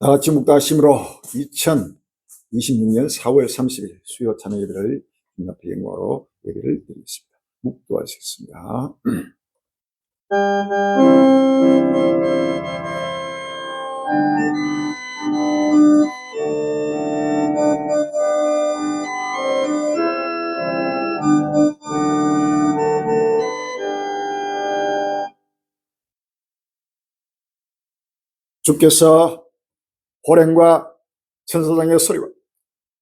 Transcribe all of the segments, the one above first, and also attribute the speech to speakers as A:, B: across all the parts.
A: 다 같이 묵다심으로 2026년 4월 30일 수요 찬양 예배를 주님 앞에 영광으로 예배를 드리겠습니다. 묵도하시겠습니다. 주께서 호랭과 천사장의 소리와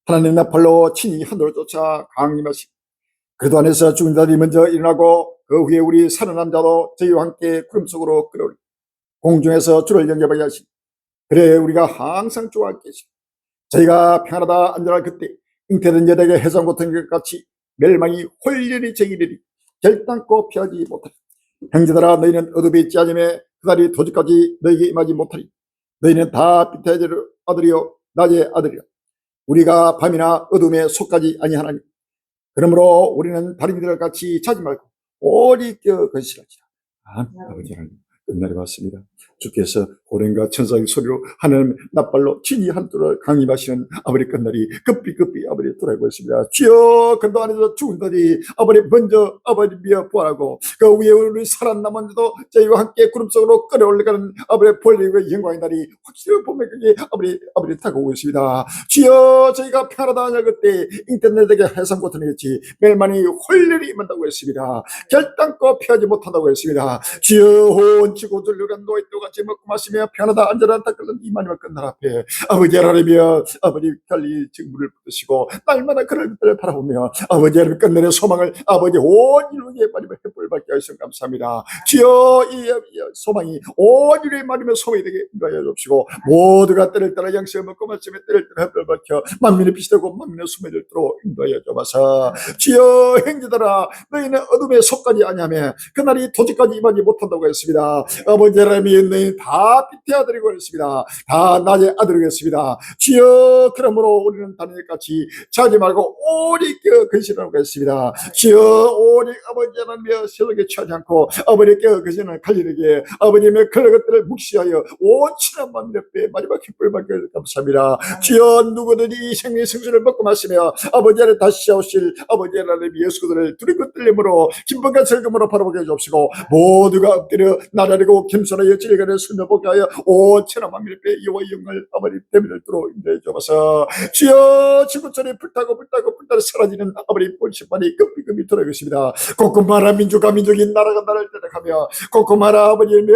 A: 하나님 나팔로 친히 하늘을 쫓아 강림하시고 그도 안에서 죽은 자들이 먼저 일어나고 그 후에 우리 살아난 자도 저희와 함께 구름 속으로 끌어올리고 공중에서 주를 영접하게 하시고 그래 우리가 항상 주와 함께 계시고 저희가 평안하다 안전할 그때 잉태된 여자에게 해산 고통인 것 같이 멸망이 홀연히 저희들이 결단코 피하지 못하리. 형제들아 너희는 어둠에 있지 않으며 그날이 도저까지 너희에게 임하지 못하리. 너희는 다 빛의 아들이요 낮의 아들이라. 우리가 밤이나 어둠에 속하지 아니하나니 그러므로 우리는 다른 이들과 같이 자지 말고 오직 건실하지라. 아버지 하나님 끝날이 왔습니다. 주께서 호랭과 천사의 소리로 하나님 나팔로 친히 한도를 강림하시는 아버지 끝날이 급히 아버지 돌아오고 있습니다. 주여 그도 안에서 죽은 자들이 아버지 먼저 아버지 미어 부활하고 그 위에 우리 살아남은 자도 저희와 함께 구름 속으로 끌어올라가는 아버지 볼리의 영광의 날이 확실히 보면 그게 아버지 다가오고 있습니다. 주여 저희가 평안하다 하냐 그때 인터넷에게 해상 고통이겠지 멸망이 홀연히 임한다고 했습니다. 결단코 피하지 못한다고 했습니다. 주여 혼치고 들려간 노예도 같이 먹고 마시며 편하다 안전하다 끓는 이 마지막 끝날 앞에 아버지 하나님이여 아버지 달리 증물을 붙으시고 날마다 그럴 것들을 바라보며 아버지 하나님 끝내는 소망을 아버지 온 인류에 마지막 햇불을 받게 하시면 감사합니다. 주여 이 소망이 온 인류의 마지막 소망이 되게 인도하여 주시고 모두가 때를 따라 양식을 먹고 마시며 때를 따라 햇불을 받겨 만민의 빛이 되고 만민의 숨이 들도록 인도하여 주옵소서. 주여 형제들아 너희는 어둠에 속하지 아니하며 그날이 도저까지 임하지 못한다고 했습니다. 아버지 하나님이 너희 다 빛의 아들이고 했습니다. 다 낮의 아들이고 했습니다. 주여 그러므로 우리는 다른 일같이 자지 말고 오직 근신하고 했습니다. 주여 오직 아버지 하나님의 세력에 취하지 않고 아버지께 근신을 갈리게 아버님의 그런 것들을 묵시하여 온친한 만민의 뼈에 마지막 기쁨을 받게 감사합니다. 주여 누구든지 이 생명의 생수를 먹고 마시며 아버지 하나님 다시 오실 아버지 하나님 예수 그들을 두린 것 들림으로 기쁨과 즐거움으로 바라보게 해주옵시고 모두가 엎드려 나라리고 겸손하여 질간에 순녀보게 하여 온천한 만민의 뼈에 이와 영을 아버지 대면을 뚫어 인도해 주옵소서. 주여 지구촌에 불타고 사라지는 아버지 본심만이 급히 돌아오고 있습니다. 고구마라 민족과 민족이 나라가 나라를 대적하며 고구마라 아버지의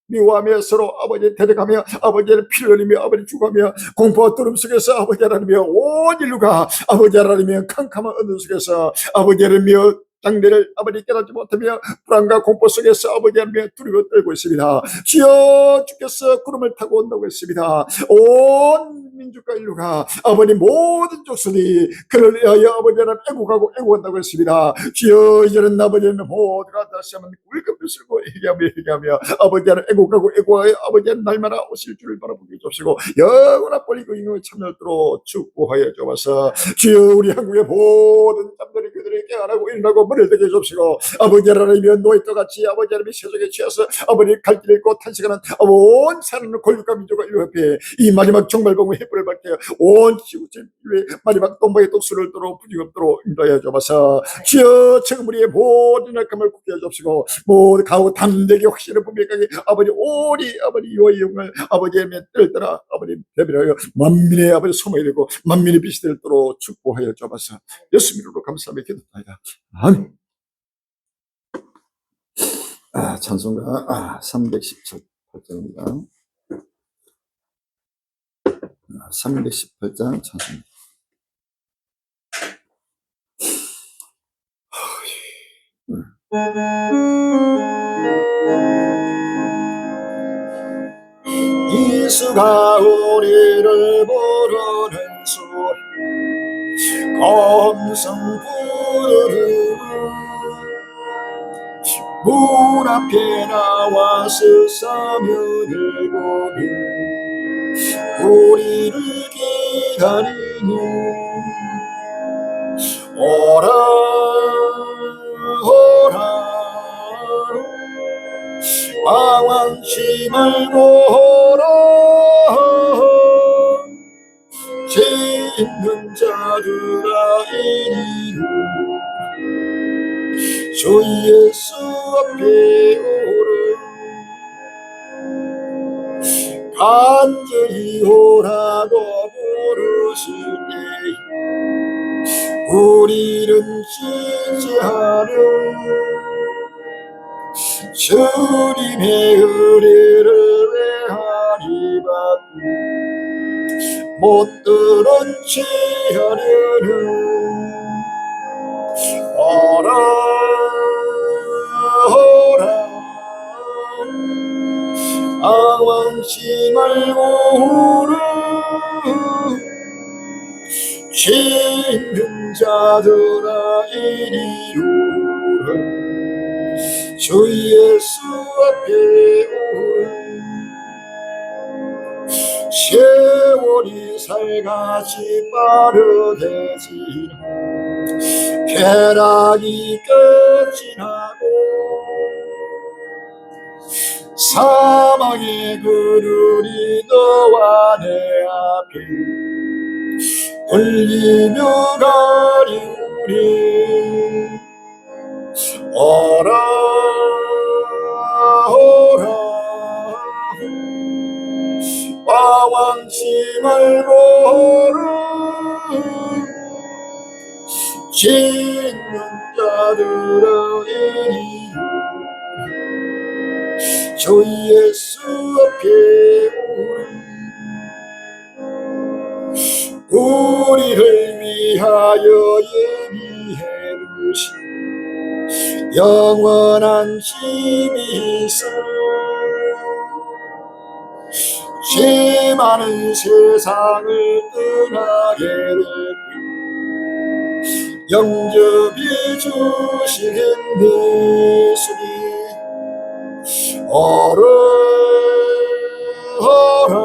A: 미워하며 서로 아버지 대적하며 아버지를 피를 흘리며 아버지 죽으며 공포와 두름 속에서 아버지 하나님이여 온 인류가 아버지 하나님이여 캄캄한 어둠 속에서 아버지 하나님이여 장래를 아버지 깨닫지 못하며 불안과 공포 속에서 아버지 하나님의 두려워 떨고 있습니다. 주여 주께서 구름을 타고 온다고 했습니다. 온 민족과 인류가 아버지 모든 족속이 그를 위하여 아버지 하나님 애국한다고 했습니다. 주여 이제는 아버지 하나님 모두가 다시 한번 꿀꺽 쓰고 회개하며 아버지 하나님 애국하여 아버지 하나님 날마다 오실 줄을 바라보게 해주시고 영원한 권리고 인용의 참여도록 축복하여 주옵소서. 주여 우리 한국의 모든 잠들이 그들이 깨어나고 일어나고 머리를 되게 해주시고 아버지 하나님이여 노예도 같이 아버지 하나님이 세속에 취해서 아버지 갈 길을 잃고 탄식하는 온 사람의 권력과 민족과 인류 협회에 이 마지막 정말봉의 햇불을 받게 온 지구촌 인류의 마지막 동방의 독수를 도록 부직 없도록 인도하여 주옵소서. 주여 지금 우리의 모든 약함을 굳게 해주시고 모두 가고 담대하게 확실히 분명하게 아버지 오리 아버지 이와 영을 아버지 하나님의 뜻을 따라 아버지 대변하여 만민의 아버지 소망이 되고 만민의 빛이 되도록 축복하여 주옵소서. 예수 이름으로 감사하며 기도합니다. 아멘. 찬송가 318장입니다. 318장 찬송가. 이수가 우리를 부르는 소리 검성 부르는 문 앞에 나와 스사면을 보며 우리를 기다리니 오라 방황치 말고 오라 있는 자들아 이리로 주 예수 앞에 오라 간절히 오라고 부르실 때 우리는 지지하려 주님의 은혜를 외하리라 못 들은 채하려는 오라 오라 당황치 말고 오라 죄 있는 자들아 이리로 오라 주 예수 앞에 오라 세월이 살같이 빠르게 지나 쾌락이 끝이 나고 사망의 그늘이 너와 내 앞에 울리며 가리우리 오라 오라 방황치 말고 오라 죄 있는 자들아 이리로 주 예수 앞에 오라 우리를 위하여 예비해 두신 영원한 집이 있어 죄 많은 세상을 떠나게 될 때 영접해 주시는 예수님 오라 오라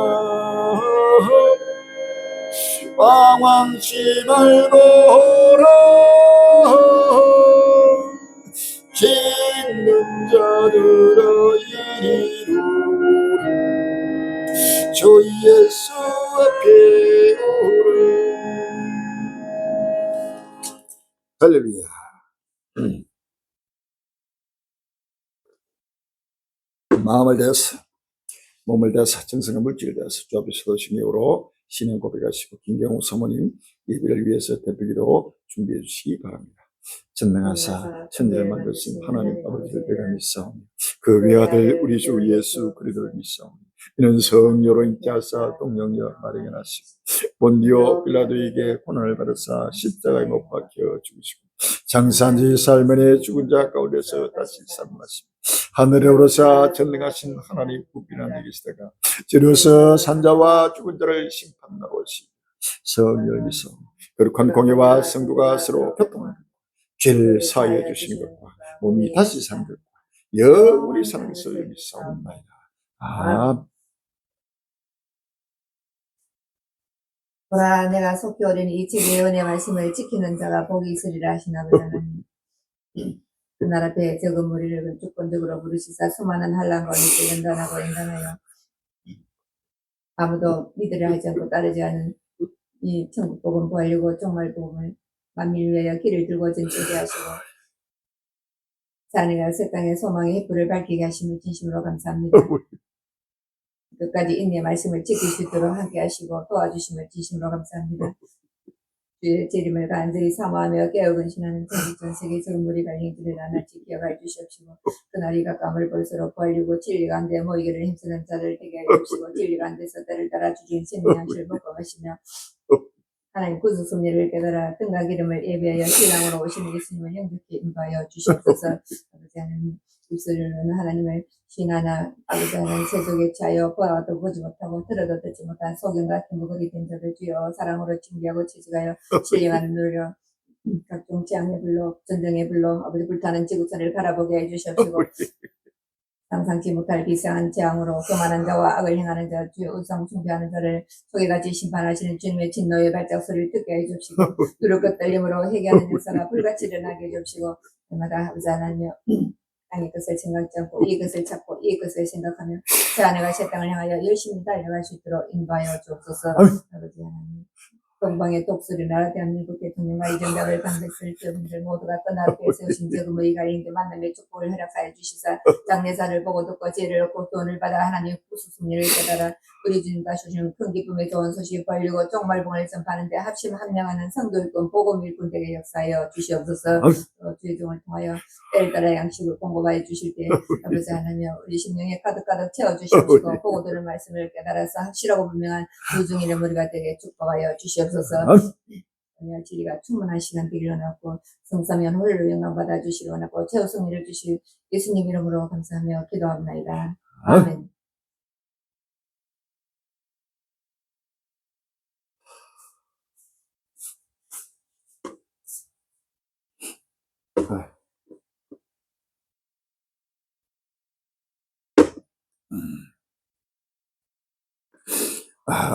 A: 방황치 말고 오라 죄 있는 자들아 이리로 주 예수 앞에 오라 할렐루야. 마음을 대해서 몸을 대해서 정성과 물질을 대해서 주 앞에 서도신 이후로 신앙 고백하시고 김경호 사모님 예배를 위해서 대표기도 준비해 주시기 바랍니다. 전능하사 천지를 만드신 하나님 아버지를 내가 믿사오니 그 외아들 우리 주 예수 그리스도를 믿사오니 이는 성녀로 인자하사 동령녀 마리아 나시고 본디오 빌라도에게 고난을 받으사 십자가에 못 박혀 죽으시고 장사한 지 살면에 죽은 자 가운데서 다시 살아나시고 하늘에 오르사 전능하신 하나님 부비나 내계시다가 지루서 산자와 죽은 자를 심판하러 오시 성령을 믿사오니 거룩한 공예와 성도가 서로 교통하는 죄를 사하여 주시는 것과 몸이 다시 사는 것과 영원히 사는 것을 믿사옵나이다. 아멘.
B: 보라 내가 속히 오리니 이 책의 은혜 말씀을 지키는 자가 복이 있으리라 하신 아버지 하나님 그 날 앞에 적은 무리를 주권적으로 부르시사 수많은 환난 가운데 연단하고 연단하여 아무도 믿으려 하지 않고 따르지 않은 이 천국 복음 구하려고 정말 복음을 만민을 위하여 길을 들고 전진케 하시고 자네가 새 땅의 소망의 햇불을 밝히게 하심을 진심으로 감사합니다. 끝까지 인내 말씀을 지킬 수 있도록 함께 하시고 도와주심을 진심으로 감사합니다. 주의 재림을 간절히 사모하며 깨어 근신하는 전국 전 세계 전 무리 갈림들을 나날지 기억하여 주시옵시고 그날이 가까움을 볼수록 벌리고 진리가 안 돼 모이기를 힘쓰는 자를 되게 하여 주시고 진리가 안 돼서 때를 따라 주신 신의 양식을 먹고 가시며 하나님 구속 섭리를 깨달아 등과 기름을 예배하여 신랑으로 오시는 예수님을 영접히 인도하여 주시옵소서. 아버지 하나님 입술로는 하나님을 신하나 아버지 하나님 세속에 취하여 보아도 보지 못하고 들어도 듣지 못한 소경 같은 무거리 된 자들 주여 사랑으로 징계하고 채찍하여 신령하는 놀려 각종 재앙의 불로 전쟁의 불로 아버지 불타는 지구촌을 바라보게 해주시옵시고 상상치 못할 비상한 재앙으로 교만한 자와 악을 행하는 자 주의 우상 숭배하는 자를 속에같이 심판하시는 주님의 진노의 발작 소리를 듣게 해주시고 두렵고 떨림으로 회개하는 역사가 불같이 일어나게 해주시고 때마다 아버지 하나님 땅의 것을 생각지 않고 이 것을 찾고 이 것을 생각하며 제 아내가 새 땅을 향하여 열심히 달려갈 수 있도록 인도하여 주옵소서. 아버지 하나님 동방의 독수리 나라 대한민국 대통령과 이정답을 강백설 저분들 모두가 떠나를 빼세우신 저금 의가인데 만남의 축복을 허락하여 주시사 장례사를 보고 듣고 죄를 얻고 돈을 받아 하나님 구수승리를 깨달아 우리 주님과 주시는 큰 기쁨의 좋은 소식을 벌리고 종말봉을 전파하는데 합심 함량하는 성도일꾼 복음일꾼 되게 역사하여 주시옵소서. 주의 종을 통하여 때를 따라 양식을 공급하여 주실 때 아버지 하나님 우리 심령에 가득가득 채워주시옵시고 보고 들을 말씀을 깨달아서 확실하고 분명한 유중인의 머리가 되게 축복하여 주시옵소서. 지리가 충분한 시간 되기를 원하고 성사면 홀로 영광 받아 주시기 원하고 최후 승리를 주실 예수님 이름으로 감사하며 기도합니다. 아멘.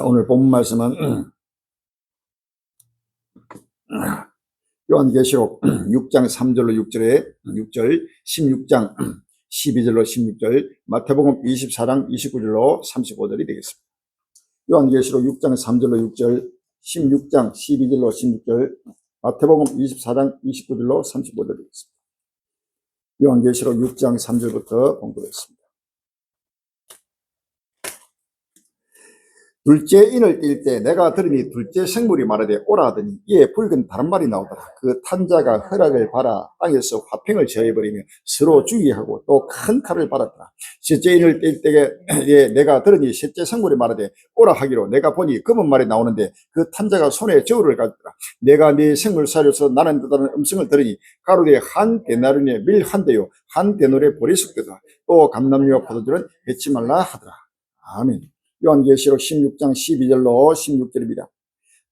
A: 오늘 본문 말씀은 요한계시록 6장 3절로 6절에 6절, 16장 12절로 16절, 마태복음 24장 29절로 35절이 되겠습니다. 요한계시록 6장 3절로 6절, 16장 12절로 16절, 마태복음 24장 29절로 35절이 되겠습니다. 요한계시록 6장 3절부터 봉독했습니다. 둘째 인을 띨 때 내가 들으니 둘째 생물이 말하되 오라 하더니 이에 붉은 다른 말이 나오더라. 그 탄자가 허락을 받아 땅에서 화평을 저해버리며 서로 주의하고 또 큰 칼을 받았더라. 셋째 인을 띨 때에 내가 들으니 셋째 생물이 말하되 오라 하기로 내가 보니 검은 말이 나오는데 그 탄자가 손에 저울을 가졌더라. 내가 네 생물 사료에서 나는 듯하는 음성을 들으니 가로되 한 데나리온에 밀 한 대요 한 데나리온에 보리 섞여더라. 또 감람류와 포도주는 뱉지 말라 하더라. 아멘. 요한계시록 16장 12절로 16절입니다.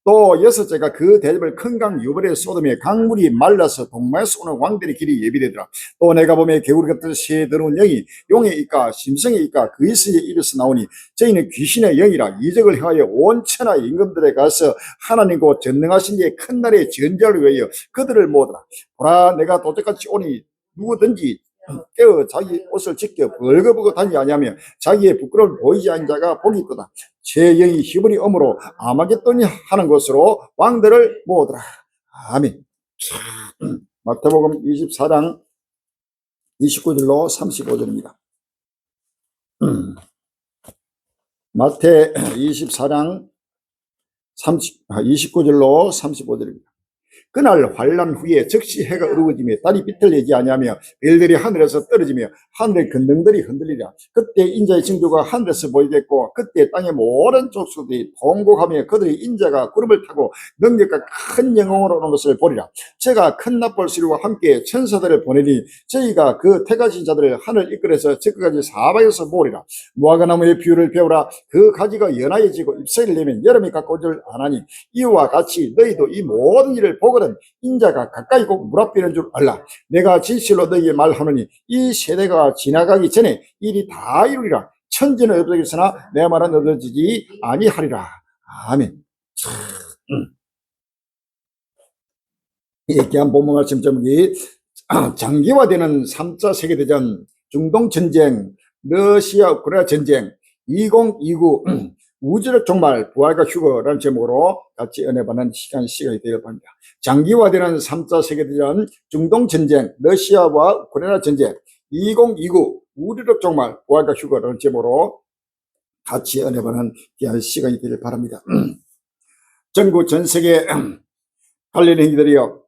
A: 또 여섯째가 그 대접을 큰 강 유브라데 쏟으며 강물이 말라서 동방에서 오는 왕들의 길이 예비되더라. 또 내가 보매 개구리 같은 새 더러운 영이 용의 입과 심성의 입과 그리스의 입에서 나오니 저희는 귀신의 영이라 이적을 행하여 온 천하의 임금들에 가서 하나님 곧 전능하신 이의 큰 날의 전쟁을 위하여 그들을 모으더라. 보라 내가 도적같이 오니 누구든지 깨어 자기 옷을 지켜 벌거벗고 다니지 아니하며 자기의 부끄러움을 보이지 않은 자가 복이 있도다. 제 영이 히브리 엄으로 아마겟돈이 하는 것으로 왕들을 모으더라. 아멘. 마태복음 24장 29절로 35절입니다. 마태 24장 29절로 35절입니다. 그날 환란 후에 즉시 해가 어두워지며 달이 비틀리지 아니하며 별들이 하늘에서 떨어지며 하늘의 근등들이 흔들리라. 그때 인자의 징조가 하늘에서 보이겠고 그때 땅의 모든 족속들이 통곡하며 그들의 인자가 구름을 타고 능력과 큰 영광으로 오는 것을 보리라. 제가 큰 납볼 소리와 함께 천사들을 보내니 저희가 그 택하신 자들을 하늘 이끌어서 저까지 사방에서 모으리라. 무화과나무의 비유를 배우라. 그 가지가 연하여지고 잎사귀를 내면 여름이 가까워질 안하니 이와 같이 너희도 이 모든 일을 보거든 인자가 가까이 곧 물 앞에 있는 줄 알라. 내가 진실로 너희에게 말하노니 이 세대가 지나가기 전에 일이 다 이루리라. 천지는 없어지겠으나 내 말은 없어지지 아니하리라. 아멘. 이 귀한 본문 말씀 제목이 장기화되는 3차 세계대전, 중동전쟁, 러시아 우크라이나 전쟁, 2029 우주적 종말, 부활과 휴거라는 제목으로 같이 은혜받는 시간이 되길 바랍니다. 장기화되는 3차 세계대전, 중동전쟁, 러시아와 우크라이나 전쟁, 2029 우주적 종말, 부활과 휴거라는 제목으로 같이 은혜받는 시간이 되길 바랍니다. 전국 전세계 갈린 행기들이여,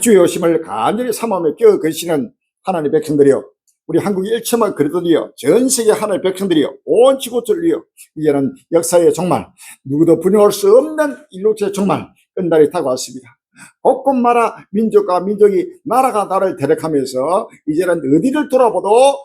A: 주의 오심을 간절히 사모하며 깨어 계시는 하나님의 백성들이여, 우리 한국의 일천만 그리스도인이여, 전 세계 하나님의 백성들이여, 온 지구촌이여, 이제는 역사의 종말, 누구도 부인할 수 없는 인류체의 종말, 끝날이 다가왔습니다. 곳곳마다 민족과 민족이 나라가 나라를 대적하면서 이제는 어디를 돌아보도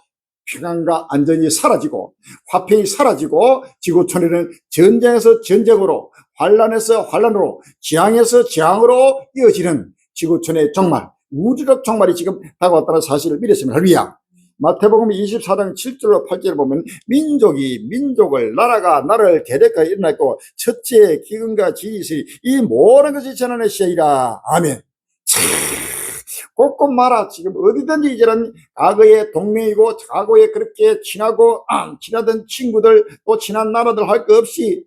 A: 평안과 안전이 사라지고 화평이 사라지고 지구촌에는 전쟁에서 전쟁으로, 환란에서 환란으로, 지향에서 지향으로 이어지는 지구촌의 종말, 우주적 종말이 지금 다가왔다는 사실을 믿으시면 할렐루야. 마태복음 24장 7절로 8절을 보면 민족이 민족을, 나라가 나라를 대적하여 일어났고 첫째 기근과 지리시 이 모든 것이 전하는 시이라. 아멘. 곳곳마다 지금 어디든지 이제는 과거의 동맹이고 과거에 그렇게 친하고 친하던 친구들 또 친한 나라들 할 것 없이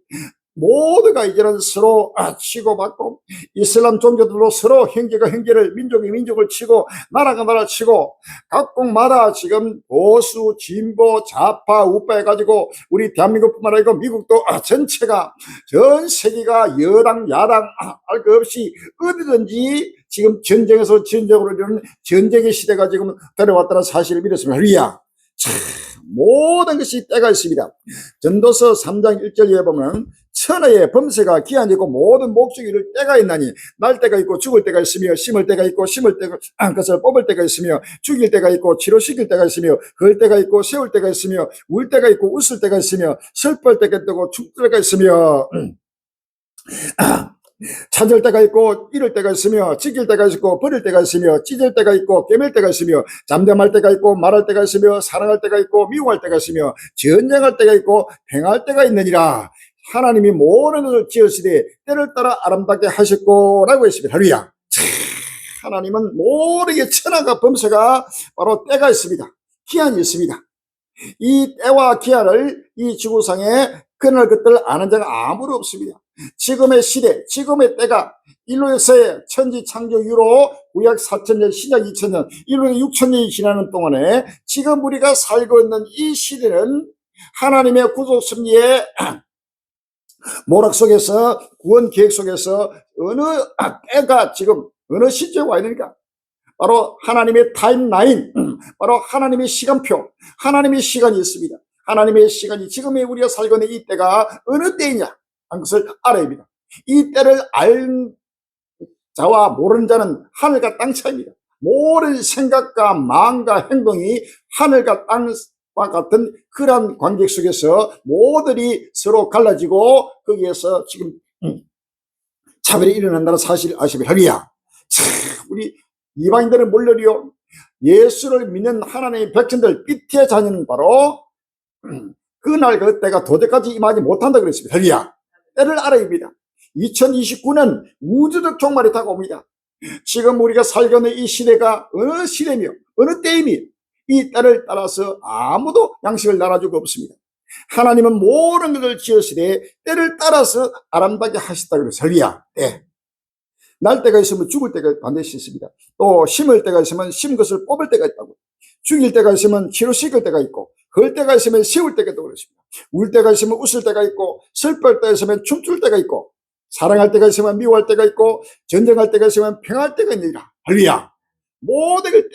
A: 모두가 이제는 서로 치고받고 이슬람 종교들도 서로 형제가 형제를 민족이 민족을 치고 나라가 나라 치고 각국마다 지금 보수 진보 좌파 우파 해가지고 우리 대한민국뿐만 아니고 미국도 전체가 전 세계가 여당 야당 할 것 없이 어디든지 지금 전쟁에서 전쟁으로 이르는 전쟁의 시대가 지금 들어왔다는 사실을 믿었습니다. 할렐루야. 참 모든 것이 때가 있습니다. 전도서 3장 1절에 보면 천하의 범세가 기한이고 모든 목적이 이를 때가 있나니 날 때가 있고 죽을 때가 있으며 심을 때가 있고 심을 때가 것을 뽑을 때가 있으며 죽일 때가 있고 치료시킬 때가 있으며 걸 때가 있고 세울 때가 있으며 울 때가 있고 웃을 때가 있으며 슬플 때가 있고 춤출 때가 있으며 찾을 때가 있고 잃을 때가 있으며 지킬 때가 있고 버릴 때가 있으며 찢을 때가 있고 깨맬 때가 있으며 잠잠할 때가 있고 말할 때가 있으며 사랑할 때가 있고 미워할 때가 있으며 전쟁할 때가 있고 평할 때가 있느니라. 하나님이 모든 것을 지으시되 때를 따라 아름답게 하셨고라고 했습니다. 할렐루야. 하나님은 모든 게 천하가 범세가 바로 때가 있습니다. 기한이 있습니다. 이 때와 기한을 이 지구상에 그날 것들을 아는 자가 아무도 없습니다. 지금의 시대, 지금의 때가 인류에서의 천지 창조 이후로 구약 4,000년, 신약 2,000년, 인류의 6,000년이 지나는 동안에 지금 우리가 살고 있는 이 시대는 하나님의 구속 섭리의 모락 속에서 구원 계획 속에서 어느 때가 지금 어느 시점에 와 있는가? 바로 하나님의 타임라인, 바로 하나님의 시간표, 하나님의 시간이 있습니다. 하나님의 시간이 지금의 우리가 살고 있는 이 때가 어느 때이냐 하는 것을 알아야 합니다. 이 때를 알 자와 모르는 자는 하늘과 땅 차이입니다. 모든 생각과 마음과 행동이 하늘과 땅과 같은 그러한 관계 속에서 모두들이 서로 갈라지고 거기에서 지금 차별이 일어난다는 사실을 아시면 할렐루야. 우리 이방인들은 물론이요, 예수를 믿는 하나님의 백성들 빛의 자녀는 바로 그날 그때가 도대까지 임하지 못한다 그랬습니다. 할렐루야. 때를 알아야 합니다. 2029년 우주적 종말이 다가옵니다. 지금 우리가 살고 있는 이 시대가 어느 시대며 어느 때이며 이 때를 따라서 아무도 양식을 나눠주고 없습니다. 하나님은 모든 것을 지으시되 때를 따라서 아름답게 하셨다 그랬어요. 할렐루야. 때. 날 때가 있으면 죽을 때가 반드시 있습니다. 또 심을 때가 있으면 심은 것을 뽑을 때가 있다고. 죽일 때가 있으면 치료시킬 때가 있고 걸 때가 있으면 세울 때가 있다고 그랬습니다. 울 때가 있으면 웃을 때가 있고 슬플 때가 있으면 춤출 때가 있고 사랑할 때가 있으면 미워할 때가 있고 전쟁할 때가 있으면 평할 때가 있느니라. 할렐루야. 모든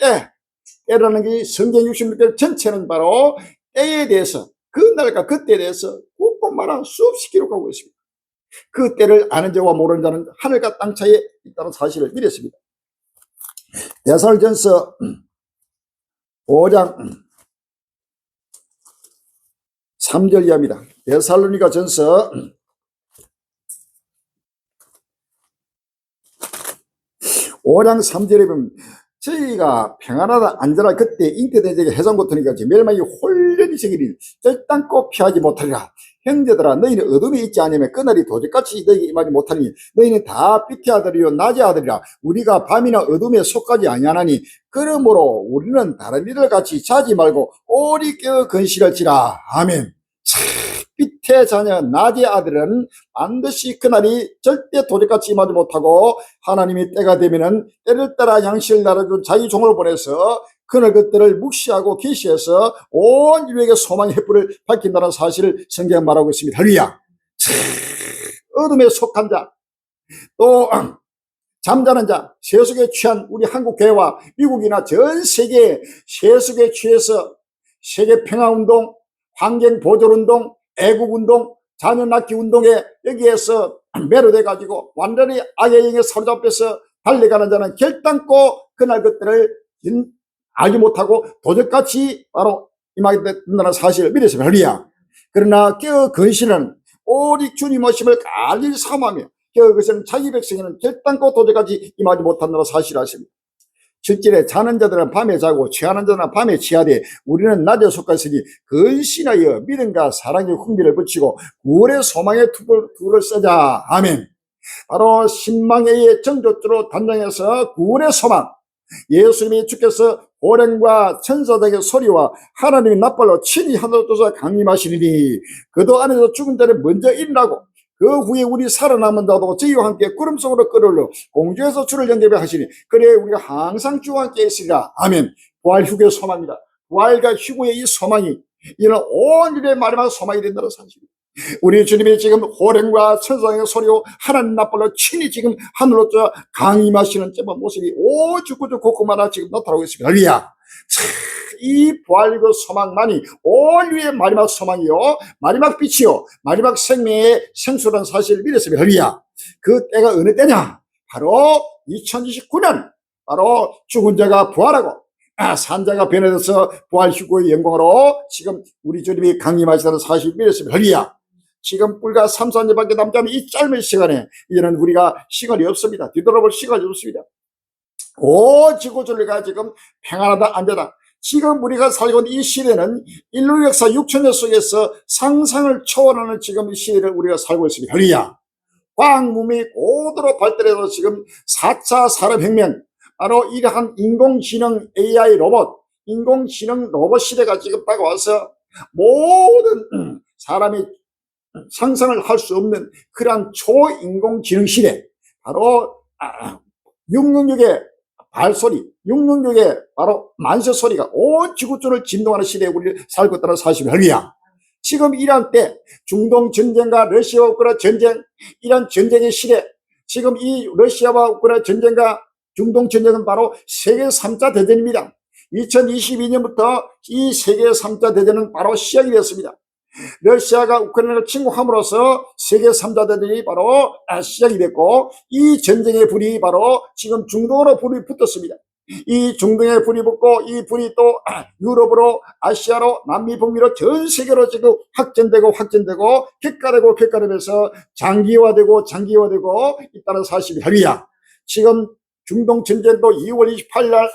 A: 때라는 게 성경 66개 전체는 바로 때에 대해서 그날과 그때에 대해서 꼼꼼한 수없이 기록하고 있습니다. 그 때를 아는 자와 모르는 자는 하늘과 땅 차이에 있다는 사실을 믿었습니다. 데살전서 5장 3절 이하입니다. 데살로니가 전서 5장 3절에 보면 저희가 평안하다 안전하다 그때 잉태된 적에 해산고통이가 멸망이 홀련히 생기니 결단코 피하지 못하리라. 형제들아 너희는 어둠에 있지 않으면 그날이 도적같이 너희에게 임하지 못하니 너희는 다 빛의 아들이요 낮의 아들이라. 우리가 밤이나 어둠에 속하지 아니하나니 그러므로 우리는 다른 이들 같이 자지 말고 오리 깨어 건실할지라. 아멘. 빛의 자녀 낮의 아들은 반드시 그날이 절대 도적같이 임하지 못하고 하나님이 때가 되면은 때를 따라 양식을 나눠준 자기 종을 보내서 그날 것들을 묵시하고 계시해서 온 인류에게 소망의 햇불을 밝힌다는 사실을 성경에 말하고 있습니다. 할렐루야. 어둠에 속한 자, 또 잠자는 자, 세속에 취한 우리 한국 교회와 미국이나 전 세계 세속에 취해서 세계 평화운동, 환경보존운동, 애국운동, 자녀 낳기 운동에 여기에서 매료돼 가지고 완전히 악의 영에 사로잡혀서 달려가는 자는 결단코 그날 것들을 알지 못하고 도적같이 바로 임하게 된다는 사실을 믿으시면 할렐루야. 그러나 그 근신은 오직 주님 오심을 간절히 사모하며 그 것은 자기 백성에는 결단코 도적같이 임하지 못한다는 사실을 아십니다. 실제로 자는 자들은 밤에 자고 취하는 자들은 밤에 취하되 우리는 낮에 속하였으니 근신하여 믿음과 사랑의 훈비를 붙이고 구원의 소망의 투구를 쓰자. 아멘. 바로 신망의 정조주로 단장해서 구원의 소망, 예수님이 주께서 호령과 천사들의 소리와 하나님의 납발로 친히 하늘로 떠서 강림하시리니 그도 안에서 죽은 자를 먼저 일어나고 그 후에 우리 살아남은 자도 저희와 함께 구름 속으로 끌어올려 공중에서 주를 영접해 하시니 그래 우리가 항상 주와 함께 있으리라. 아멘. 부활 휴게의 소망이다. 부활과 휴게의 이 소망이 이는 온 인류의 마지막 소망이 된다는 사실. 우리 주님이 지금 호령과 천사의 소리로 하나님 나팔로 친히 지금 하늘로 강림하시는 모습이 오죽구죽 곳곳마다 지금 나타나고 있습니다. 할렐루야. 이 부활과 소망만이 온 인류의 마지막 소망이요, 마지막 빛이요, 마지막 생명의 생수라는 사실을 믿었습니다. 할렐루야. 그 때가 어느 때냐? 바로 2029년 바로 죽은 자가 부활하고 산자가 변해서 부활 휴거의 영광으로 지금 우리 주님이 강림하시다는 사실을 믿었습니다. 할렐루야. 지금 불과 3, 4년밖에 남지 않은 이 짧은 시간에 이제는 우리가 시간이 없습니다. 뒤돌아볼 시간이 없습니다. 오 지구전체가 지금 평안하다 안되다. 지금 우리가 살고 있는 이 시대는 인류 역사 6천년 속에서 상상을 초월하는 지금 이 시대를 우리가 살고 있습니다. 할렐루야. 과학문명이 고도로 발달해서 지금 4차 산업혁명, 바로 이러한 인공지능 AI 로봇, 인공지능 로봇 시대가 지금 다가와서 모든 사람이 상상을 할 수 없는 그러한 초인공지능 시대, 바로 666의 발소리, 666의 바로 만세 소리가 온 지구촌을 진동하는 시대에 우리 살고 있다는 사실을 할렐루야. 지금 이러한 때 중동 전쟁과 러시아와 우크라이나 전쟁, 이런 전쟁의 시대, 지금 이 러시아와 우크라이나 전쟁과 중동 전쟁은 바로 세계 3차 대전입니다. 2022년부터 이 세계 3차 대전은 바로 시작이 되었습니다. 러시아가 우크라이나를 침공함으로써 세계 3차 대전이 바로 시작이 됐고, 이 전쟁의 불이 바로 지금 중동으로 불이 붙었습니다. 이 중동에 불이 붙고 이 불이 또 유럽으로, 아시아로, 남미, 북미로 전 세계로 지금 확전되고 객가되면서 장기화되고 있다는 사실이 할렐루야. 지금 중동 전쟁도 2월 28일 날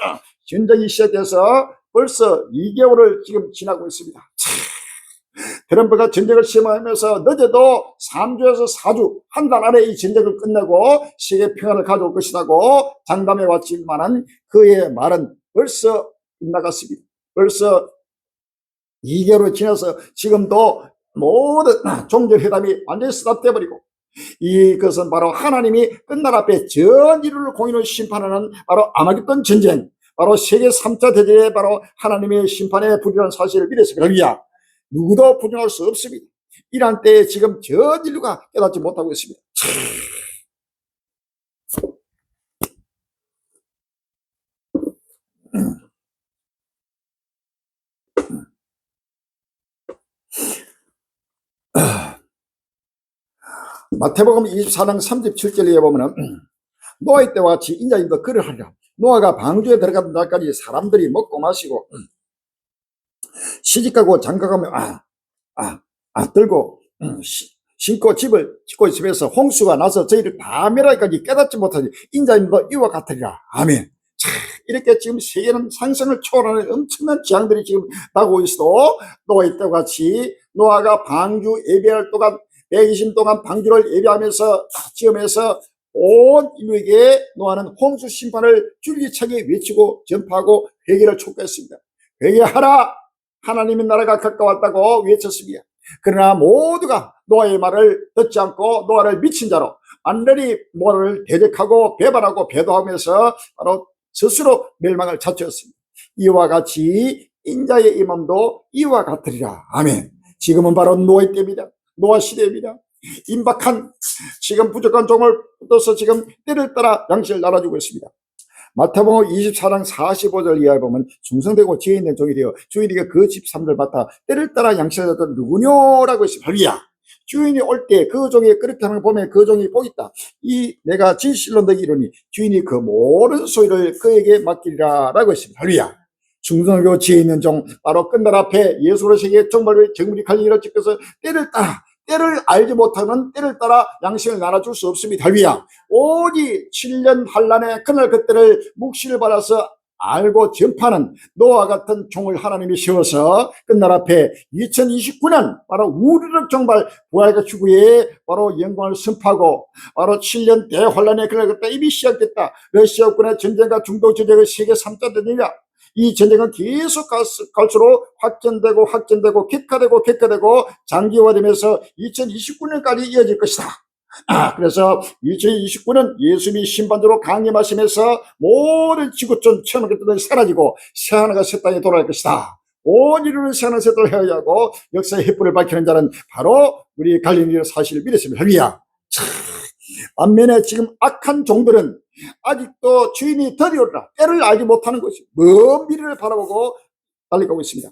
A: 전쟁이 시작돼서 벌써 2개월을 지금 지나고 있습니다. 트럼프가 전쟁을 시험하면서 늦어도 3주에서 4주, 한 달 안에 이 전쟁을 끝내고 세계 평화를 가져올 것이라고 장담해 왔지만은 그의 말은 벌써 빗나갔습니다. 벌써 2개월을 지나서 지금도 모든 종전회담이 완전히 스탑돼버리고, 이것은 바로 하나님이 끝날 앞에 전 인류를 공인을 심판하는 바로 아마겟돈 전쟁, 바로 세계 3차 대전에 바로 하나님의 심판의 불이라는 사실을 믿었습니다. 할렐루야. 누구도 부정할 수 없습니다. 이러한 때에 지금 전 인류가 깨닫지 못하고 있습니다. 마태복음 24장 37절에 보면은 노아의 때와 같이 인자님도 그를 하리라. 노아가 방주에 들어가던 날까지 사람들이 먹고 마시고 시집가고 장가가며 들고 신고 집을 짓고 집에서 홍수가 나서 저희를 다 멸하기까지 깨닫지 못하니 인자님도 이와 같으리라. 아멘. 자, 이렇게 지금 세계는 상승을 초월하는 엄청난 재앙들이 지금 나고 있어도 노아의 때와 같이 노아가 방주 예배할 동안 120년 동안 방주를 예배하면서 지으면서 온 인류에게 노아는 홍수 심판을 줄기차게 외치고 전파하고 회개를 촉구했습니다. 회개하라, 하나님의 나라가 가까웠다고 외쳤습니다. 그러나 모두가 노아의 말을 듣지 않고 노아를 미친 자로 완전히 노아를 대적하고 배반하고 배도하면서 바로 스스로 멸망을 자초했습니다. 이와 같이 인자의 임함도 이와 같으리라. 아멘. 지금은 바로 노아의 때입니다. 노아 시대입니다. 임박한 지금 부족한 종을 붙어서 지금 때를 따라 양식을 나눠주고 있습니다. 마태복음 24장 45절 이하에 보면 충성되고 지혜 있는 종이 되어 주인에게 그 집 사람들 맡아 때를 따라 양식을 줬던 누구뇨라고 했습니다. 할렐루야. 주인이 올 때 그 종이 그렇게 하는 걸 보면 그 종이 복있다. 내가 진실로 너에게 이르니 주인이 그 모든 소유를 그에게 맡기리라 라고 했습니다. 할렐루야. 충성하고 지혜 있는 종, 바로 끝날 앞에 예수로서에게 정말 정물이 갈리기를 지켜서 때를 알지 못하면 때를 따라 양식을 나눠줄 수 없습니다. 할렐루야. 오직 7년 환란의 그날 그때를 묵시를 받아서 알고 전파하는 노아 같은 종을 하나님이 세워서 끝날 앞에 2029년 바로 우리를 정말 부활과 휴구에 바로 영광을 선포하고 바로 7년 대환란의 그날 그때 이미 시작됐다. 러시아 우크라이나 전쟁과 중동 전쟁의 세계 3차 대전이다. 이 전쟁은 계속 갈수록 확전되고 격화되고 장기화되면서 2029년까지 이어질 것이다. 그래서 2029년 예수님이 심판대로 강림하시면서 모든 지구촌 천국들이 사라지고 새하늘과 새 땅에 돌아갈 것이다. 온 인류는 새하늘 새 땅을 헤어야 하고 역사의 횃불을 밝히는 자는 바로 우리 갈릴리의 사실을 믿었습니다. 할렐루야. 반면에 지금 악한 종들은 아직도 주인이 드디어라 때를 알지 못하는 것이 먼 미래를 바라보고 달려가고 있습니다.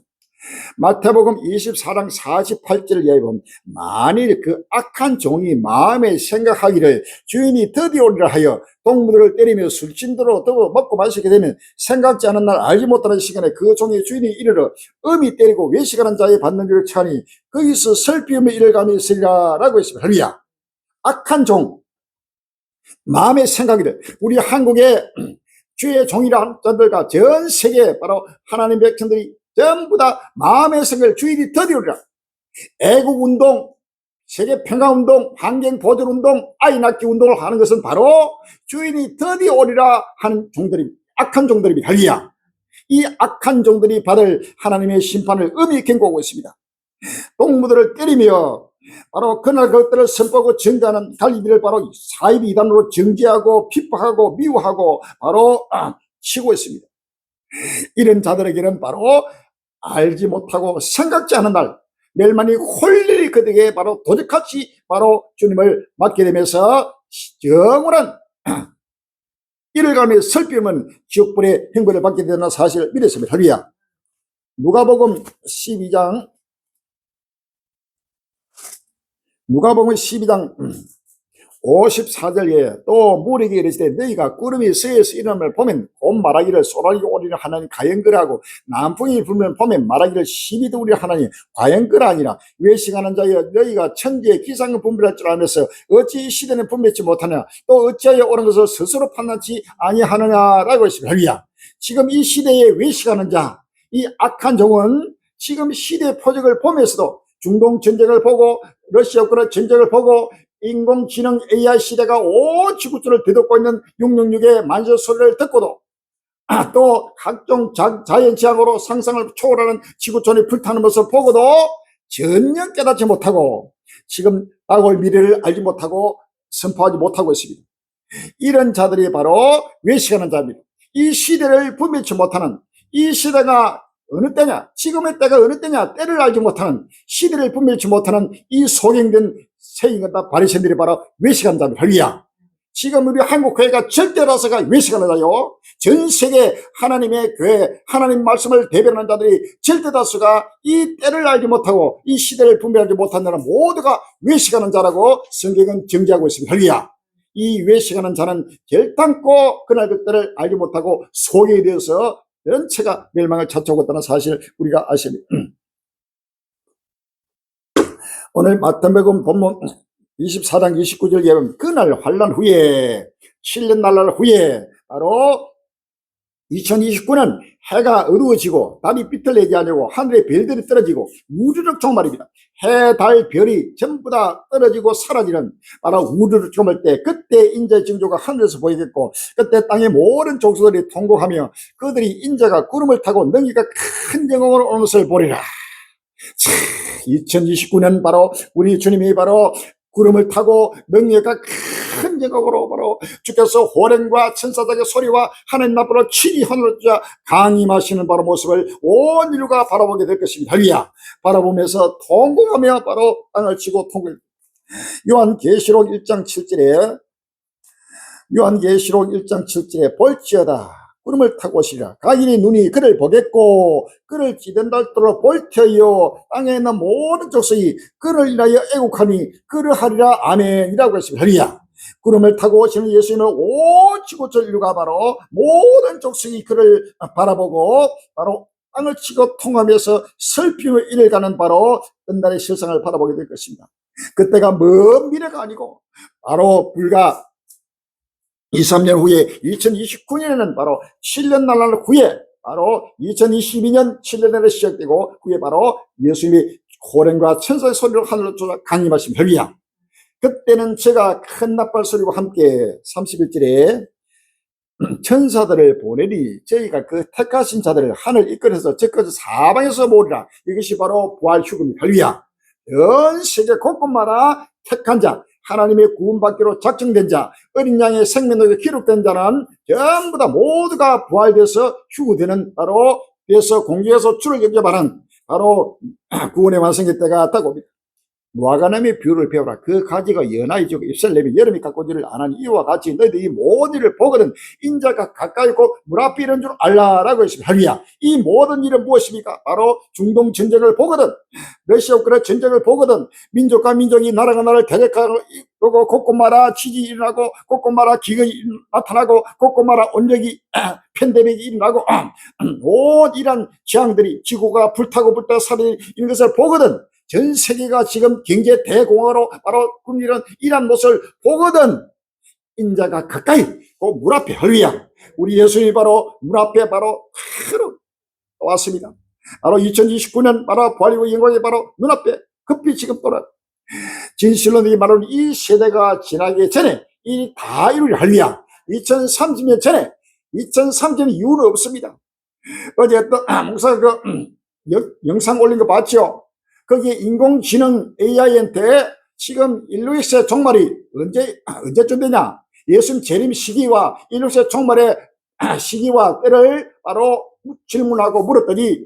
A: 마태복음 24장 48절을 이야기하면 만일 그 악한 종이 마음에 생각하기를 주인이 드디어 오리라 하여 동물들을 때리며 술진도로 더워 먹고 마시게 되면 생각지 않은 날 알지 못하는 시간에 그 종의 주인이 이르러 음이 때리고 외식하는 자의 받는 일을 차니 거기서 슬피움에 이를 감이 있으리라 라고 했습니다. 할렐루야. 악한 종 마음의 생각이래. 우리 한국의 주의 종이라는 자들과 전 세계 바로 하나님 백성들이 전부 다 마음의 생각을 주인이 드디어리라. 애국운동, 세계평화운동, 환경보존운동, 아이 낳기 운동을 하는 것은 바로 주인이 드디어 오리라 하는 종들입니다. 악한 종들입니다. 할렐루야. 이 악한 종들이 받을 하나님의 심판을 엄히 경고하고 있습니다. 동무들을 때리며 바로 그날 그것들을 선포하고 증거하는 갈릴리를 바로 사이비 이단으로 정죄하고 핍박하고 미워하고 바로 치고 있습니다. 이런 자들에게는 바로 알지 못하고 생각지 않은 날 멸망이 홀리 그들에게 바로 도적같이 바로 주님을 맞게 되면서 영원한 이를 가며 슬픔은 지옥불의 행벌을 받게 되는 사실을 믿었습니다. 할렐루야. 누가복음 12장 54절에 또 무리에게 이르시되 너희가 구름이 서에서 일어남을 보면 곧 말하기를 쏘라리가 오리라 하나니 과연 그러하고 남풍이 불면 보면 말하기를 시비도 우리라 하나니 과연 그러하니라. 외식하는 자여 너희가 천지의 기상을 분별할 줄 알면서 어찌 이 시대는 분별치 못하냐 또 어찌하여 옳은 것을 스스로 판단치 아니하느냐라고 했습니다. 할렐루야. 지금 이 시대에 외식하는 자, 이 악한 종은 지금 시대의 표적을 보면서도 중동 전쟁을 보고 러시아 우크라이나 전쟁을 보고 인공지능 AI 시대가 온 지구촌을 뒤덮고 있는 666의 만세 소리를 듣고도 또 각종 자연재앙으로 상상을 초월하는 지구촌이 불타는 것을 보고도 전혀 깨닫지 못하고 지금 다가올 미래를 알지 못하고 선포하지 못하고 있습니다. 이런 자들이 바로 외식하는 자입니다. 이 시대를 분별치 못하는 이 시대가 어느 때냐 지금의 때가 어느 때냐 때를 알지 못하는 시대를 분별치 못하는 이 소경된 세인과 바리새인들이 바로 외식하는 자입니다. 할렐루야. 지금 우리 한국 교회가 절대다수가 외식하는 자요. 전 세계 하나님의 교회 하나님 말씀을 대변하는 자들이 절대다수가 이 때를 알지 못하고 이 시대를 분별하지 못한 자는 모두가 외식하는 자라고 성경은 정죄하고 있습니다. 할렐루야. 이 외식하는 자는 결단코 그날 그때를 알지 못하고 소경이 되어서 전체가 멸망을 찾아오고 있다는 사실을 우리가 아셔야 됩니다. 오늘 마태복음 본문 24장 29절 예언 그날 환란 후에 7년 날날 후에 바로 2029년 해가 어두워지고 달이 삐뚤내지 않고 하늘의 별들이 떨어지고 우주적 종말입니다. 해, 달, 별이 전부 다 떨어지고 사라지는 바로 우주적 종말 때 그때 인자의 징조가 하늘에서 보이겠고 그때 땅의 모든 족속들이 통곡하며 그들이 인자가 구름을 타고 능히가 큰 영광으로 오는 것을 보리라. 2029년 바로 우리 주님이 바로 구름을 타고 능력과 큰 영광으로 바로 주께서 호령과 천사장의 소리와 하나님 나라로 친히 하늘을 자 강림하시는 바로 모습을 온 인류가 바라보게 될 것입니다. 할렐루야. 바라보면서 통곡하며 바로 땅을 치고 통곡. 요한계시록 1장 7절에 볼지어다 구름을 타고 오시리라. 각인의 눈이 그를 보겠고 그를 기den달도록 볼 터이요 땅에 있는 모든 족속이 그를 인하여 애국하니 그를 하리라. 아멘이라고 했습니다. 할렐루야. 구름을 타고 오시는 예수님은 온 지구촌 인류가 바로 모든 족속이 그를 바라보고 바로 땅을 치고 통하면서 슬픔을 이뤄가는 바로 끝날의 실상을 바라보게 될 것입니다. 그때가 먼 미래가 아니고 바로 불과 2, 3년 후에 2029년에는 바로 7년 날날 후에 바로 2022년 7년에 시작되고 후에 바로 예수님이 호령과 천사의 소리로 하늘로 강림하시면 할렐루야. 그때는 제가 큰 나팔 소리와 함께 31절에 천사들을 보내니 저희가 그 택하신 자들을 하늘 이끌어서 저까지 사방에서 모으리라. 이것이 바로 부활 휴거입니다. 할렐루야. 전 세계 곳곳마다 택한 자, 하나님의 구원받기로 작정된 자, 어린 양의 생명록에 기록된 자는 전부 다 모두가 부활돼서 휴거되는, 바로 그래서 공중에서 주를 경배하는 바로 구원의 완성의 때가 다가옵니다. 무화과나무의 비유를 배우라. 그 가지가 연하이 지고 잎살내며 여름이 가꾸지를 안 하니 이와 같이 너희들이 모든 일을 보거든 인자가 가까이 있고 물 앞에 이런 줄 알라라고 했습니다. 할렐루야. 이 모든 일은 무엇입니까? 바로 중동 전쟁을 보거든, 러시아 우크라이나 전쟁을 보거든, 민족과 민족이 나라가 나라를 대적하고 곳곳마다 지진이 일어나고 곳곳마다 기근이 나타나고 곳곳마다 온역이 팬데믹이 일어나고 온 이런 재앙들이 지구가 불타고 살이 있는 것을 보거든. 전 세계가 지금 경제 대공황으로 바로 굶주리는 이런 모습을 보거든. 인자가 가까이 그 물 앞에, 할렐루야. 우리 예수님이 바로 물 앞에 바로 왔습니다. 바로 2029년 바로 부활이고 영광이 바로 눈앞에 급히 지금 돌아. 진실로 너희 말하는 이 세대가 지나기 전에 이 다 이루리, 할렐루야. 2030년 전에, 2030년 이후는 없습니다. 어제 또 목사가 영상 올린 거 봤죠? 거기에 인공지능 AI한테 지금 인류의 종말이 언제쯤 되냐? 예수님 재림 시기와 인류의 종말의 시기와 때를 바로 질문하고 물었더니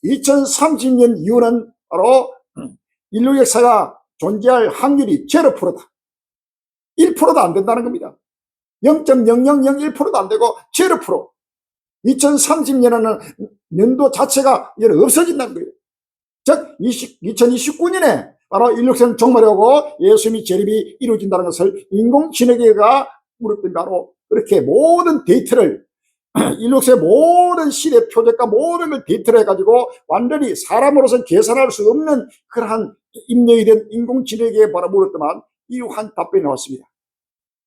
A: 2030년 이후는 바로 인류 역사가 존재할 확률이 0%다. 1%도 안 된다는 겁니다. 0.0001%도 안 되고 0%. 2030년에는 년도 자체가 이제 없어진다는 거예요. 즉 2029년에 바로 인류의 종말이 오고 예수님이 재림이 이루어진다는 것을 인공지능계가 물었더니 바로 그렇게 모든 데이터를 인류의 모든 시대 표적과 모든 걸 데이터를 해가지고 완전히 사람으로서는 계산할 수 없는 그러한 입력이 된 인공지능계에 바로 물었더만 이러한 답변이 나왔습니다.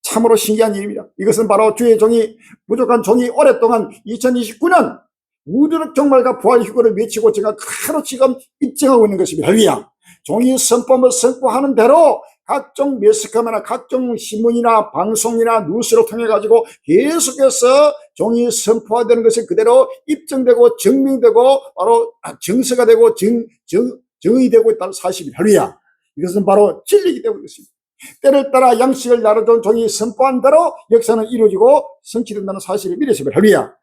A: 참으로 신기한 일입니다. 이것은 바로 주의 종이, 부족한 종이 오랫동안 2029년 우주적 종말과 부활 휴거를 외치고 제가 바로 지금 입증하고 있는 것입니다. 할렐루야. 종이 선포를 선포하는 대로 각종 매스컴이나 각종 신문이나 방송이나 뉴스를 통해 가지고 계속해서 종이 선포되는 것이 그대로 입증되고 증명되고 바로 증서가 되고 정의 되고 있다는 사실입니다. 할렐루야. 이것은 바로 진리이기 때문에 그렇습니다. 때를 따라 양식을 나눠준 종이 선포한 대로 역사는 이루어지고 성취된다는 사실을 믿으십니다. 할렐루야.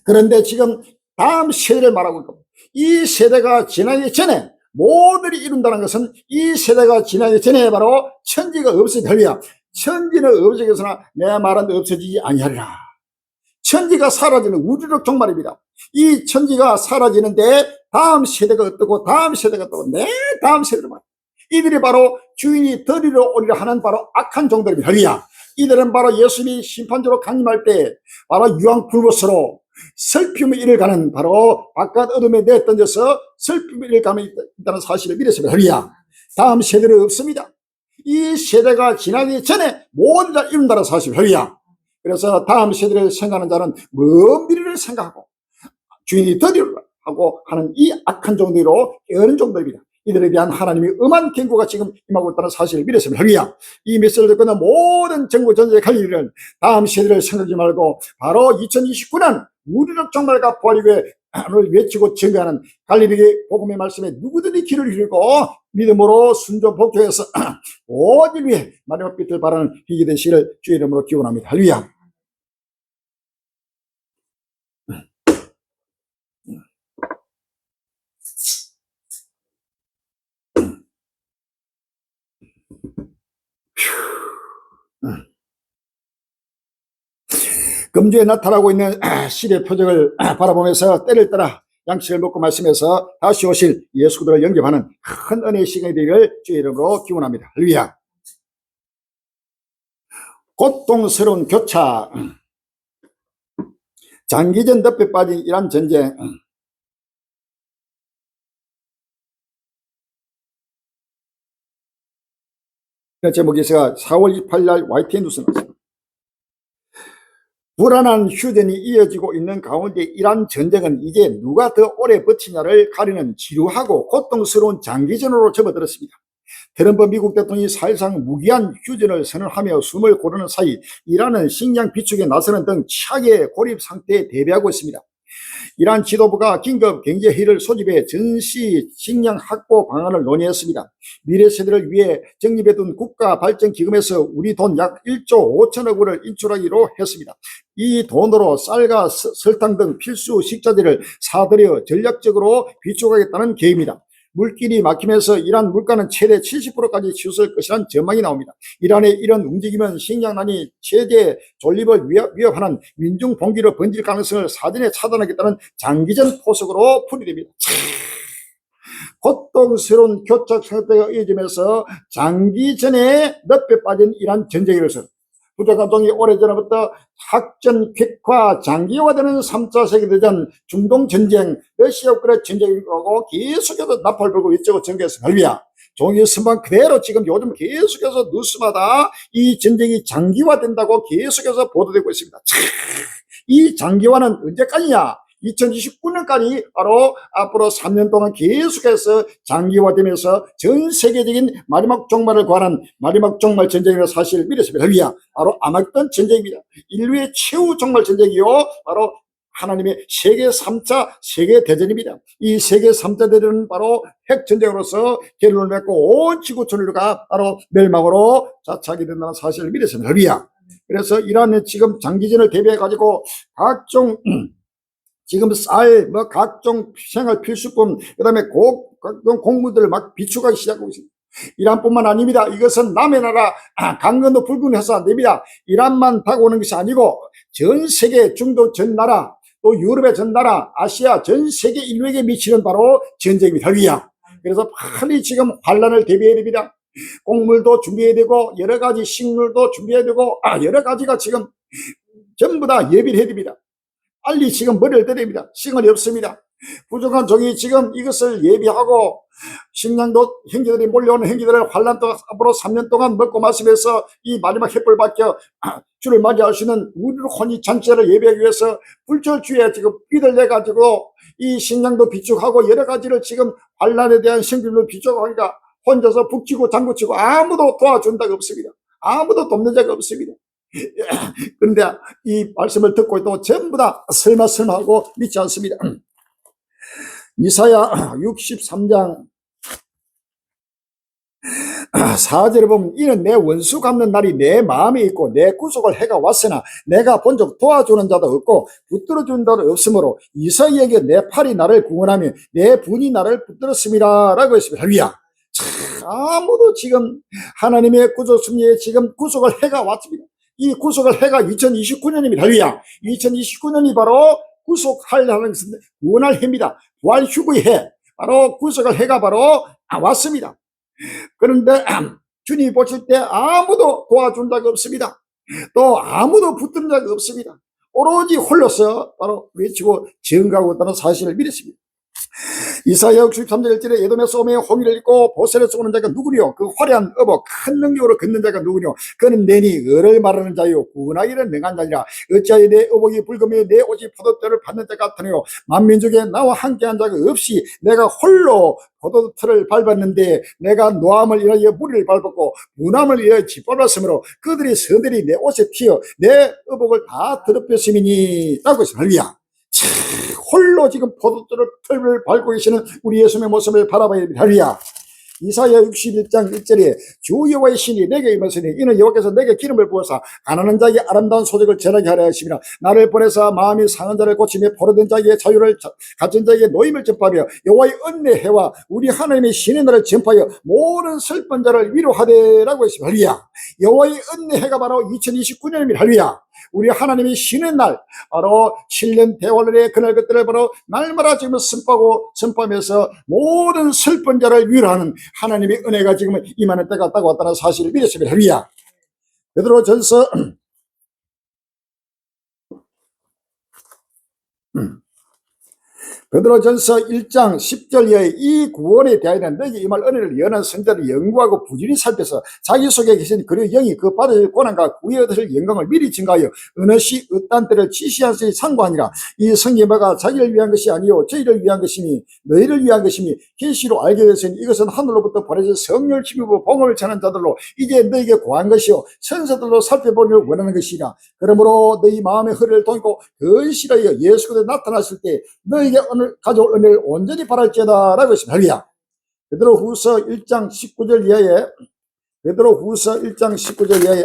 A: 그런데 지금 다음 세대를 말하고 있고, 이 세대가 지나기 전에 모두를 이룬다는 것은 이 세대가 지나기 전에 바로 천지가 없어지리라. 천지는 없어지겠으나 내 말은 없어지지 아니하리라. 천지가 사라지는 우주적 종말입니다. 이 천지가 사라지는데 다음 세대가 어떻고 다음 세대가 어떻고 내 다음 세대를 말. 이들이 바로 주인이 더리러 오리라 하는 바로 악한 종들입니다. 할렐루야. 이들은 바로 예수님이 심판주로 강림할 때 바로 유황불못으로 슬픔의 일을 가는 바로 바깥 어둠에 내던져서 슬픔의 일을 가면 있다는 사실을 믿으십니다. 할렐루야. 다음 세대는 없습니다. 이 세대가 지나기 전에 모든 다 이룬다는 사실. 할렐루야. 그래서 다음 세대를 생각하는 자는 먼 미래를 생각하고 주인이 더디를 하고 하는 이 악한 종들로 깨어는 종들입니다. 이들에 대한 하나님의 엄한 경고가 지금 임하고 있다는 사실을 믿었습니다. 할렐루야. 이 메시지를 듣고는 모든 정부 전쟁에 갈 일은 다음 세대를 생각하지 말고 바로 2029년 우주적 종말과 부활을 외치고 증거하는 갈릴리 복음의 말씀에 누구든지 귀를 기울이고 믿음으로 순종 복종해서 오직 위에 마지막 빛을 바라는 희귀 되시기를 주의 이름으로 기원합니다. 할렐루야. 금주에 나타나고 있는 시대 표적을 바라보면서 때를 따라 양식을 먹고 말씀해서 다시 오실 예수 그리스도를 영접하는 큰 은혜의 시간이 되기를 주의 이름으로 기원합니다. 할렐루야. 고통스러운 교차, 장기전 늪에 빠진 이란 전쟁, 제목이 제가 4월 28일 YTN 뉴스 나왔습니다. 불안한 휴전이 이어지고 있는 가운데 이란 전쟁은 이제 누가 더 오래 버티냐를 가리는 지루하고 고통스러운 장기전으로 접어들었습니다. 트럼프 미국 대통령이 사실상 무기한 휴전을 선언하며 숨을 고르는 사이 이란은 식량 비축에 나서는 등 최악의 고립 상태에 대비하고 있습니다. 이란 지도부가 긴급 경제회의를 소집해 전시 식량 확보 방안을 논의했습니다. 미래 세대를 위해 적립해둔 국가발전기금에서 우리 돈 약 1조 5천억 원을 인출하기로 했습니다. 이 돈으로 쌀과 설탕 등 필수 식자재를 사들여 전략적으로 비축하겠다는 계획입니다. 물길이 막히면서 이란 물가는 최대 70%까지 치솟을 것이라는 전망이 나옵니다. 이란의 이런 움직임은 식량난이 체제 존립을 위협하는 민중 봉기로 번질 가능성을 사전에 차단하겠다는 장기전 포석으로 풀이됩니다. 고통스러운 교착 상태가 이어지면서 장기전에 늪에 빠진 이란 전쟁으로서 부자 감독이 오래전부터 확전 객화 장기화되는 3차 세계대전 중동 전쟁 러시아 우크라이나 전쟁이라고 계속해서 나팔 불고 이쪽으로 전개해서 할비야 종이 선방 그대로 지금 요즘 계속해서 뉴스마다 이 전쟁이 장기화된다고 계속해서 보도되고 있습니다. 이 장기화는 언제까지냐? 2029년까지 바로 앞으로 3년 동안 계속해서 장기화되면서 전 세계적인 마지막 종말을 구하는 마지막 종말 전쟁이라는 사실을 믿었습니다. 위야 바로 아마겟돈 전쟁입니다. 인류의 최후 종말 전쟁이요 바로 하나님의 세계 3차 세계대전입니다. 이 세계 3차 대전은 바로 핵전쟁으로서 결론을 맺고 온 지구 전류가 바로 멸망으로 자차하게 된다는 사실을 믿었습니다. 위야 그래서 이란은 지금 장기전을 대비해가지고 각종 지금 쌀, 각종 생활 필수품, 그 다음에 각종 공무들을 막 비축하기 시작하고 있습니다. 이란뿐만 아닙니다. 이것은 남의 나라 강건도 불군해서 안 됩니다. 이란만 다가오는 것이 아니고 전 세계 중도 전 나라, 또 유럽의 전 나라, 아시아 전 세계 인류에게 미치는 바로 전쟁입니다. 위야. 그래서 빨리 지금 환란을 대비해야 됩니다. 곡물도 준비해야 되고 여러 가지 식물도 준비해야 되고 여러 가지가 지금 전부 다 예비를 해야 됩니다. 빨리 지금 머리를 때립니다. 시간이 없습니다. 부족한 종이 지금 이것을 예비하고 식량도 형제들이 몰려오는 형제들을 환란도 앞으로 3년 동안 먹고 마시면서 이 마지막 햇불 밖에 주를 맞이할 수 있는 우리를 혼이 잔치를 예비하기 위해서 불철주에 지금 비들 내가지고 이 식량도 비축하고 여러 가지를 지금 환란에 대한 생존도 비축하니까 혼자서 북치고 장구치고 아무도 도와준 자가 없습니다. 아무도 돕는 자가 없습니다. 그런데 이 말씀을 듣고 있고 전부 다 설마 하고 믿지 않습니다. 이사야 63장 4절에 보면 이는 내 원수 갚는 날이 내 마음에 있고 내 구속을 해가 왔으나 내가 본적 도와주는 자도 없고 붙들어주는 자도 없으므로 이사야에게 내 팔이 나를 구원하며 내 분이 나를 붙들었습니다 라고 했습니다. 할렐루야. 아무도 지금 하나님의 구속 승리에 지금 구속을 해가 왔습니다. 이 구속을 해가 2029년입니다. 할렐루야. 2029년이 바로 구속하려는 것은 구원할 해입니다. 부활 휴거의 해. 바로 구속을 해가 바로 왔습니다. 그런데 주님이 보실 때 아무도 도와준 자가 없습니다. 또 아무도 붙든 자가 없습니다. 오로지 홀로서 바로 외치고 증가하고 있다는 사실을 믿었습니다. 이사야 63장 1절에 에돔의 소매에 홍의를 입고 보세를 쏘는 자가 누구뇨? 그 화려한 어복 큰 능력으로 걷는 자가 누구뇨? 그는 내니 을을 말하는 자요 구원하기를 능한 자니라. 어찌하여 내 어복이 붉으며 내 옷이 포도뼈를 받는 자 같으뇨? 만민족에 나와 함께한 자가 없이 내가 홀로 포도틀을 밟았는데 내가 노함을 인하여 무리를 밟았고 문함을 인하여 짓밟았으므로 그들이 서들이 내 옷에 튀어 내 어복을 다 더럽혔음이니 라고 했습니다. 할렐루야. 홀로 지금 포도틀을 밟고 계시는 우리 예수님의 모습을 바라봐야 됩니다. 할렐루야. 이사야 61장 1절에 주 여호와의 신이 내게 임하시니 이는 여호와께서 내게 기름을 부어서 가난한 자에게 아름다운 소식을 전하게 하려 하심이라. 나를 보내사 마음이 상한 자를 고치며 포로된 자에게 자유를 가진 자에게 노임을 전파하며 여호와의 은혜해와 우리 하나님의 신의 날을 전파하여 모든 슬픈 자를 위로하되라고 했습니다. 할렐루야. 여호와의 은혜해가 바로 2029년입니다. 할렐루야. 우리 하나님의 쉬는 날 바로 7년 대환란의 그날 것들을 바로 날마다 지금 선포하면서 모든 슬픈 자를 위로하는 하나님의 은혜가 지금 임하는 때가 딱 왔다는 사실을 믿었습니다. 할렐루야. 베드로전서 베드로전서 1장 10절 이하의 이 구원에 대하여는 너에게 임할 은혜를 연한 성자를 연구하고 부지런히 살펴서 자기 속에 계신 그리고 영이 그 받으실 고난과 구에 얻으실 영광을 미리 증가하여 어느 시 어떤 때를 지시하시니 상고하니라. 이 성경마가 자기를 위한 것이 아니요 저희를 위한 것이니 너희를 위한 것이니 계시로 알게 되시니 이것은 하늘로부터 보내진 성령을 힘입어 복음을 전한 자들로 이제 너에게 구한 것이요 선사들로 살펴보기를 원하는 것이라. 그러므로 너희 마음의 허리를 동이고 근실하여 예수 그리스도에 나타나실 때 너에게 오늘 가져올 은혜를 온전히 바랄지어다 라고 했습니다. 할렐루야. 베드로후서 1장 19절 이하에 베드로후서 1장 19절 이하에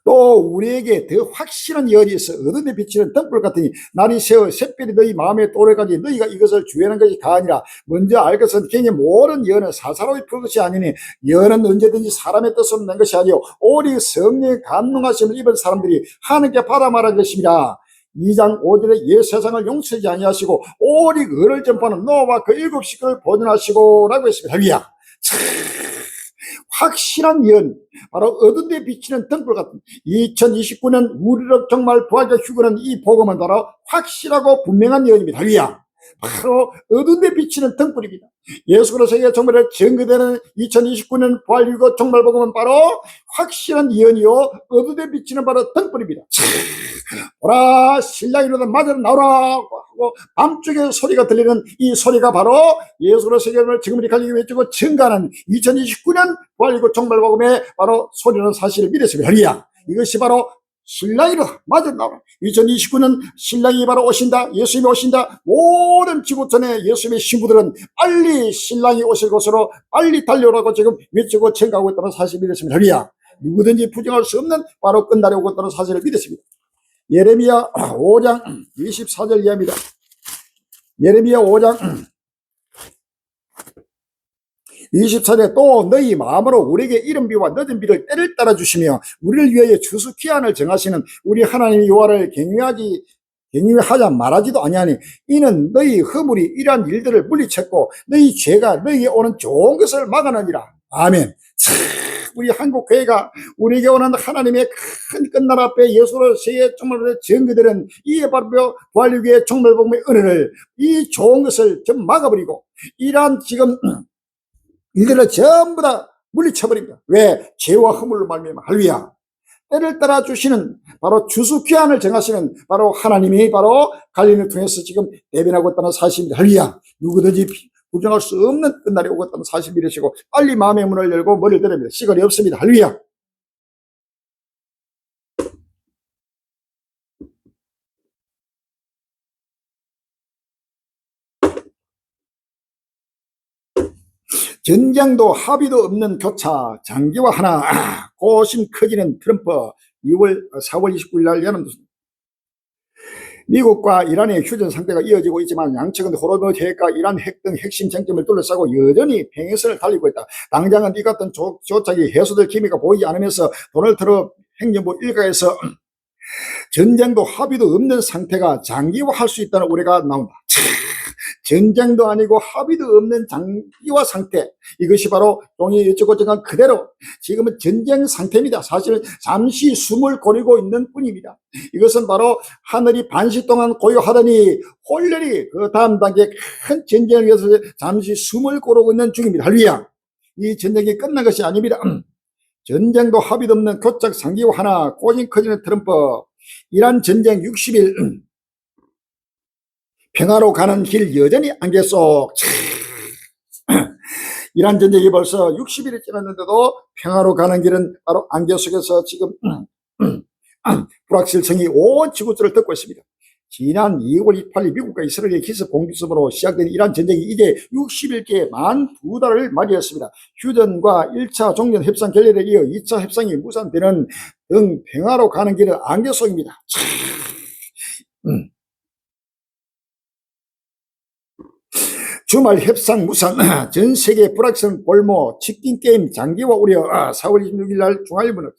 A: 또 우리에게 더 확실한 열이 있어 어둠에 비치는 등불 같으니 날이 새어 샛별이 너희 마음에 또래까지 너희가 이것을 주의하는 것이 가아니라. 먼저 알 것은 괜히 모든 연은 사사로이 풀 것이 아니니 연은 언제든지 사람의 뜻으로 낸 것이 아니요 오직 성령의 감동하심을 입은 사람들이 하나님께 받아 말한 것입니다. 2장 5절에 옛 세상을 용서하지 아니하시고 오직 의를 전파하는 노아와 그 7 식구를 보존하시고 라고 했습니다. 할렐루야. 확실한 연, 바로 어두운 데 비치는 등불 같은 2029년 우리를 정말 부활과 휴거는 이 복음은 바로 확실하고 분명한 연입니다. 할렐루야. 바로 어두운 데 비치는 등불입니다. 예수 그리스도의 정말을 증거되는 2029년 부활 휴거 정말 복음은 바로 확실한 연이요 어두운 데 비치는 바로 등불입니다. 오라 신랑이 이르다 맞으러 나오라 하고 밤중에 소리가 들리는 이 소리가 바로 예수 그리스도를 지금 이렇게 가지고 외치고 증가하는 2029년 부활이고 정말복음의 바로 소리는 사실을 믿었습니다. 할렐루야. 이것이 바로 신랑이로다 맞으러 나오라. 2029년 신랑이 바로 오신다. 예수님이 오신다. 모든 지구촌의 예수님의 신부들은 빨리 신랑이 오실 곳으로 빨리 달려오라고 지금 외치고 증가하고 있다는 사실을 믿었습니다. 할렐루야. 누구든지 부정할 수 없는 바로 끝날에 오고 있다는 사실을 믿었습니다. 예레미야 5장 24절 이하입니다. 예레미야 5장 24절에 또 너희 마음으로 우리에게 이른 비와 늦은 비를 때를 따라 주시며 우리를 위하여 주수 기한을 정하시는 우리 하나님 여호와를 경유하자 말하지도 아니하니 이는 너희 허물이 이러한 일들을 물리쳤고 너희 죄가 너희에게 오는 좋은 것을 막아내니라. 아멘. 우리 한국 교회가 우리에게 오는 하나님의 큰 끝날 앞에 예수로 세계 정말 증거되는 이 바로 부활유교의 정말복음의 은혜를 이 좋은 것을 좀 막아버리고 이러한 지금 일들을 전부 다 물리쳐버립니다. 왜? 죄와 허물로 말미암아. 할렐루야. 때를 따라 주시는 바로 주수 귀환을 정하시는 바로 하나님이 바로 갈릴리를 통해서 지금 대변하고 있다는 사실입니다. 할렐루야. 누구든지 부정할 수 없는 끝날이 오고 있다는 사실을 믿으시고 빨리 마음의 문을 열고 머리를 들입니다. 시간이 없습니다. 할렐루야. 전쟁도 합의도 없는 교차 장기와 하나 고심 커지는 트럼프 4월 29일 날 연합뉴스. 미국과 이란의 휴전 상태가 이어지고 있지만 양측은 호르무즈 해협과 이란 핵 등 핵심 쟁점을 둘러싸고 여전히 평행선을 달리고 있다. 당장은 이 같은 조작이 해소될 기미가 보이지 않으면서 도널드 트럼프 행정부 일각에서 전쟁도 합의도 없는 상태가 장기화할 수 있다는 우려가 나온다. 전쟁도 아니고 합의도 없는 장기화 상태, 이것이 바로 종이 어쩌고저쩌고 그대로 지금은 전쟁 상태입니다. 사실 잠시 숨을 고르고 있는 뿐입니다. 이것은 바로 하늘이 반시 동안 고요하더니 홀렬히 그 다음 단계 큰 전쟁을 위해서 잠시 숨을 고르고 있는 중입니다. 할렐루야. 이 전쟁이 끝난 것이 아닙니다. 전쟁도 합의도 없는 교착 상기화 하나 꼬진 커지는 트럼프. 이란 전쟁 60일 평화로 가는 길 여전히 안개 속. 이란 전쟁이 벌써 60일이 지났는데도 평화로 가는 길은 바로 안개 속에서 지금 불확실성이 온 지구촌을 덮고 있습니다. 지난 2월 28일 미국과 이스라엘의 기습 공습으로 시작된 이란 전쟁이 이제 60일째 만 2달을 맞이했습니다. 휴전과 1차 종전 협상 결렬에 이어 2차 협상이 무산되는 등 평화로 가는 길은 안개 속입니다. 주말 협상 무산, 전 세계 불확실성 볼모, 치킨 게임 장기화 우려. 4월 26일 날 중앙일보는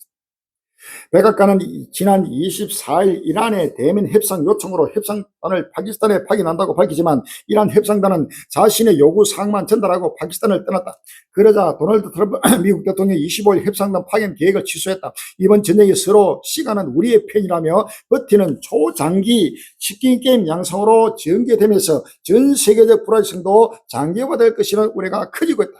A: 백악관은 지난 24일 이란의 대면 협상 요청으로 협상단을 파키스탄에 파견한다고 밝히지만 이란 협상단은 자신의 요구 사항만 전달하고 파키스탄을 떠났다. 그러자 도널드 트럼프 미국 대통령이 25일 협상단 파견 계획을 취소했다. 이번 전쟁이 서로 시간은 우리의 편이라며 버티는 초장기 치킨 게임 양상으로 전개되면서 전 세계적 불안정도 장기화될 것이라는 우려가 커지고 있다.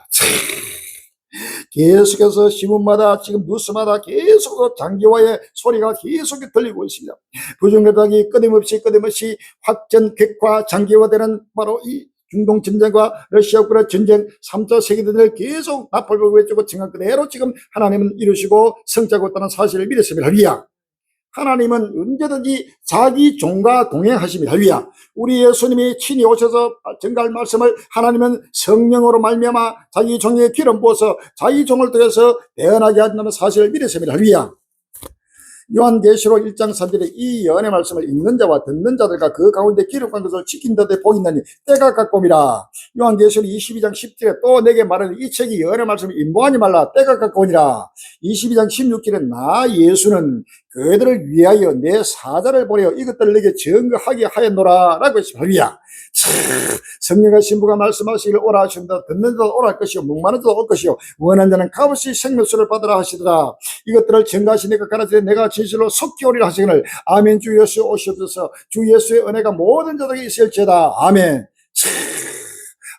A: 계속해서 신문마다 지금 뉴스마다 계속 장기화의 소리가 계속 들리고 있습니다. 부정교탁이 끊임없이 확전 객화 장기화되는 바로 이 중동 전쟁과 러시아 우크라이나 전쟁 3차 세계대전을 계속 나팔불고 외치고 증언 그대로 지금 하나님은 이루시고 성취하고 있다는 사실을 믿었습니다. 할렐루야. 하나님은 언제든지 자기 종과 동행하십니다. 할렐루야. 우리 예수님이 친히 오셔서 전가할 말씀을 하나님은 성령으로 말미암아 자기 종에 기름 부어서 자기 종을 통해서 대언하게 한다는 사실을 믿으십니다. 할렐루야. 요한계시록 1장 3절에 이 예언의 말씀을 읽는 자와 듣는 자들과 그 가운데 기록한 것을 지킨다 데 복이 있나니 때가 가까우니라. 요한계시록 22장 10절에 또 내게 말하는 이 책이 예언의 말씀을 임보하지 말라. 때가 가까우니라. 22장 16절에 나 예수는 그들을 위하여 내 사자를 보내어 이것들을 내게 증거하게 하였노라 라고 했습니다. 할렐루야. 성령과 신부가 말씀하시기를 오라 하십니다. 듣는 자도 오라 할 것이요 목마른 자도 올 것이요 원하는 자는 값없이 생명수를 받으라 하시더라. 이것들을 증거하시니까 가라사대 내가 진실로 속히 오리라 하시기를 아멘. 주 예수 오시옵소서. 주 예수의 은혜가 모든 자들에게 있을지어다. 아멘.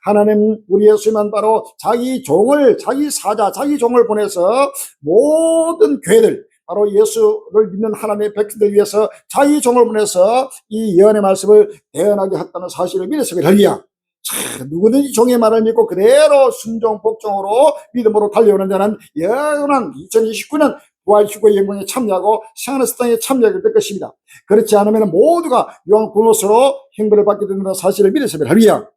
A: 하나님 우리 예수만 바로 자기 종을 자기 사자 자기 종을 보내서 모든 교회들 바로 예수를 믿는 하나님의 백성들 위해서 자기 종을 보내서 이 예언의 말씀을 대언하게 했다는 사실을 믿었습니다. 할렐루야. 누구든지 종의 말을 믿고 그대로 순종 복종으로 믿음으로 달려오는 자는 영원한 2029년 부활주구의 영광에 참여하고 생하늘의 땅에 참여하게 될 것입니다. 그렇지 않으면 모두가 영원 굶옷으로 형벌을 받게 된다는 사실을 믿었습니다. 할렐루야.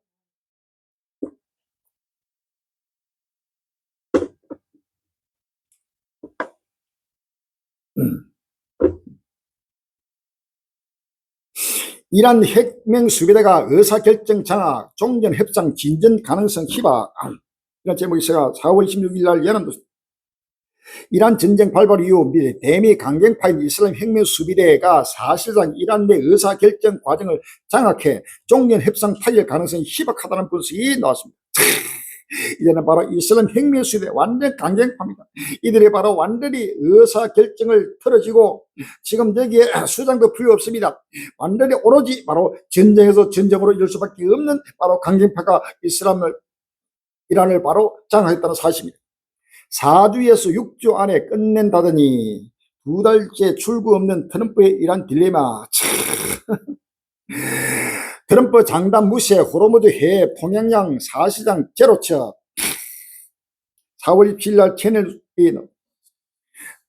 A: 이란 혁명 수비대가 의사결정 장악, 종전 협상 진전 가능성 희박. 이런 제목이 있어가 4월 26일 날 연합뉴 이란 전쟁 발발 이후 대미 강경파인 이슬람 혁명 수비대가 사실상 이란 내 의사결정 과정을 장악해 종전 협상 타결 가능성이 희박하다는 분석이 나왔습니다. 이제는 바로 이슬람 혁명 수비대 완전 강경파입니다. 이들이 바로 완전히 의사결정을 틀어지고 지금 여기에 수장도 필요 없습니다. 완전히 오로지 바로 전쟁에서 전쟁으로 이룰 수밖에 없는 바로 강경파가 이란을 바로 장악했다는 사실입니다. 4주에서 6주 안에 끝낸다더니 2달째 출구 없는 트럼프의 이란 딜레마. 트럼프 장담 무시해 호르무즈 해해 평양양 사실상 제로처. 4월 27일 날 채널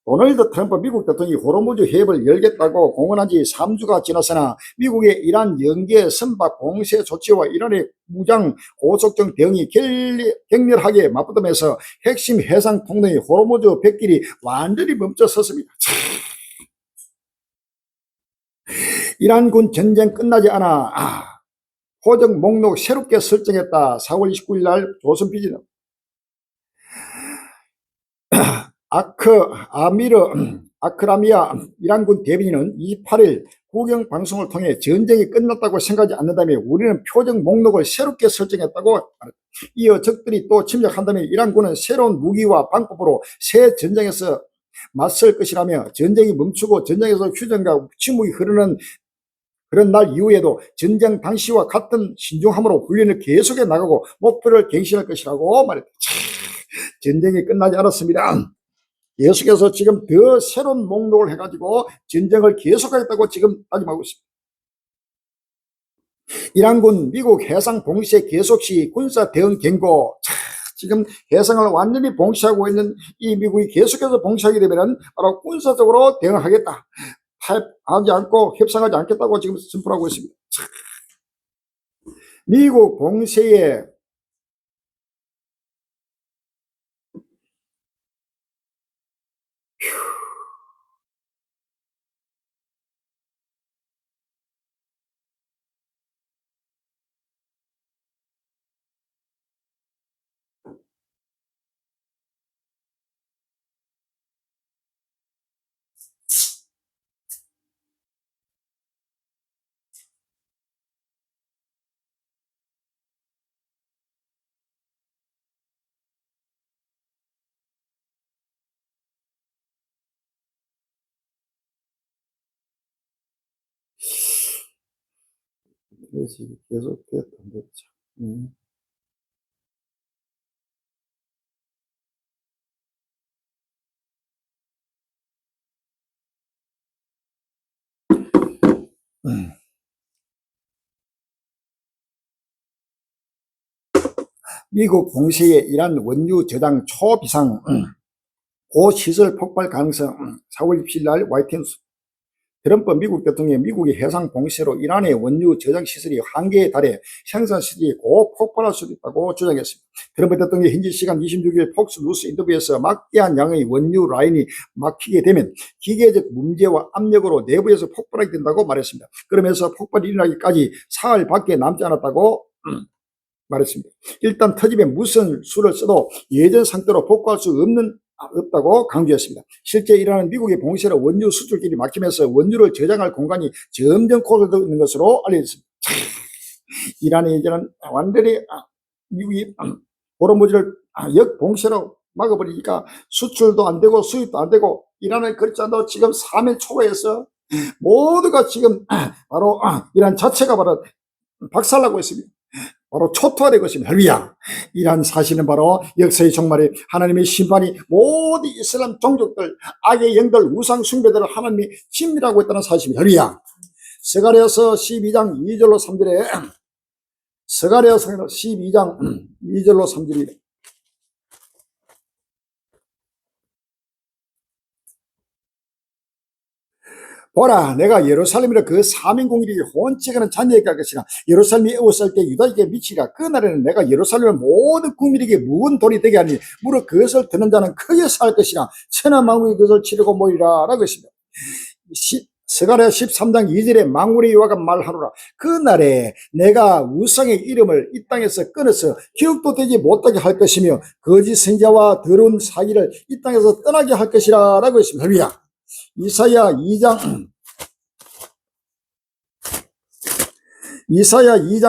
A: 도널드 트럼프 미국 대통령이 호르무즈 해협을 열겠다고 공언한 지 3주가 지났으나 미국의 이란 연계 선박 공세 조치와 이란의 무장 고속정 대응이 격렬하게 맞붙으면서 핵심 해상 통로의 호르무즈 뱃길이 완전히 멈춰섰습니다. 이란군 전쟁 끝나지 않아 포적 목록 새롭게 설정했다. 4월 29일 날 조선비즈는 아크라미아 이란군 대변인은 28일 국영 방송을 통해 전쟁이 끝났다고 생각하지 않는다며 우리는 표적 목록을 새롭게 설정했다고 말했다. 이어 적들이 또 침략한다면 이란군은 새로운 무기와 방법으로 새 전쟁에서 맞설 것이라며 전쟁이 멈추고 전쟁에서 휴전과 침묵이 흐르는 그런 날 이후에도 전쟁 당시와 같은 신중함으로 훈련을 계속해 나가고 목표를 갱신할 것이라고 말했다. 전쟁이 끝나지 않았습니다. 계속해서 지금 더 새로운 목록을 해가지고 전쟁을 계속하겠다고 지금 다짐하고 있습니다. 이란군 미국 해상 봉쇄 계속 시 군사 대응 경고. 지금 해상을 완전히 봉쇄하고 있는 이 미국이 계속해서 봉쇄하게 되면 바로 군사적으로 대응하겠다. 타협하지 않고 협상하지 않겠다고 지금 선포를 하고 있습니다. 미국 봉쇄에 그래서 계속 됐던 거죠. 미국 공시의 이란 원유 저장 초비상 고시설 폭발 가능성 4월 27일 날 화이트하우스 트럼프 미국 대통령이 미국의 해상 공세로 이란의 원유 저장 시설이 한계에 달해 생산 시설이 곧 폭발할 수도 있다고 주장했습니다. 트럼프 대통령이 현지 시간 26일 폭스 뉴스 인터뷰에서 막대한 양의 원유 라인이 막히게 되면 기계적 문제와 압력으로 내부에서 폭발하게 된다고 말했습니다. 그러면서 폭발이 일어나기까지 사흘 밖에 남지 않았다고 말했습니다. 일단 터집에 무슨 수를 써도 예전 상태로 복구할 수 없다고 강조했습니다. 실제 이란은 미국의 봉쇄로 원유 수출길이 막히면서 원유를 저장할 공간이 점점 고갈되고 있는 것으로 알려졌습니다. 이란이 이제는 완전히 미국이 보로무지를 역봉쇄로 막아버리니까 수출도 안 되고 수입도 안 되고 이란은 그렇지 않아도 지금 3일 초에서 모두가 지금 바로 이란 자체가 바로 박살나고 있습니다. 바로 초토화된 것입니다. 할렐루야. 이란 사실은 바로 역사의 종말에 하나님의 심판이 모든 이슬람 종족들, 악의 영들, 우상 숭배들을 하나님이 진멸하고 있다는 사실입니다. 할렐루야. 스가랴서 12장 2절로 3절에 스가랴서 12장 2절로 3절입니다. 보라, 내가 예루살렘으로 그 사민공일이 혼치가는 자녀에게 할 것이라. 예루살렘이 에워쌀 때 유다에게 미치리라. 그날에는 내가 예루살렘을 모든 국민에게 묵은 돌이 되게 하니 무릇 그것을 듣는 자는 크게 살 것이라. 천하만국이 그것을 치르고 모이라 라고 했습니다. 스가랴 13장 2절에 망군의 여호와가 말하노라. 그날에 내가 우상의 이름을 이 땅에서 끊어서 기억도 되지 못하게 할 것이며 거짓 선지자와 더러운 사기를 이 땅에서 떠나게 할 것이라 라고 했습니다. 할렐루야. 이사야 2장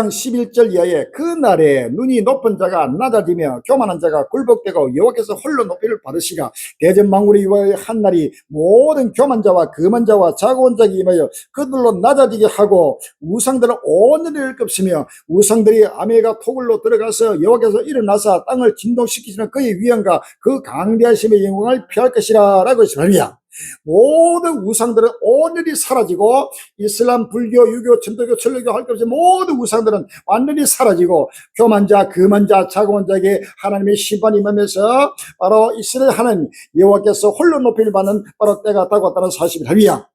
A: 11절 이하에 그날에 눈이 높은 자가 낮아지며 교만한 자가 굴복되고 여호와께서 홀로 높이를 받으시라. 대전 만군의 여호와의 한 날이 모든 교만 자와 금한 자와 자고온 자에게 임하여 그들로 낮아지게 하고 우상들을 온전히 읊으시며 우상들이 아메가 토굴로 들어가서 여호와께서 일어나사 땅을 진동시키시는 그의 위엄과 그 강대하심의 영광을 피할 것이라 라고 했습니다. 모든 우상들은 온전히 사라지고 이슬람, 불교, 유교, 천도교, 천주교 할 것 없이 모든 우상들은 완전히 사라지고 교만자, 금한자, 자고한 자에게 하나님의 심판이 임하면서 바로 이스라엘 하나님 여호와께서 홀로 높이를 받는 바로 때가 다가왔다는 사실입니다. 할렐루야.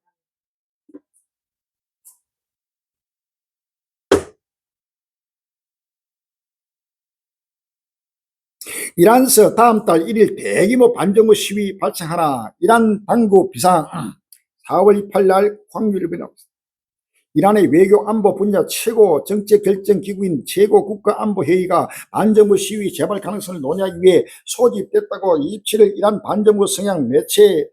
A: 이란서 다음 달 1일 대규모 반정부 시위 발생하나 이란 당국 비상 4월 28일 날 광유일보에 나왔습니다. 이란의 외교 안보 분야 최고 정책 결정 기구인 최고 국가안보회의가 반정부 시위 재발 가능성을 논의하기 위해 소집됐다고 27일 이란 반정부 성향 매체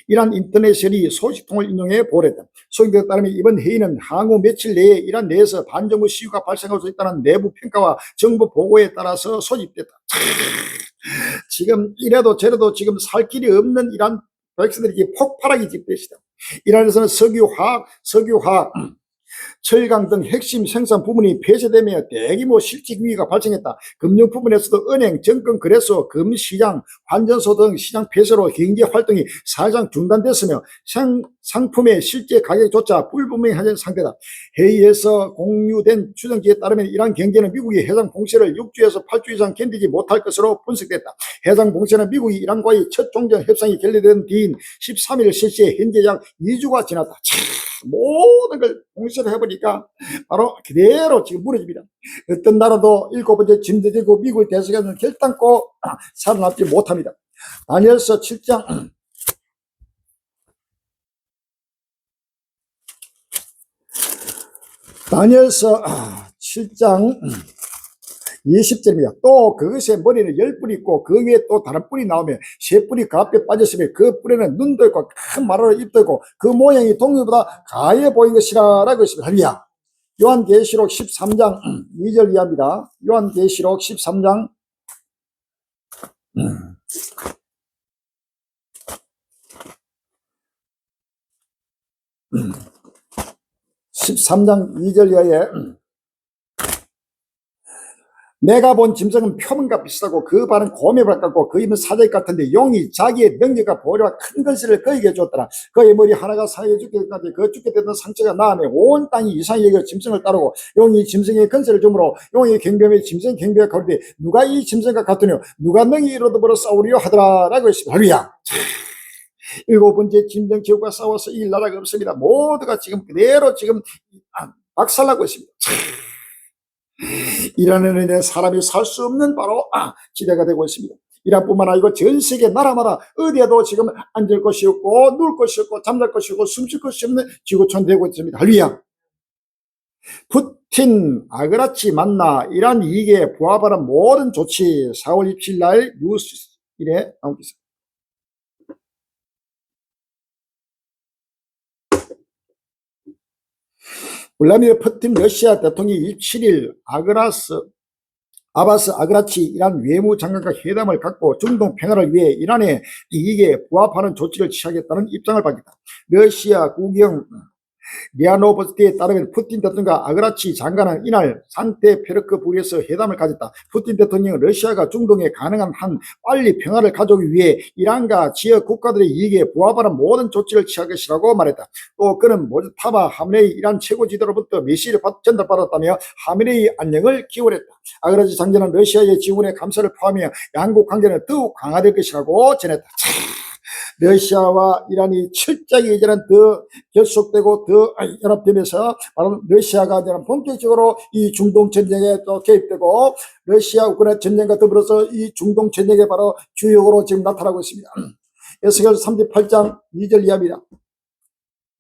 A: 이란 인터내셔널이 소식통을 인용해 보도했다. 소식에 따르면 이번 회의는 향후 며칠 내에 이란 내에서 반정부 시위가 발생할 수 있다는 내부 평가와 정부 보고에 따라서 소집됐다. 지금 이래도 저래도 지금 살 길이 없는 이란 백성들이 폭발하기 직전이다. 이란에서는 석유화학, 철강 등 핵심 생산 부분이 폐쇄되며 대규모 실직 위기가 발생했다. 금융 부분에서도 은행, 증권, 거래소, 금시장, 환전소 등 시장 폐쇄로 경제 활동이 사실상 중단됐으며 상품의 실제 가격조차 불분명한 상태다. 회의에서 공유된 추정치에 따르면 이란 경제는 미국이 해상 봉쇄를 6주에서 8주 이상 견디지 못할 것으로 분석됐다. 해상 봉쇄는 미국이 이란과의 첫 종전 협상이 결렬된 뒤인 13일 실시해 현재 약 2주가 지났다. 모든 걸 봉쇄를 해버리니까 바로 그대로 지금 무너집니다. 어떤 나라도 7번째 짐들고 미국의 대서관을 결단코 살아남지 못합니다. 다니엘서 7장 다니엘서 7장 20절입니다. 또 그것의 머리는 10뿔이 있고 그 위에 또 다른 뿔이 나오며 세 뿔이 그 앞에 빠졌으며 그 뿔에는 눈도 있고 큰 마루로 입도 있고 그 모양이 동물보다 가해 보인 것이라 라고 했습니다. 할렐루야. 요한계시록 13장 2절 이하입니다. 요한계시록 13장 13절 13장 2절 이하에 내가 본 짐승은 표범과 비슷하고 그 발은 곰의 발 같고 그 입은 사자의 같은데 용이 자기의 능력과 보리와 큰 건설을 그에게 줬더라. 그의 머리 하나가 상해 죽기까지 그 죽게 되던 상처가 나음에 온 땅이 이상히 여겨 짐승을 따르고 용이 짐승의 건설을 주므로 용이 경배하며 짐승 경배가 가로되 누가 이 짐승과 같으뇨 누가 능히 이로더불어 싸우리요 하더라 라고 했습니다. 할렐루야. 일곱 번째 짐승 지옥과 싸워서 이길 나라가 없습니다. 모두가 지금 그대로 지금 박살나고 있습니다. 이라는 은혜 사람이 살 수 없는 바로 지대가 되고 있습니다. 이란뿐만 아니고 전 세계 나라마다 어디에도 지금 앉을 것이 없고 누울 것이 없고 잠잘 것이 없고 숨쉴 것이 없는 지구촌 되고 있습니다. 할렐루야. 푸틴 아그라치 만나 이란 이익에 부합하는 모든 조치 4월 27일 날 뉴스1에 나오고 있습니다. 블라디미르 푸틴 러시아 대통령이 27일 아바스 아그라치 이란 외무장관과 회담을 갖고 중동 평화를 위해 이란의 이익에 부합하는 조치를 취하겠다는 입장을 밝혔다. 러시아 국영 리아노보스티에 따르면 푸틴 대통령과 아그라치 장관은 이날 산테페르크부르에서 회담을 가졌다. 푸틴 대통령은 러시아가 중동에 가능한 한 빨리 평화를 가져오기 위해 이란과 지역 국가들의 이익에 부합하는 모든 조치를 취할 것이라고 말했다. 또 그는 모즈타바 하메네이 이란 최고 지도로부터 메시지를 전달받았다며 하메네이 안녕을 기원했다. 아그라치 장관은 러시아의 지원에 감사를 표하며 양국 관계는 더욱 강화될 것이라고 전했다. 러시아와 이란이 철저하게 이제는 더 결속되고 더 연합되면서 바로 러시아가 이제 본격적으로 이 중동 전쟁에 또 개입되고 러시아 우크라이나 전쟁과 더불어서 이 중동 전쟁에 바로 주역으로 지금 나타나고 있습니다. 에스겔 38장 2절 이하입니다.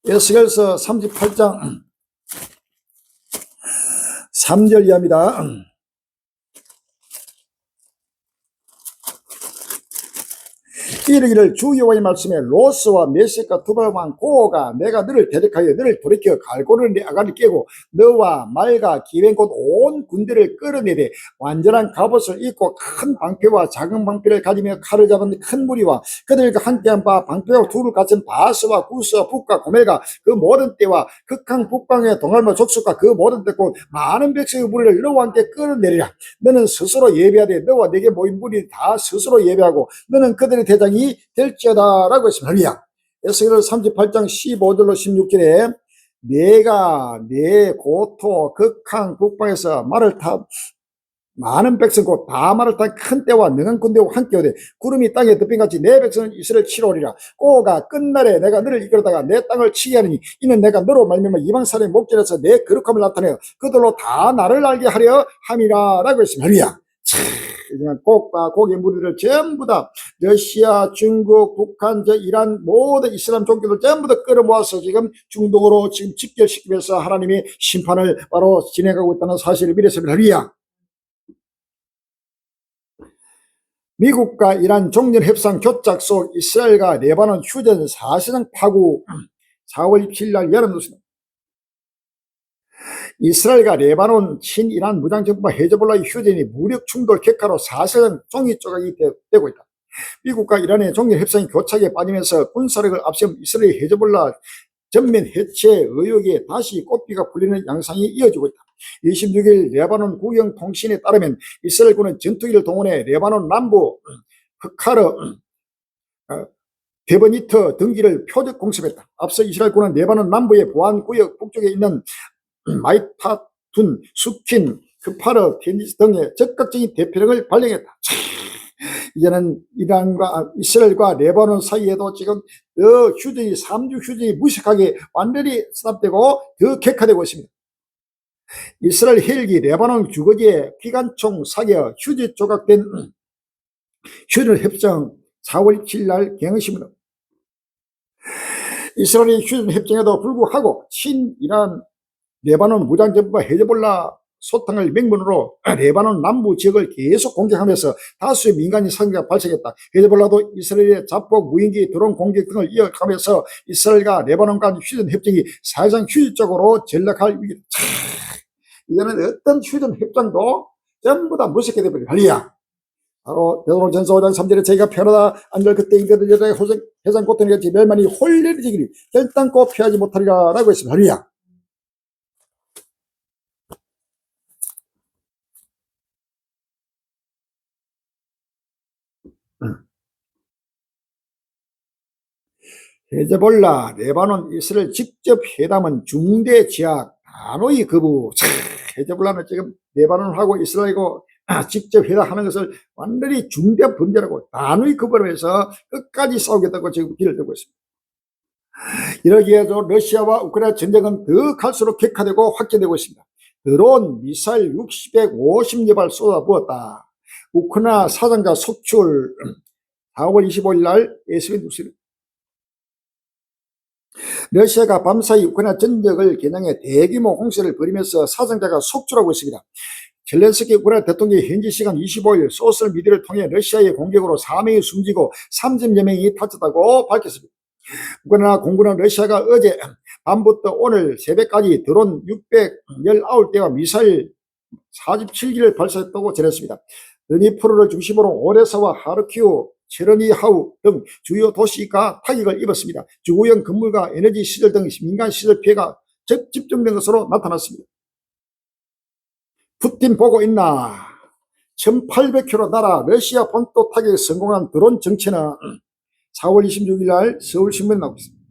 A: 에스겔서 38장 3절 이하입니다. 이르기를 주 여호와의 말씀에 로스와 메섹과 두발왕 고가 내가 너를 대적하여 너를 돌이켜 갈고리를 내 아가를 깨고 너와 말과 기벤 곧 온 군대를 끌어내되 완전한 갑옷을 입고 큰 방패와 작은 방패를 가지며 칼을 잡은 큰 무리와 그들과 함께한 바 방패와 둘을 갖춘 바스와 구스와 북과 고멜과 그 모든 때와 극한 북방의 동할모 족속과 그 모든 때 곧 많은 백성의 무리를 너와 함께 끌어내리라. 너는 스스로 예배하되 너와 내게 모인 무리 다 스스로 예배하고 너는 그들의 대장이 될지어다 라고 했습니다. 할렐루야. 에스겔 38장 15절로 16절에 내가 내 고토 극한 북방에서 말을 타 많은 백성 곧 다 말을 탄 큰 때와 능한 군대와 함께 오되 구름이 땅에 덮인같이 내 백성은 이스라엘 치러오리라. 꼬가 끝날에 내가 너를 이끌다가 내 땅을 치게 하리니 이는 내가 너로 말미암아 이방 사람의 목전에서 내 거룩함을 나타내어 그들로 다 나를 알게 하려 함이라 라고 했습니다. 할렐루야. 곡과 곡의 무리를 전부 다 러시아, 중국, 북한, 이란 모든 이슬람 종교들 전부 다 끌어모아서 지금 중동으로 지금 집결시키면서 하나님이 심판을 바로 진행하고 있다는 사실을 믿었습니다. 할렐루야. 미국과 이란 종전협상 교착 속 이스라엘과 레바논 휴전 사실상 파고 4월 27일 날 열어놓습니다. 이스라엘과 레바논 친이란 무장정부와 헤즈볼라의 휴전이 무력 충돌 격화로 사실상 종이 조각이 되고 있다. 미국과 이란의 종전협상이 교착에 빠지면서 군사력을 앞세운 이스라엘 헤즈볼라 전면 해체 의혹에 다시 꽃비가 풀리는 양상이 이어지고 있다. 26일 레바논 국영통신에 따르면 이스라엘군은 전투기를 동원해 레바논 남부 흑카르 데버니트 등지를 표적 공습했다. 앞서 이스라엘군은 레바논 남부의 보안구역 북쪽에 있는 마이타툰, 수킨, 크파르, 테니스 등의 적극적인 대표력을 발령했다. 이제는 이란과 이스라엘과 레바논 사이에도 지금 더 휴전이 3주 휴전이 무식하게 완전히 스탑되고 더 격화되고 있습니다. 이스라엘 헬기 레바논 주거지에 기관총 사격 휴지 조각된 휴전 협정 4월 27일 날 경향신문 이스라엘의 휴전 협정에도 불구하고 친이란 레바논 무장정부와 헤즈볼라 소탕을 명분으로 레바논 남부 지역을 계속 공격하면서 다수의 민간인 사격가 발생했다. 헤즈볼라도 이스라엘의 자폭, 무인기, 드론 공격 등을 이어가면서 이스라엘과 레바논 간 휴전 협정이 사실상 휴전적으로 전락할 위기다. 이제는 어떤 휴전 협정도 전부 다 무섭게 되버린 할렐루야. 바로 베드로전서 5장 3절에 저희가 편하다 안절 그때 인자들 여자의 해상 고통이 같이 멸만이 홀리지기를 결단코 피하지 못하리라 라고 했습니다. 할렐루야. 헤즈볼라, 레바논, 이스라엘 직접 회담은 중대 제약 단호히 거부. 헤즈볼라는 지금 레바논하고 이스라엘하고 직접 회담하는 것을 완전히 중대 범죄라고 단호히 거부를 해서 끝까지 싸우겠다고 지금 길을 들고 있습니다. 이러기에도 러시아와 우크라이나 전쟁은 더 갈수록 격화되고 확대되고 있습니다. 드론, 미사일 150여 쏟아부었다. 우크라이나 사상자 속출 4월 25일 날 SBS 뉴스. 러시아가 밤사이 우크라이나 전역을 겨냥해 대규모 공세를 벌이면서 사상자가 속출하고 있습니다. 젤렌스키 우크라이나 대통령이 현지 시간 25일 소셜미디어를 통해 러시아의 공격으로 4명이 숨지고 30여 명이 다쳤다고 밝혔습니다. 우크라이나 공군은 러시아가 어제 밤부터 오늘 새벽까지 드론 619대와 미사일 47기를 발사했다고 전했습니다. 드니프로를 중심으로 오데사와 하르키우, 체르니하우 등 주요 도시가 타격을 입었습니다. 주거용 건물과 에너지 시설 등 민간 시설 피해가 집중된 것으로 나타났습니다. 푸틴 보고 있나? 1800km 날아 러시아 본토 타격에 성공한 드론 정체는 4월 26일 날 서울신문에 나오고 있습니다.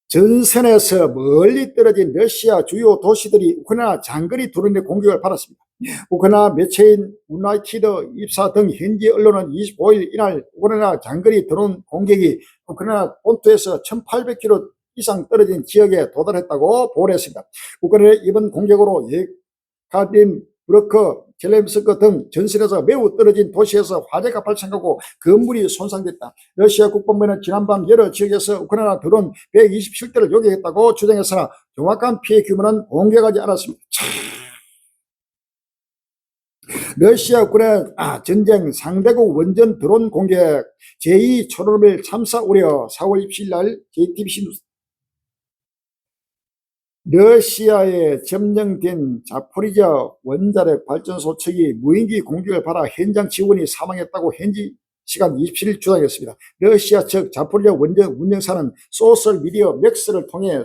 A: 전선에서 멀리 떨어진 러시아 주요 도시들이 우크라이나 장거리 드론의 공격을 받았습니다. 우크라이나 매체인 유나이티드 입사 등 현지 언론은 25일 이날 우크라이나 장거리 드론 공격이 우크라이나 본토에서 1800km 이상 떨어진 지역에 도달했다고 보도했습니다. 우크라이나 이번 공격으로 예카딘부르크, 젤렘스크 등 전선에서 매우 떨어진 도시에서 화재가 발생하고 건물이 손상됐다. 러시아 국방부는 지난밤 여러 지역에서 우크라이나 드론 127대를 요격했다고 주장했으나 정확한 피해 규모는 공개하지 않았습니다. 러시아 우크라이나 전쟁 상대국 원전 드론 공격 제2 초르노빌 참사 우려 4월 27일 날 JTBC 뉴스. 러시아에 점령된 자포리자 원자력 발전소 측이 무인기 공격을 받아 현장 직원이 사망했다고 현지 시간 27일 주장했습니다. 러시아 측 자포리자 원전 운영사는 소셜미디어 맥스를 통해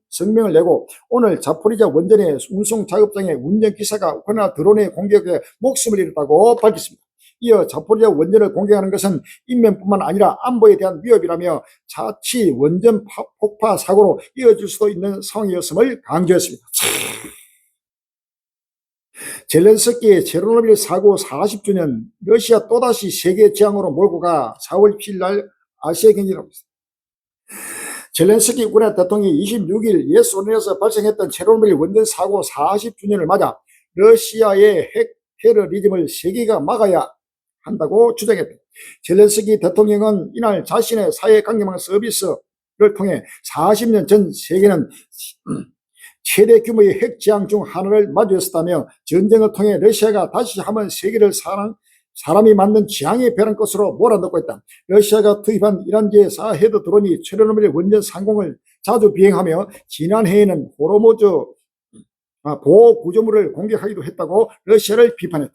A: 성명을 내고 오늘 자포리자 원전의 운송 작업장에 운전기사가 우크라이나 드론의 공격에 목숨을 잃었다고 밝혔습니다. 이어 자포리자 원전을 공격하는 것은 인명뿐만 아니라 안보에 대한 위협이라며 자칫 원전 폭파 사고로 이어질 수도 있는 상황이었음을 강조했습니다. 젤렌스키의 체르노빌 사고 40주년 러시아 또다시 세계 재앙으로 몰고 가 4월 7일 날 아시아 경제라고 있습니다. 젤렌스키 우크라이나 대통령이 26일 예수원에서 발생했던 체르노빌 원전 사고 40주년을 맞아 러시아의 핵 테러리즘을 세계가 막아야 한다고 주장했다. 젤렌스키 대통령은 이날 자신의 사회관계망 서비스를 통해 40년 전 세계는 최대 규모의 핵재앙 중 하나를 마주했었다며 전쟁을 통해 러시아가 다시 한번 세계를 사람이 만든 재앙의 벼랑 것으로 몰아넣고 있다. 러시아가 투입한 이란제 4헤드 드론이 체르노빌 원전 상공을 자주 비행하며 지난해에는 호르무즈 보호 구조물을 공격하기도 했다고 러시아를 비판했다.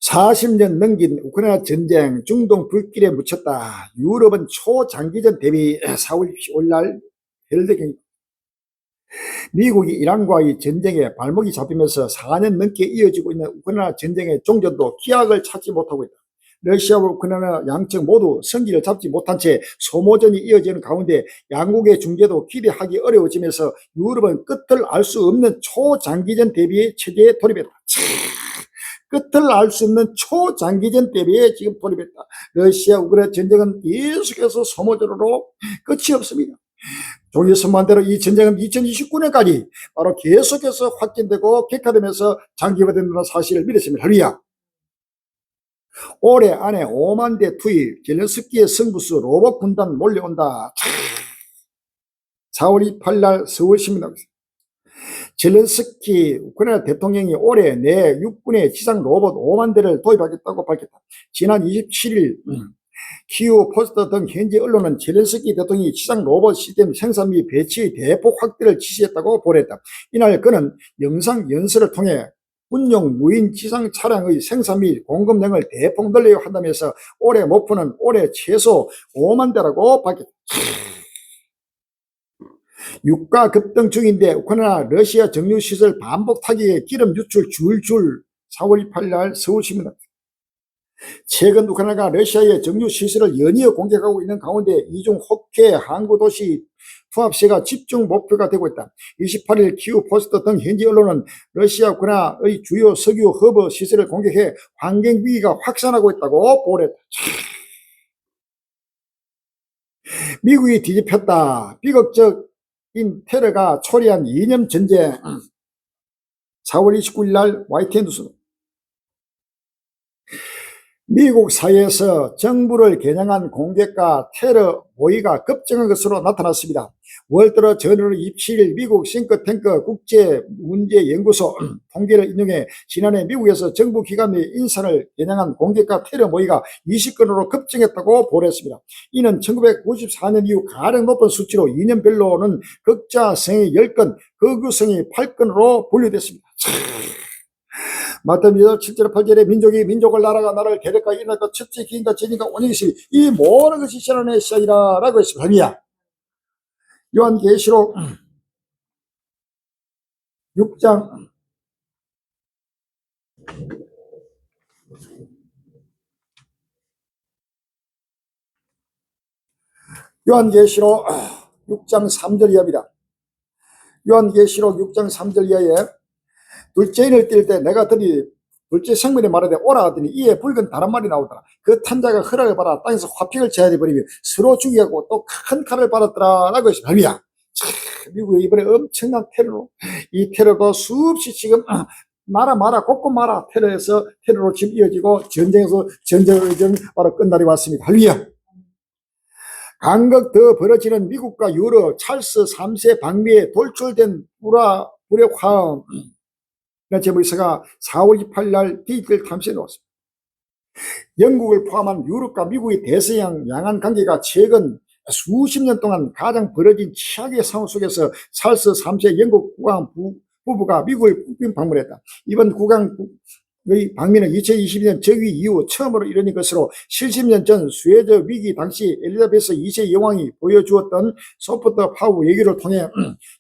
A: 40년 넘긴 우크라이나 전쟁 중동 불길에 묻혔다. 유럽은 초장기전 대비 4월 15일 날 헬드경 미국이 이란과의 전쟁에 발목이 잡히면서 4년 넘게 이어지고 있는 우크라이나 전쟁의 종전도 기약을 찾지 못하고 있다. 러시아와 우크라이나 양측 모두 성기를 잡지 못한 채 소모전이 이어지는 가운데 양국의 중재도 기대하기 어려워지면서 유럽은 끝을 알 수 없는 초장기전 대비의 체제에 돌입했다. 끝을 알 수 없는 초장기전 대비에 지금 돌입했다. 러시아 우크라이나 전쟁은 계속해서 소모전으로 끝이 없습니다. 종이 선만대로 이 전쟁은 2029년까지 바로 계속해서 확진되고 격화되면서 장기화된다는 사실을 믿었습니다. 할렐루야. 올해 안에 5만 대 투입, 젤렌스키의 승부수 로봇 군단 몰려온다. 4월 28일 날 서울신문 나오겠습니다. 젤렌스키 우크라이나 대통령이 올해 내 육군의 지상 로봇 5만 대를 도입하겠다고 밝혔다. 지난 27일 키우 포스트 등 현지 언론은 젤렌스키 대통령이 지상 로봇 시스템 생산 및 배치의 대폭 확대를 지시했다고 보도했다. 이날 그는 영상 연설을 통해 군용 무인 지상 차량의 생산 및 공급량을 대폭 늘려야 한다면서 올해 목표는 올해 최소 5만 대라고 밝혔다. 유가 급등 중인데 우크라이나 러시아 정유시설 반복 타격에 기름 유출 줄줄 4월 28일 날 서울신문입니다. 최근 우크라이나가 러시아의 정유시설을 연이어 공격하고 있는 가운데 이중 호케 항구도시 투합시가 집중 목표가 되고 있다. 28일 키우포스트 등 현지 언론은 러시아 우크라이나의 주요 석유 허브 시설을 공격해 환경위기가 확산하고 있다고 보도했다. 미국이 뒤집혔다. 비극적인 테러가 초래한 이념 전쟁. 4월 29일 날 YTN 뉴스. 미국 사회에서 정부를 겨냥한 공격과 테러 모의가 급증한 것으로 나타났습니다. 월 들어 전월 27일 미국 싱크탱크 국제문제연구소 통계를 인용해 지난해 미국에서 정부 기관 내 인사를 겨냥한 공격과 테러 모의가 20건으로 급증했다고 보도했습니다. 이는 1994년 이후 가장 높은 수치로 2년별로는 극자성이 10건, 극유성이 8건으로 분류됐습니다. 마태복음 7절 8절에 민족이 민족을 나라가 나라를 계략과 일어날까 첫째 기인과 제인과 원인이시 이 모든 것이 시간의 시작이라 라고 했습니다. 할렐루야. 요한계시록 6장 3절 이하입니다. 요한계시록 6장 3절 이하에 둘째 인을 뗄 때 내가 들이 둘째 생명이 말하되 오라 하더니 이에 붉은 다른 말이 나오더라. 그 탄자가 허락을 받아 땅에서 화평을 제하여버리며 서로 죽이고 또 큰 칼을 받았더라 라고 했습니다. 할렐루야. 미국의 이번에 엄청난 테러로 이 테러도 수없이 지금 나라 곳곳 마라 테러로 지금 이어지고 전쟁에서 전쟁 바로 끝날이 왔습니다. 할렐루야. 간극 더 벌어지는 미국과 유럽 찰스 3세 방미에 돌출된 불의 화음 이런 제목에서가 4월 28일 날 디지털 탐사에 나왔습니다. 영국을 포함한 유럽과 미국의 대서양 양안 관계가 최근 수십 년 동안 가장 벌어진 최악의 상황 속에서 찰스 3세 영국 국왕 부부가 미국을 국빈 방문했다. 이번 국왕의 방미는 2022년 즉위 이후 처음으로 이뤄진 것으로 70년 전 수에즈 위기 당시 엘리자베스 2세 여왕이 보여주었던 소프트 파워 외교를 통해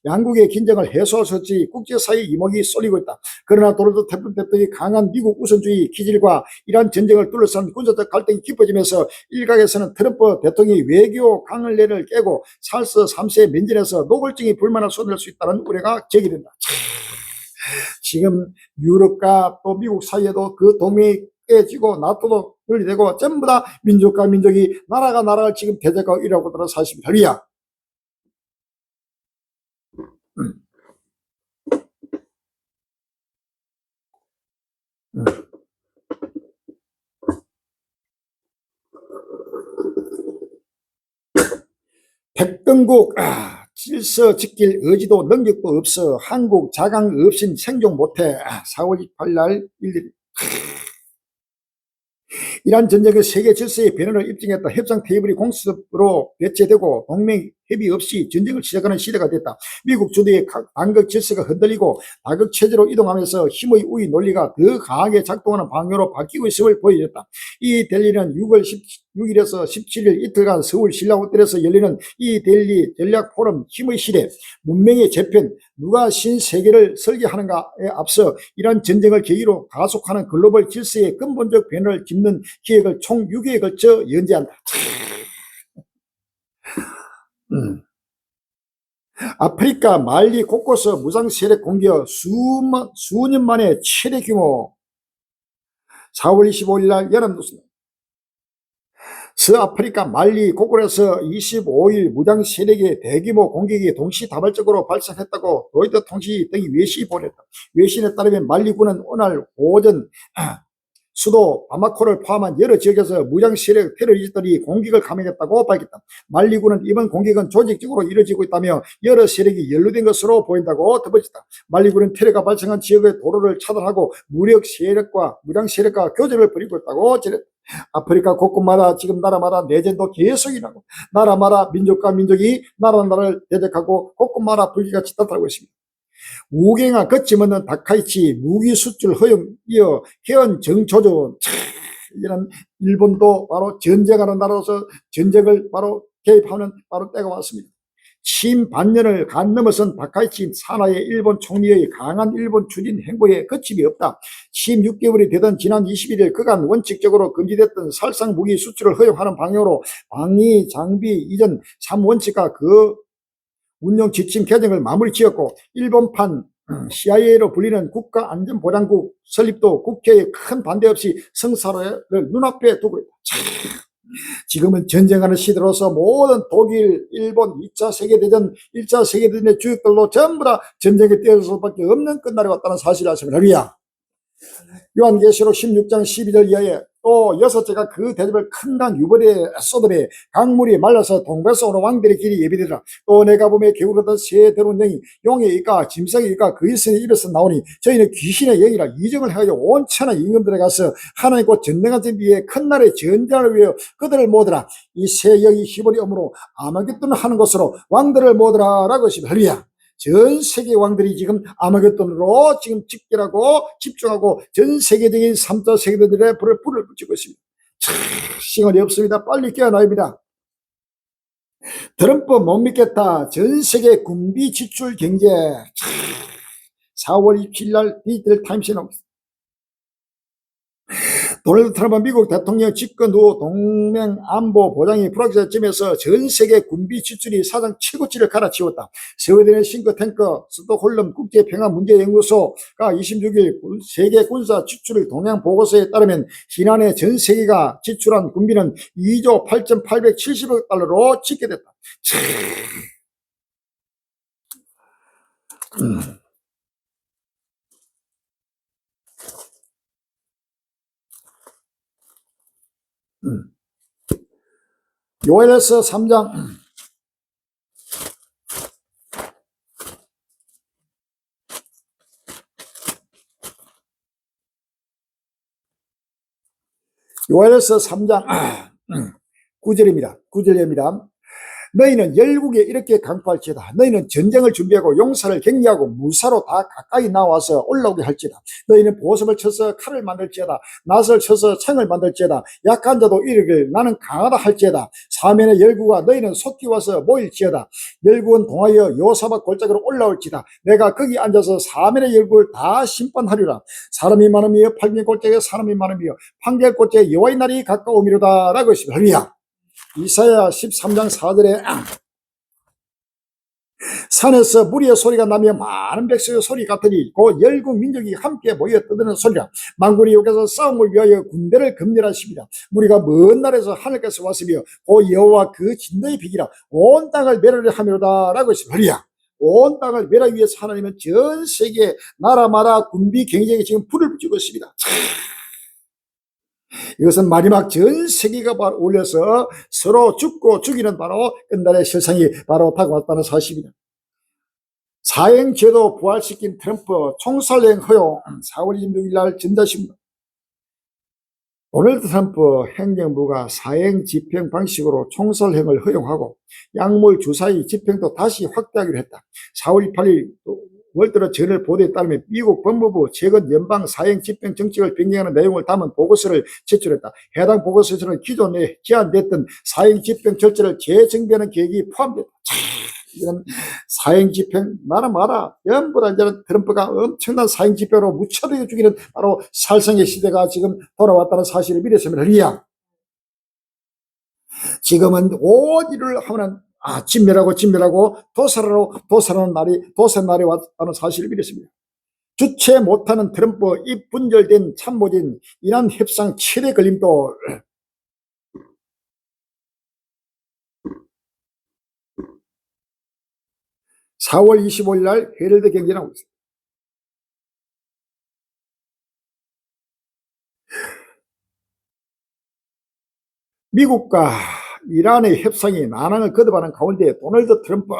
A: 양국의 긴장을 해소할 수 없이 국제사회 이목이 쏠리고 있다. 그러나 도널드 트럼프 대통령이 강한 미국 우선주의 기질과 이러한 전쟁을 둘러싼 군사적 갈등이 깊어지면서 일각에서는 트럼프 대통령이 외교 강을레를 깨고 찰스 3세 면전에서 노골적인 불만을 쏟아낼 수 있다는 우려가 제기된다. 지금 유럽과 또 미국 사이에도 그 동맹이 깨지고 나토도 분리되고 전부 다 민족과 민족이 나라가 나라를 지금 대적하고 이러고 있다는 사실입니다. 할렐루야. 백등국 질서 지킬 의지도 능력도 없어 한국 자강 없인 생존 못해. 4월 28일 날 일일이 이란 전쟁의 세계 질서의 변화를 입증했다. 협상 테이블이 공식으로 배치되고 동맹 협의 없이 전쟁을 시작하는 시대가 됐다. 미국 주도의 단극 질서가 흔들리고 다극 체제로 이동하면서 힘의 우위 논리가 더 강하게 작동하는 방향으로 바뀌고 있음을 보여줬다. 이 델리는 6월 16일에서 17일 이틀간 서울 신라호텔에서 열리는 이 델리 전략 포럼 힘의 시대 문명의 재편 누가 신세계를 설계하는가에 앞서 이란 전쟁을 계기로 가속하는 글로벌 질서의 근본적 변화를 짚는 기획을 총 6회에 걸쳐 연재한다. 아프리카 말리 곳곳 무장 세력 공격 수년 만에 최대 규모. 4월 25일 날 연합뉴스입니다. 서아프리카 말리 곳곳에서 25일 무장 세력의 대규모 공격이 동시다발적으로 발생했다고 로이터 통신 등이 외신이 보냈다. 외신에 따르면 말리군은 오늘 오전 수도 바마코를 포함한 여러 지역에서 무장 세력 테러리스트들이 공격을 감행했다고 밝혔다. 말리군은 이번 공격은 조직적으로 이루어지고 있다며 여러 세력이 연루된 것으로 보인다고 덧붙였다. 말리군은 테러가 발생한 지역의 도로를 차단하고 무장 세력과 교전을 벌이고 있다고 전했다. 아프리카 곳곳마다 지금 나라마다 내전도 계속 일어나고 나라마다 민족과 민족이 나라를 대적하고 곳곳마다 불기가 짙다고 했습니다. 우경화 거침없는 다카이치 무기 수출 허용 이어 개헌 정조준. 이런 일본도 바로 전쟁하는 나라로서 전쟁을 바로 개입하는 바로 때가 왔습니다. 친반년을 간 넘어선 다카이치 산하의 일본 총리의 강한 일본 추진 행보에 거침이 없다. 16개월이 되던 지난 21일 그간 원칙적으로 금지됐던 살상 무기 수출을 허용하는 방향으로 방위 장비 이전 3원칙과 그 운영 지침 개정을 마무리 지었고 일본판 CIA로 불리는 국가안전보장국 설립도 국회의 큰 반대 없이 성사를 눈앞에 두고 있다. 지금은 전쟁하는 시대로서 모든 독일, 일본 2차 세계대전, 1차 세계대전의 주역들로 전부 다 전쟁에 뛰어들 수밖에 없는 끝날이 왔다는 사실을 아시면 하리야. 요한계시록 16장 12절 이하에 또 6제가 그 대접을 큰 강 유벌에 쏟으매 강물이 말라서 동배서 오는 왕들의 길이 예비되더라. 또 내가 보매 개구르던 새 더러운 영이 용의 이가 짐승의 이가 그 일선의 입에서 나오니 저희는 귀신의 영이라 이정을 해가지고 온 천하 임금들에 가서 하나님 곧 전능하신 이의 큰 날의 전쟁을 위하여 그들을 모으더라. 이 새 영이 히브리 어무로 아마겟돈을 하는 것으로 왕들을 모으더라 라고 하시면 할렐루야. 전 세계 왕들이 지금 아마겟돈으로 지금 집결하고 집중하고 전 세계적인 3차 세계대전에 불을 붙이고 있습니다. 시간이 없습니다. 빨리 깨어나야 합니다. 트럼프 못 믿겠다. 전 세계 군비 지출 경제. 4월 27일 날 디지털 타임스에 나옵니다. 도널드 트럼프 미국 대통령 집권 후 동맹 안보 보장이 불확실해지면서 전 세계 군비 지출이 사상 최고치를 갈아치웠다. 스웨덴의 싱크탱크 스톡홀름 국제평화문제연구소가 26일 세계 군사 지출을 동향 보고서에 따르면 지난해 전 세계가 지출한 군비는 2조 8,870억 달러로 집계됐다. 요엘서 3장 요엘서 3장 9절입니다. 9절입니다. 너희는 열국에 이렇게 강포할지어다. 너희는 전쟁을 준비하고 용사를 격리하고 무사로 다 가까이 나와서 올라오게 할지어다. 너희는 보습을 쳐서 칼을 만들지어다. 낫을 쳐서 창을 만들지어다. 약한 자도 이르기를 나는 강하다 할지어다. 사면의 열국아 너희는 속히 와서 모일지어다. 열국은 동하여 요사박 골짜기로 올라올지다. 내가 거기 앉아서 사면의 열국을 다 심판하리라. 사람이 많으며 팔개 골짜기에 사람이 많으며 판결 골짜기에 여호와의 날이 가까우미로다 라고 했습니다. 할렐루야. 이사야 13장 4절에 산에서 무리의 소리가 나며 많은 백성의 소리 같으니 곧 열국 민족이 함께 모여 떠드는 소리라. 만군이 여기서 싸움을 위하여 군대를 검열하십니다. 무리가 먼 날에서 하늘께서 왔으며 곧 여호와 그 진노의 비기라 온 땅을 멸하려 함이로다 라고 했습니다. 할렐루야. 온 땅을 멸하기 위해서 하나님은 전 세계 나라마다 군비 경쟁에 지금 불을 붙이고 있습니다. 이것은 마지막 전 세계가 바로 올려서 서로 죽고 죽이는 바로 끝날의 세상이 바로 다가왔다는 사실입니다. 사행제도 부활시킨 트럼프 총살행 허용 4월 26일 날 전자신문. 도널드 트럼프 행정부가 사행 집행 방식으로 총살행을 허용하고 약물 주사위 집행도 다시 확대하기로 했다. 4월 28일 월드로 저널 보도에 따르면 미국 법무부 최근 연방 사형 집행 정책을 변경하는 내용을 담은 보고서를 제출했다. 해당 보고서에서는 기존에 제안됐던 사형 집행 절차를 재정비하는 계획이 포함됐다. 이런 사형 집행 나라마다 전부 다 이제는 트럼프가 엄청난 사형 집행으로 무차별하게 죽이는 바로 살상의 시대가 지금 돌아왔다는 사실을 미랬으면 하리야. 지금은 온 일을 하면 진멸하고 도살하는 날이 왔다는 사실을 믿었습니다. 주체 못하는 트럼프 이 분절된 참모진 이란 협상 최대 걸림돌. (4월 25일) 날 헤럴드 경제에 나오고 있습니다. 미국과 이란의 협상이 난항을 거듭하는 가운데 도널드 트럼프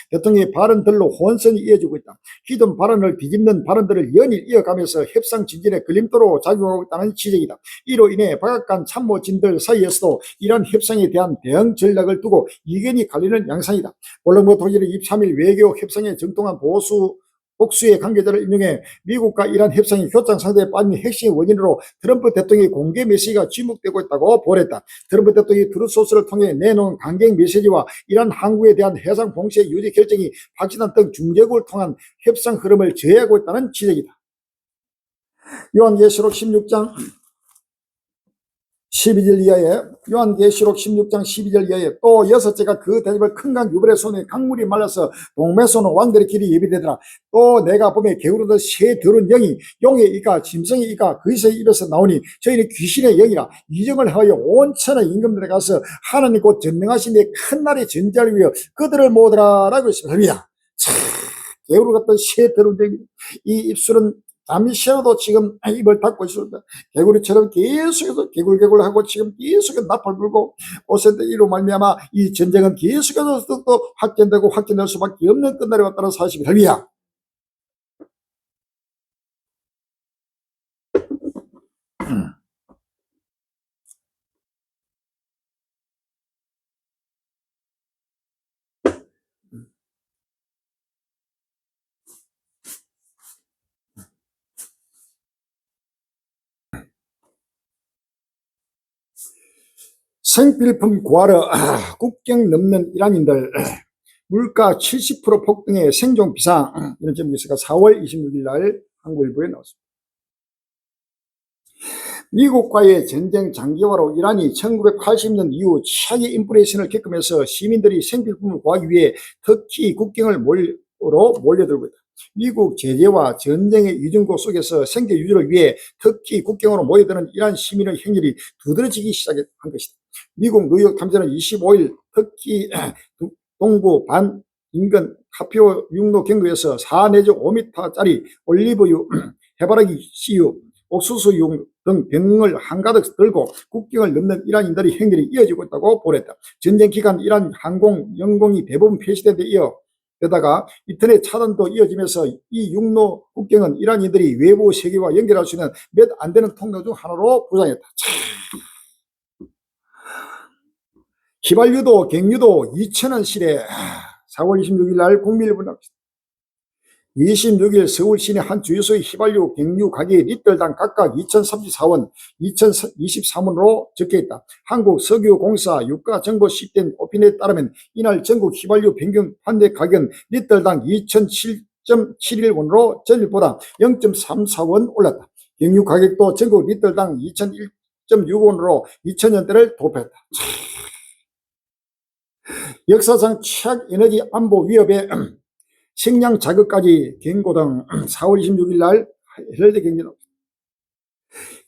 A: 대통령의 발언들로 혼선이 이어지고 있다. 기존 발언을 뒤집는 발언들을 연일 이어가면서 협상 진전에 걸림돌로 작용하고 있다는 지적이다. 이로 인해 백악관 참모진들 사이에서도 이란 협상에 대한 대응 전략을 두고 이견이 갈리는 양상이다. 블룸버그 통신은 23일 외교 협상에 정통한 보수 복수의 관계자를 인용해 미국과 이란 협상이 교착 상태에 빠진 핵심 원인으로 트럼프 대통령의 공개 메시지가 지목되고 있다고 보냈다. 트럼프 대통령이 트루소스를 통해 내놓은 강경 메시지와 이란 항구에 대한 해상 봉쇄 유지 결정이 파키스탄 등 중재국을 통한 협상 흐름을 저해하고 있다는 지적이다. 요한계시록 16장 12절 이하에 요한계시록 16장 12절 이하에 또 여섯째가 그 대접을 큰 강 유브레 손에 강물이 말라서 동메소는 왕들의 길이 예비되더라. 또 내가 보매 게으르던 새 더러운 영이 용의 이가 짐승의 이가 그리스의 입에서 나오니 저희는 귀신의 영이라 이정을 하여 온 천하 임금들에 가서 하나님 곧 전능하신 내 큰 날의 전쟁을 위하여 그들을 모으더라 라고 했습니다. 참 게으르 같던 새 더러운 영이 이 입술은 잠시라도 지금 입을 닫고 있습니다. 개구리처럼 계속해서 개굴개굴하고 지금 계속해서 나팔 불고 오세대 이로 말미암아 이 전쟁은 계속해서 또 확전되고 확전될 수밖에 없는 끝날이 왔다는 사실이 할미야. 생필품 구하러 국경 넘는 이란인들 물가 70% 폭등에 생존 비상 이런 제목이 있으니까 4월 26일 날 한국일보에 나왔습니다. 미국과의 전쟁 장기화로 이란이 1980년 이후 최악의 인플레이션을 겪으면서 시민들이 생필품을 구하기 위해 터키 국경을 몰려들고 있다. 미국 제재와 전쟁의 이중고 속에서 생계 유지를 위해 터키 국경으로 모여드는 이란 시민의 행렬이 두드러지기 시작한 것이다. 미국 뉴욕 탐사는 25일 터키 동부 반 인근 카피오 육로 경로에서 4 내지 5m짜리 올리브유, 해바라기 씨유, 옥수수유 등 병을 한가득 들고 국경을 넘는 이란인들의 행렬이 이어지고 있다고 보냈다. 전쟁 기간 이란 항공 영공이 대부분 폐쇄된 데 이어 게다가 인터넷 차단도 이어지면서 이 육로 국경은 이란인들이 외부 세계와 연결할 수 있는 몇 안 되는 통로 중 하나로 부상했다. 휘발유도 갱유도 2,000원 시대. 4월 26일 날 국민일보 나왔습니다. 26일 서울 시내 한 주유소의 휘발유 갱유 가격이 리터당 각각 2,034원, 2,023원으로 적혀있다. 한국석유공사 유가정보 시스템 오피넷에 따르면 이날 전국 휘발유 평균 판매 가격은 리터당 2,007.71원으로 전일보다 0.34원 올랐다. 갱유 가격도 전국 리터당 2,001.6원으로 2000년대를 돌파했다. 역사상 최악 에너지 안보 위협에 식량 자극까지 경고 등 4월 26일 날 헤럴드 경제는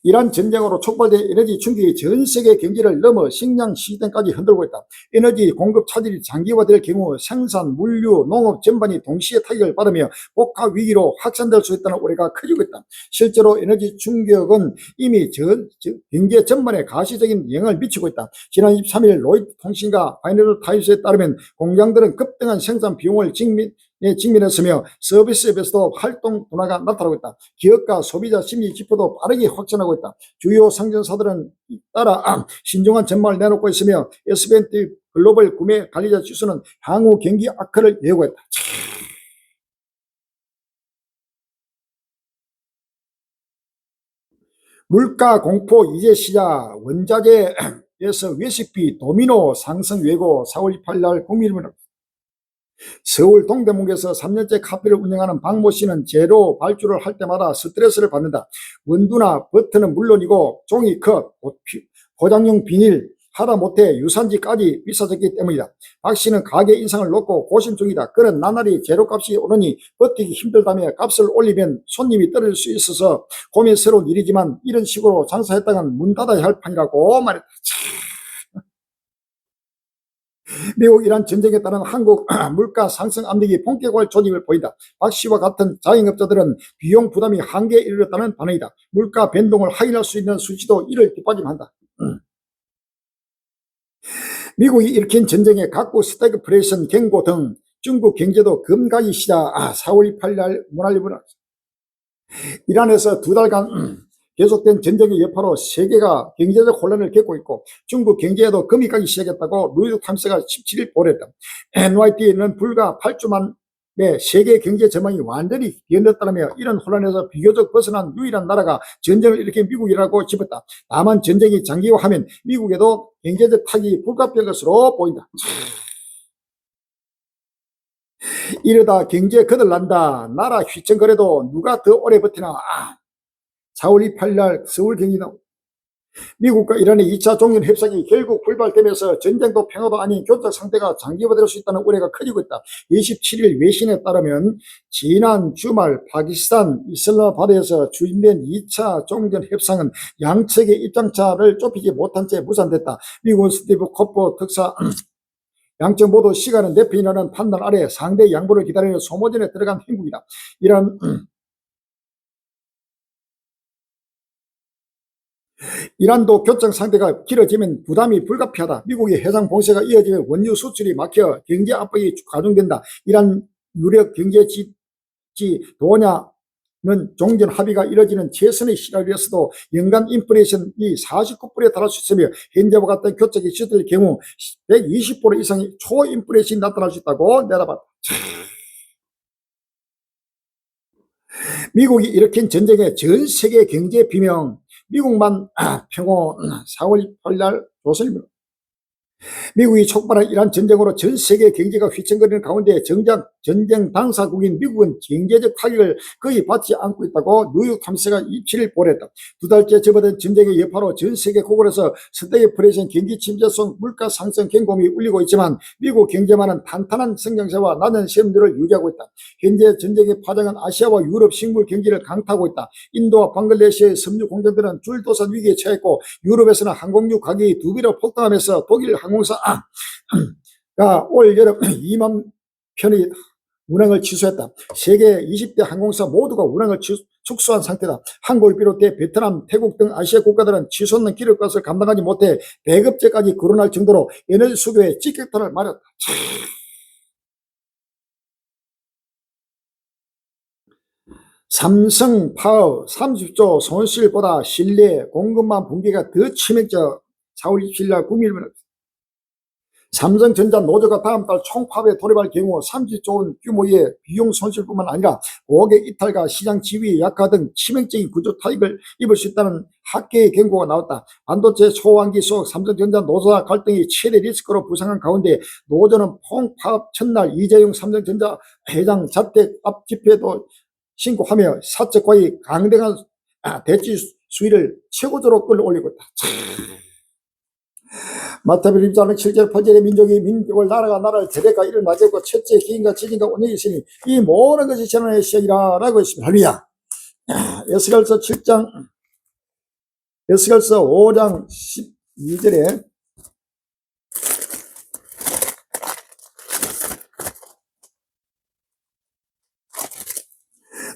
A: 이란 전쟁으로 촉발된 에너지 충격이 전 세계 경제를 넘어 식량 시스템까지 흔들고 있다. 에너지 공급 차질이 장기화될 경우 생산, 물류, 농업 전반이 동시에 타격을 받으며 복합 위기로 확산될 수 있다는 우려가 커지고 있다. 실제로 에너지 충격은 이미 경제 전반에 가시적인 영향을 미치고 있다. 지난 23일 로이터 통신과 파이낸셜 타임스에 따르면 공장들은 급등한 생산 비용을 직면했으며 서비스업에서도 활동 둔화가 나타나고 있다. 기업과 소비자 심리 지표도 빠르게 확산하고 있다. 주요 상전사들은 따라 신중한 전망을 내놓고 있으며 S&P 글로벌 구매 관리자 지수는 향후 경기 악화를 예고했다. 물가 공포 이제 시작. 원자재에서 외식비 도미노 상승 예고. 4월 28일 날 국민일보 서울 동대문구에서 3년째 카페를 운영하는 박모 씨는 제로 발주를 할 때마다 스트레스를 받는다. 원두나 버터는 물론이고 종이컵, 포장용 비닐, 하다못해 유산지까지 비싸졌기 때문이다. 박 씨는 가게 인상을 놓고 고심 중이다. 그는 나날이 재료값이 오르니 버티기 힘들다며 값을 올리면 손님이 떨어질 수 있어서 고민스러운 일이지만 이런 식으로 장사했다간 문 닫아야 할 판이라고 말했다. 미국 이란 전쟁에 따른 한국 물가 상승 압력이 본격화할 조짐을 보인다. 박 씨와 같은 자영업자들은 비용 부담이 한계에 이르렀다는 반응이다. 물가 변동을 확인할 수 있는 수치도 이를 뒷받침한다. 미국이 일으킨 전쟁에 각국 스태그플레이션 경고 등 중국 경제도 금가기 시작. 4월 28일 날 문화일보는 이란에서 2달간 계속된 전쟁의 여파로 세계가 경제적 혼란을 겪고 있고 중국 경제에도 금이 가기 시작했다고 뉴욕 타임스가 17일 보도했다. NYT는 불과 8주만 네, 세계 경제 전망이 완전히 뒤흔들었다며 이런 혼란에서 비교적 벗어난 유일한 나라가 전쟁을 일으킨 미국이라고 짚었다. 다만 전쟁이 장기화하면 미국에도 경제적 타격이 불가피할 것으로 보인다. 이러다 경제 거들난다. 나라 휘청거려도 누가 더 오래 버티나. 4월 28일 날 서울 경기도 미국과 이란의 2차 종전 협상이 결국 불발되면서 전쟁도 평화도 아닌 교착 상태가 장기화될 수 있다는 우려가 커지고 있다. 27일 외신에 따르면 지난 주말 파키스탄 이슬람바드에서 추진된 2차 종전 협상은 양측의 입장차를 좁히지 못한 채 무산됐다. 미국 스티브 코퍼 특사 양측 모두 시간은 내 편이라는 판단 아래 상대 양보를 기다리는 소모전에 들어간 행국이다. 이란도 교착 상태가 길어지면 부담이 불가피하다. 미국의 해상 봉쇄가 이어지면 원유 수출이 막혀 경제 압박이 가중된다. 이란 유력 경제지 도냐는 종전 합의가 이뤄지는 최선의 시나리오였어도 연간 인플레이션이 49%에 달할 수 있으며 현재와 같은 교착이 시작될 경우 120% 이상의 초인플레이션이 나타날 수 있다고 내다봤다. 미국이 일으킨 전쟁의 전 세계 경제 비명, 미국만 평호 4월 8일 날 조선일보. 미국이 촉발한 이란 전쟁으로 전 세계 경제가 휘청거리는 가운데 정작 전쟁 당사국인 미국은 경제적 타격을 거의 받지 않고 있다고 뉴욕타임스가 27일 보도했다. 두 달째 접어든 전쟁의 여파로 전 세계 곳곳에서 스태그플레이션 경기 침체 속 물가 상승 경고음이 울리고 있지만 미국 경제만은 탄탄한 성장세와 낮은 세금률을 유지하고 있다. 현재 전쟁의 파장은 아시아와 유럽 식물 경기를 강타하고 있다. 인도와 방글라데시의 섬유 공장들은 줄도산 위기에 처했고 유럽에서는 항공유 가격이 2배로 폭등하면서 독일 항공사가 올 여름 2만 편의 운항을 취소했다. 세계 20대 항공사 모두가 운항을 축소한 상태다. 한국을 비롯해 베트남, 태국 등 아시아 국가들은 치솟는 기름값을 감당하지 못해 배급제까지 거론할 정도로 에너지 수요에 직격탄을 맞았다. 삼성 파워 30조 손실보다 실내 공급망 붕괴가 더 치명적. 4월 27일 날 국민일보는 삼성전자 노조가 다음 달 총파업에 돌입할 경우 30조 원 규모의 비용 손실뿐만 아니라 고객 이탈과 시장 지위 약화 등 치명적인 구조 타격을 입을 수 있다는 학계의 경고가 나왔다. 반도체 초환기 속 삼성전자 노조와 갈등이 최대 리스크로 부상한 가운데 노조는 총파업 첫날 이재용 삼성전자 회장 자택 앞 집회도 신고하며 사측과의 강력한 대치 수위를 최고조로 끌어올리고 있다. 마타빌 입장은 실제로 퍼즐의 민족이 민족을 나라가 나라를 대대가 이를 맞이했고 첫째 기인과 지진과 원력이 있으니 이 모든 것이 재난의 시작이라 라고 했습니다. 할렐루야. 에스겔서 7장 에스겔서 5장 12절에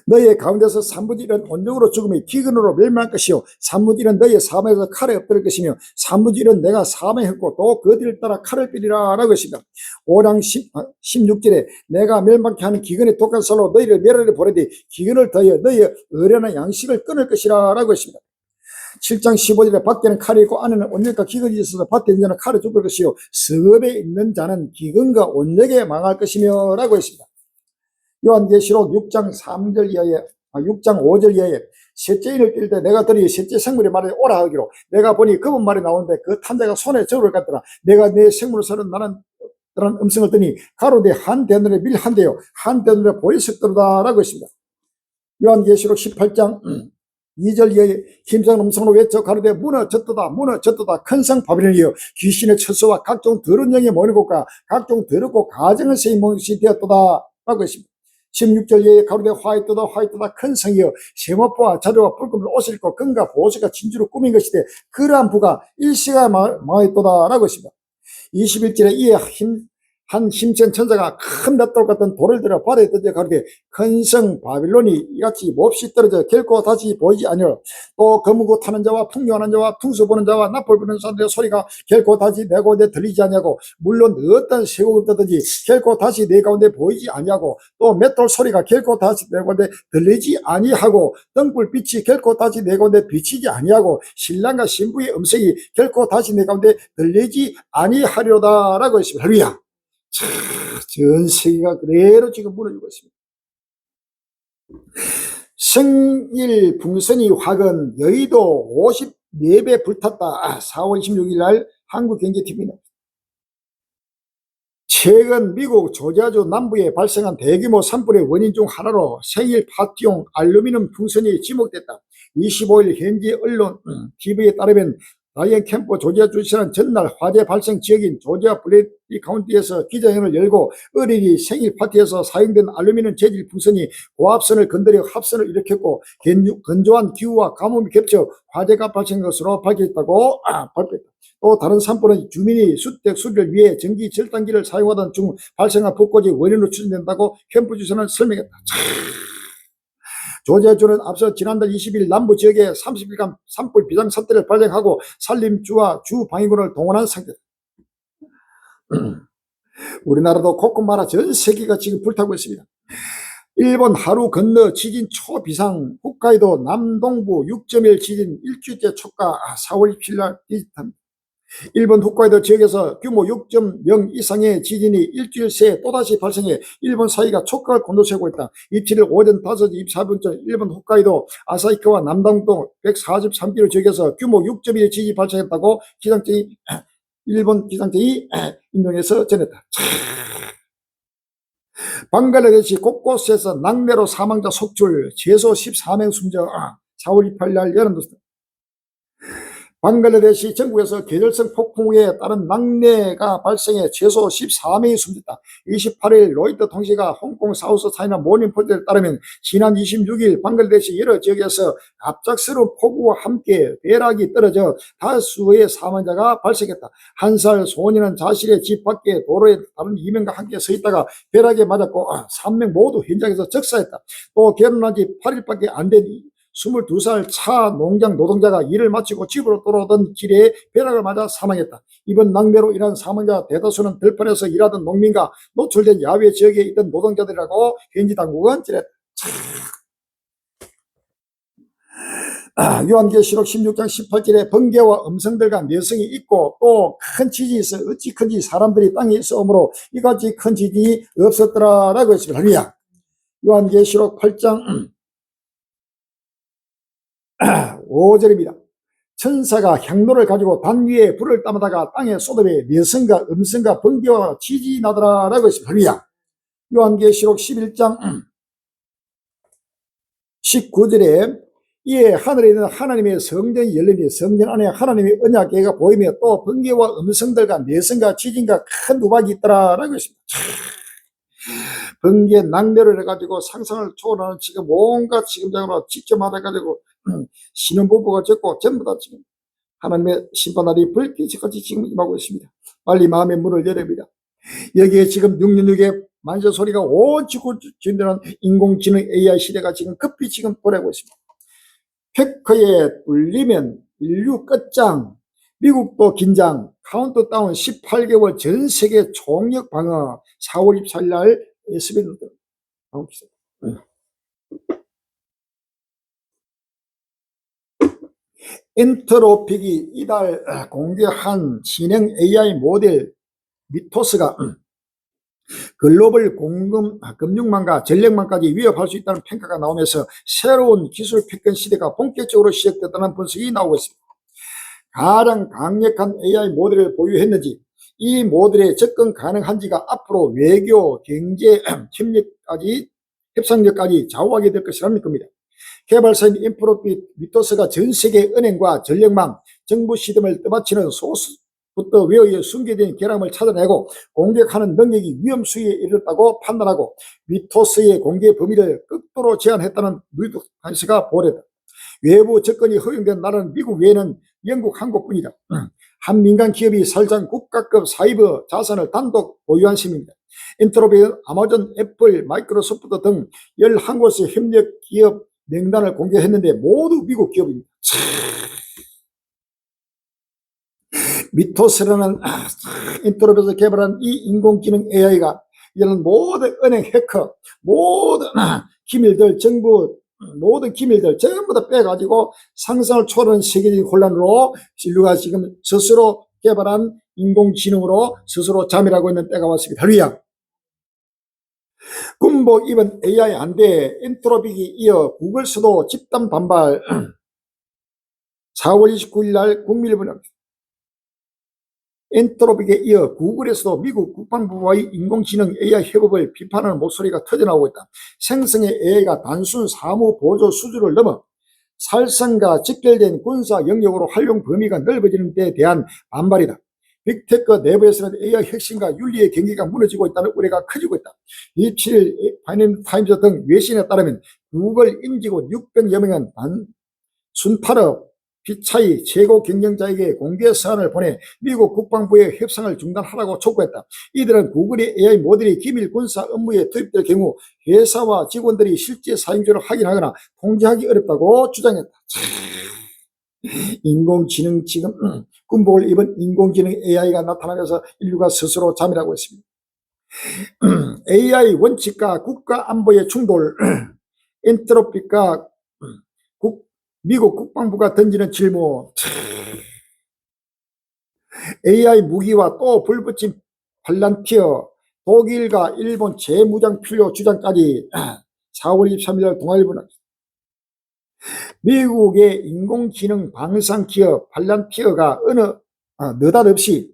A: 너희의 가운데서 3분의 1은 온종으로 죽음이 기근으로 멸망할 것이요 3분의 1은 너희의 사망에서 칼에 엎드릴 것이며 3분의 1은 내가 사망했고 또 그 뒤를 따라 칼을 삐리라 라고 했습니다. 5장 16절에 내가 멸망케 하는 기근의 독한 살로 너희를 멸하려 보내되 기근을 더하여 너희의 의련한 양식을 끊을 것이라 라고 했습니다. 7장 15절에 밖에는 칼이 있고 안에는 온역과 기근이 있어서 밭에 있는 자는 칼을 죽을 것이요 성읍에 있는 자는 기근과 온역에 망할 것이며 라고 했습니다. 요한계시록 6장 3절 이하에 6장 5절 이하에 셋째 인을 뛸 때 내가 들이 셋째 생물의 말에 오라 하기로 내가 보니 그분 말이 나오는데 그 탄자가 손에 저울을 갖더라. 내가 내 생물을 서는 나는 음성을 듣니 가로되 한 대늘에 밀 한 대요 한 대늘에 보리 섞더라 라고 했습니다. 요한계시록 18장 2절 이하에 힘찬 음성으로 외쳐 가로되 무너졌도다 무너졌도다 큰 성 바벨론이여 귀신의 처소와 각종 더러운 영의 모인 곳과 각종 더럽고 가정의 세인 몫이 되었도다 라고 했습니다. 16절에 가로되 화이트다 큰 성이여 세모포와 자료와 붉은을 옷을 입고 금과 보석과 진주로 꾸민 것이되 그러한 부가 일시가 망했도다 라고 했습니다. 21절에 이에 한 힘센 천사가 큰 맷돌 같은 돌을 들어 바다에 던져 가로되 큰 성 바빌론이 이같이 몹시 떨어져 결코 다시 보이지 아니하라. 또 거무고 타는 자와 풍요하는 자와 퉁수 보는 자와 나팔 부는 사람들의 소리가 결코 다시 내 가운데 들리지 아니하고 물론 어떤 쇠곡을 떠든지 결코 다시 내 가운데 보이지 아니하고 또 맷돌 소리가 결코 다시 내 가운데 들리지 아니하고 등불 빛이 결코 다시 내 가운데 비치지 아니하고 신랑과 신부의 음성이 결코 다시 내 가운데 들리지 아니하리로다 라고 했습니다. 할렐루야. 전 세계가 그대로 지금 무너지고 있습니다. 생일 풍선이 확은 여의도 54배 불탔다. 4월 26일 날 한국경제TV입니다. 최근 미국 조지아주 남부에 발생한 대규모 산불의 원인 중 하나로 생일 파티용 알루미늄 풍선이 지목됐다. 25일 현지 언론 TV에 따르면 라이언 캠프 조지아 주지사는 전날 화재 발생 지역인 조지아 블레디 카운티에서 기자회견을 열고 어린이 생일 파티에서 사용된 알루미늄 재질 풍선이 고압선을 건드려 합선을 일으켰고 건조한 기후와 가뭄이 겹쳐 화재가 발생한 것으로 밝혔다고 발표했다. 또 다른 산불은 주민이 주택 수리를 위해 전기 절단기를 사용하던 중 발생한 불꽃이 원인으로 추정된다고 캠프 주지사는 설명했다. 조지아주는 앞서 지난달 20일 남부 지역에 30일간 산불 비상사태를 발령하고 산림주와 주방위군을 동원한 상태다. 우리나라도 곳곳마다 전 세계가 지금 불타고 있습니다. 일본 하루 건너 지진 초비상, 홋카이도 남동부 6.1 지진 일주일째 초과 4월 27일 날 디지털입니다. 일본 홋카이도 지역에서 규모 6.0 이상의 지진이 일주일 새에 또다시 발생해 일본 사이가 촉각을 곤두세우고 있다. 27일 오전 5시 24분쯤 일본 홋카이도 아사히카와 남동도 143km 지역에서 규모 6.1의 지진이 발생했다고 일본 기상청이 인용해서 전했다. 방글라데시 곳곳에서 낙뢰로 사망자 속출, 최소 14명 숨져 4월 28일 날 열어놓았다. 방글라데시 전국에서 계절성 폭풍우에 따른 낙뢰가 발생해 최소 14명이 숨졌다. 28일 로이터 통신가 홍콩 사우스 차이나 모닝포스트에 따르면 지난 26일 방글라데시 여러 지역에서 갑작스러운 폭우와 함께 벼락이 떨어져 다수의 사망자가 발생했다. 1살 소년은 자신의 집 밖에 도로에 다른 2명과 함께 서 있다가 벼락에 맞았고 3명 모두 현장에서 즉사했다. 또 결혼한 지 8일밖에 안 된 22살 차 농장 노동자가 일을 마치고 집으로 돌아오던 길에 벼락을 맞아 사망했다. 이번 낙뢰로 인한 사망자 대다수는 들판에서 일하던 농민과 노출된 야외 지역에 있던 노동자들이라고 현지 당국은 전했다. 요한계시록 16장 18절에 번개와 음성들과 내성이 있고 또 큰 지진이 있어 어찌 큰지 사람들이 땅에 있어오므로 이같이 큰 지진이 없었더라라고 했습니다. 할렐루야. 요한계시록 8장 5절입니다. 천사가 향로를 가지고 단 위에 불을 따르다가 땅에 쏟아내 내성과 음성과 번개와 지진이 나더라라고 했습니다. 할렐루야. 요한계시록 11장 19절에 이에 하늘에 있는 하나님의 성전이 열리니 성전 안에 하나님의 언약궤가 보이며 또 번개와 음성들과 내성과 지진과 큰 우박이 있더라라고 했습니다. 번개 낙뢰를 해가지고 상상을 초월하는 지금 온갖 지금 장으로 직접 말해가지고 신혼부부가 적고 전부 다 지금 하나님의 심판날이 불빛이같이 지금 임하고 있습니다. 빨리 마음의 문을 열어봅니다. 여기에 지금 666의 만세 소리가 온 지구 진동하는 인공지능 AI 시대가 지금 급히 지금 보내고 있습니다. 팩커에 뚫리면 인류 끝장, 미국도 긴장, 카운트다운 18개월 전 세계 총력 방어 4월 24일 날 SBS 나옵니다. 엔트로픽이 이달 공개한 진행 AI 모델 미토스가 글로벌 금융망과 전력망까지 위협할 수 있다는 평가가 나오면서 새로운 기술 패권 시대가 본격적으로 시작됐다는 분석이 나오고 있습니다. 가장 강력한 AI 모델을 보유했는지 이 모델에 접근 가능한지가 앞으로 외교, 경제, 협상력까지 좌우하게 될 것이라는 겁니다. 개발사인 인프로핏 미토스가 전 세계 은행과 전력망, 정부 시스템을 떠받치는 소스부터 웨어에 숨겨진 결함을 찾아내고 공격하는 능력이 위험 수위에 이르렀다고 판단하고 미토스의 공개 범위를 극도로 제한했다는 뉴욕 타임스가 보도했다. 외부 접근이 허용된 나라는 미국 외에는 영국 한 곳뿐이다. 한 민간 기업이 설정 국가급 사이버 자산을 단독 보유한 셈입니다. 엔트로피는 아마존, 애플, 마이크로소프트 등 11곳의 협력 기업 명단을 공개했는데 모두 미국 기업입니다. 미토스라는 인터로피에서 개발한 이 인공지능 AI가 이런 모든 은행 해커, 모든 기밀들, 정부 모든 기밀들 전부 다 빼가지고 상상을 초월하는 세계적인 혼란으로 인류가 지금 스스로 개발한 인공지능으로 스스로 잠이라고 있는 때가 왔습니다. 할렐루야. 군복 입은 AI 안돼 엔트로픽이 이어 구글스도 집단 반발. 4월 29일 날 국민일보는 엔트로픽에 이어 구글에서도 미국 국방부와의 인공지능 AI 협업을 비판하는 목소리가 터져나오고 있다. 생성의 AI가 단순 사무 보조 수준을 넘어 살상과 직결된 군사 영역으로 활용 범위가 넓어지는 데 대한 반발이다. 빅테크 내부에서는 AI 혁신과 윤리의 경기가 무너지고 있다는 우려가 커지고 있다. 27일 파이낸스 타임즈 등 외신에 따르면 구글 임직원 600여 명은 순파르 피차이 최고 경영자에게 공개 서한을 보내 미국 국방부의 협상을 중단하라고 촉구했다. 이들은 구글의 AI 모델이 기밀 군사 업무에 투입될 경우 회사와 직원들이 실제 사용자를 확인하거나 통제하기 어렵다고 주장했다. 인공지능 지금 군복을 입은 인공지능 AI가 나타나면서 인류가 스스로 잠이라고 했습니다. AI 원칙과 국가 안보의 충돌, 엔트로픽과 미국 국방부가 던지는 질문, AI 무기와 또 불붙인 팔란티어, 독일과 일본 재무장 필요 주장까지 4월 23일 동아일보는 미국의 인공지능 방산기업 팔란티어가 느닷없이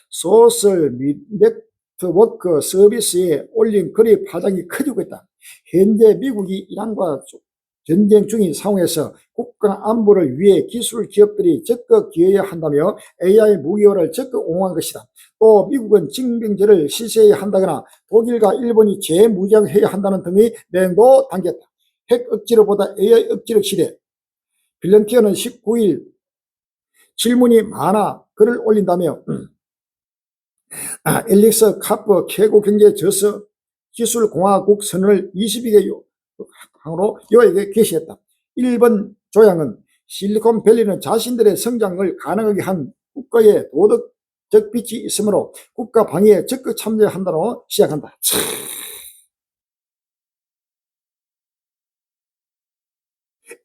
A: 소셜 네트워크 서비스에 올린 글의 파장이 커지고 있다. 현재 미국이 이란과 전쟁 중인 상황에서 국가 안보를 위해 기술 기업들이 적극 기여해야 한다며 AI 무기화를 적극 옹호한 것이다. 또 미국은 징병제를 실시해야 한다거나 독일과 일본이 재무장해야 한다는 등의 내용도 담겼다. 핵 억지로보다 AI 억지력 시대. 빌런티어는 19일 질문이 많아 글을 올린다며 앨릭스 카프 최고경제저서 기술공화국 선언을 22개 항으로 요에게 게시했다. 1번 조양은 실리콘밸리는 자신들의 성장을 가능하게 한 국가의 도덕적 빛이 있으므로 국가 방위에 적극 참여한다로 시작한다.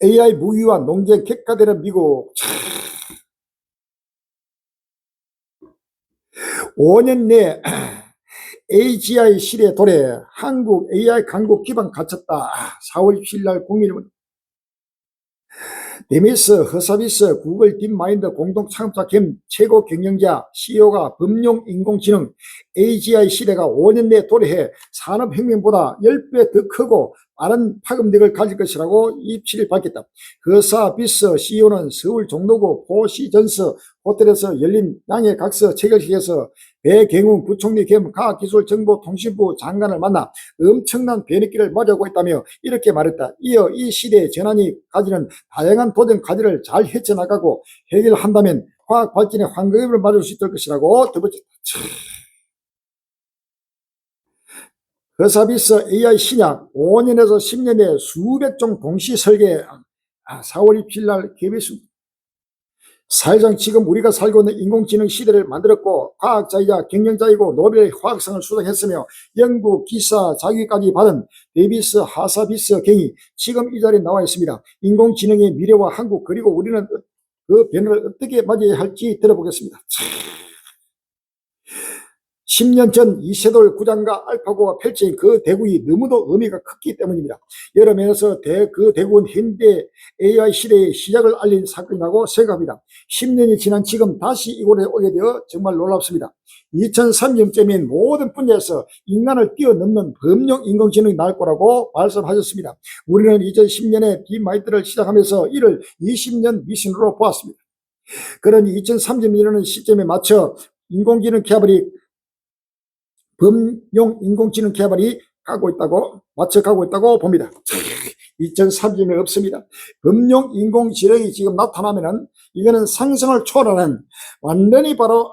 A: AI 무기와 농쟁 격화되는 미국. 5년 내 AGI 시대 도래 한국 AI 강국 기반 갖췄다. 4월 27일 날 국민일보. 데미스 허서비스 구글 딥마인드 공동 창업자 겸 최고 경영자 CEO가 범용 인공지능 AGI 시대가 5년 내에 도래해 산업혁명보다 10배 더 크고 빠른 파급력을 가질 것이라고 27일 밝혔다. 허서비스 CEO는 서울 종로구 포시전스 호텔에서 열린 양해각서 체결식에서 배경훈 부총리 겸 과학기술정보통신부 장관을 만나 엄청난 변혁기를 맞이하고 있다며 이렇게 말했다. 이어 이 시대의 전환이 가지는 다양한 도전 과제를 잘 헤쳐나가고 해결한다면 과학 발전의 환경을 맞을 수 있을 것이라고 덧붙였다. 허서비스 AI 신약 5년에서 10년에 수백 종 동시 설계. 4월 27일 날 KBS. 사회상 지금 우리가 살고 있는 인공지능 시대를 만들었고 과학자이자 경영자이고 노벨 화학상을 수상했으며 연구 기사 자격까지 받은 데이비스 하사비스 경이 지금 이 자리에 나와 있습니다. 인공지능의 미래와 한국 그리고 우리는 그 변화를 어떻게 맞이해야 할지 들어보겠습니다. 10년 전 이세돌 구장과 알파고가 펼친 그 대국이 너무도 의미가 컸기 때문입니다. 여러 면에서 그 대국은 현대 AI 시대의 시작을 알린 사건이라고 생각합니다. 10년이 지난 지금 다시 이곳에 오게 되어 정말 놀랍습니다. 2030년쯤인 모든 분야에서 인간을 뛰어넘는 범용 인공지능이 나올 거라고 말씀하셨습니다. 우리는 2010년에 딥마인드를 시작하면서 이를 20년 미션으로 보았습니다. 그러니 2030년이라는 시점에 맞춰 인공지능 개발이 범용 인공지능 개발이 맞춰가고 있다고 봅니다. 2030년에 없습니다. 범용 인공지능이 지금 나타나면은 이거는 상승을 초월하는 완전히 바로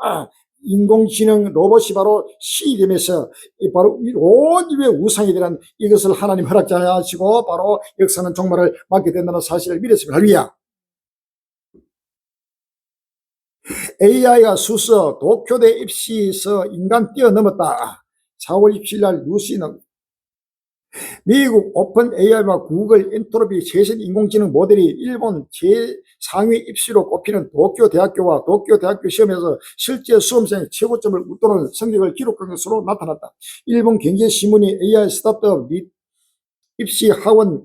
A: 인공지능 로봇이 바로 시되면서 바로 온 인류의 우상이 되는 이것을 하나님 허락지 않으시고 바로 역사는 종말을 맞게 된다는 사실을 믿었습니다. 할렐루야. AI가 수서 도쿄대 입시에서 인간 뛰어넘었다. 4월 27일 날 뉴스는 미국 오픈 AI와 구글 엔트로피 최신 인공지능 모델이 일본 최상위 입시로 꼽히는 도쿄 대학교와 도쿄 대학교 시험에서 실제 수험생 최고점을 웃도는 성적을 기록한 것으로 나타났다. 일본 경제신문이 AI 스타트업 입시 하원과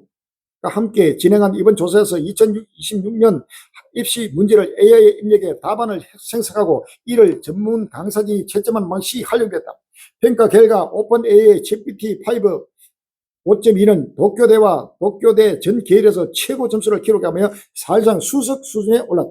A: 함께 진행한 이번 조사에서 2026년 입시 문제를 AI 입력에 답안을 생성하고 이를 전문 강사진이 채점한 방식이 활용됐다. 평가 결과 오픈 AI GPT-5 5.2는 도쿄대와 도쿄대 전 계열에서 최고 점수를 기록하며 사실상 수석 수준에 올랐다.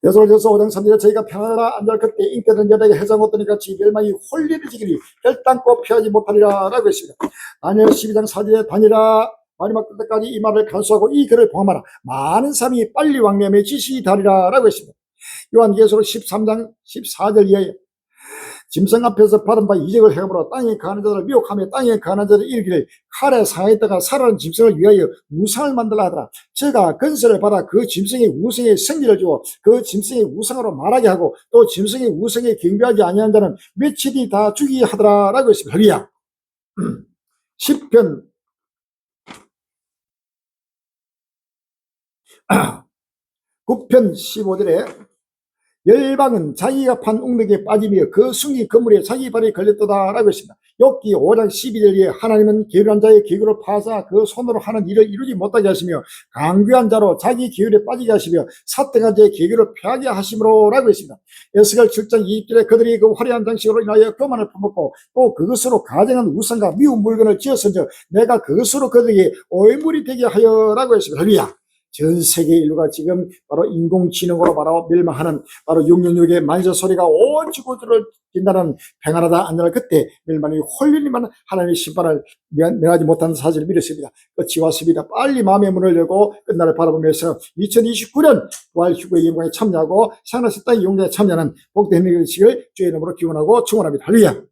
A: 여서저서 오장 3일에 저희가 평화라 안잘 그때 인기는 여자에게 해장 얻더니 같이 멸망이 홀리를 지기니 결단코 피하지 못하리라 라고 했습니다. 다니엘 12장 4절에 다니라 마지막 때까지 이 말을 간수하고 이 글을 봉함하라. 많은 사람이 빨리 왕래함에 지시다리라 라고 했습니다. 요한계시록 13장 14절 이하에 짐승 앞에서 받은 바 이적을 행함으로 땅에 거하는 자들을 미혹하며 땅에 거하는 자들을 이르기를 칼에 상하였다가 살아난 짐승을 위하여 우상을 만들라 하더라. 제가 건설을 받아 그 짐승의 우상의 생기를 주어 그 짐승의 우상으로 말하게 하고 또 짐승의 우상에 경배하지 아니한 자는 며칠 뒤 다 죽이게 하더라 라고 했습니다. 할렐루야. 10편 9편 15절에 열방은 자기가 판 웅덩이에 빠지며 그 숨긴 그물에 자기 발이 걸렸도다 라고 했습니다. 욥기 5장 12절에 하나님은 게으른 자의 기구를 파사 그 손으로 하는 일을 이루지 못하게 하시며 강귀한 자로 자기 기울에 빠지게 하시며 사택한 자의 기구를 펴게 하심으로 라고 했습니다. 에스겔 7장 20절에 그들이 그 화려한 장식으로 인하여 교만을 품었고 또 그것으로 가정한 우상과 미운 물건을 지었은즉 내가 그것으로 그들에게 오해물이 되게 하여 라고 했습니다. 할렐루야. 전 세계 인류가 지금 바로 인공지능으로 바로 멸망하는 바로 666의 만세 소리가 온 지구들을 진다는 평안하다 안전할 그때 멸망이 홀리니만 하나님의 심판을 면하지 못하는 사실을 믿었습니다. 끝이 왔습니다. 빨리 마음의 문을 열고 끝날을 바라보면서 2029년 부활 휴거의 영광에 참여하고 상하스 땅의 용기에 참여하는 복된 행복의 시를 주의 이름으로 기원하고 축원합니다. 할렐루야.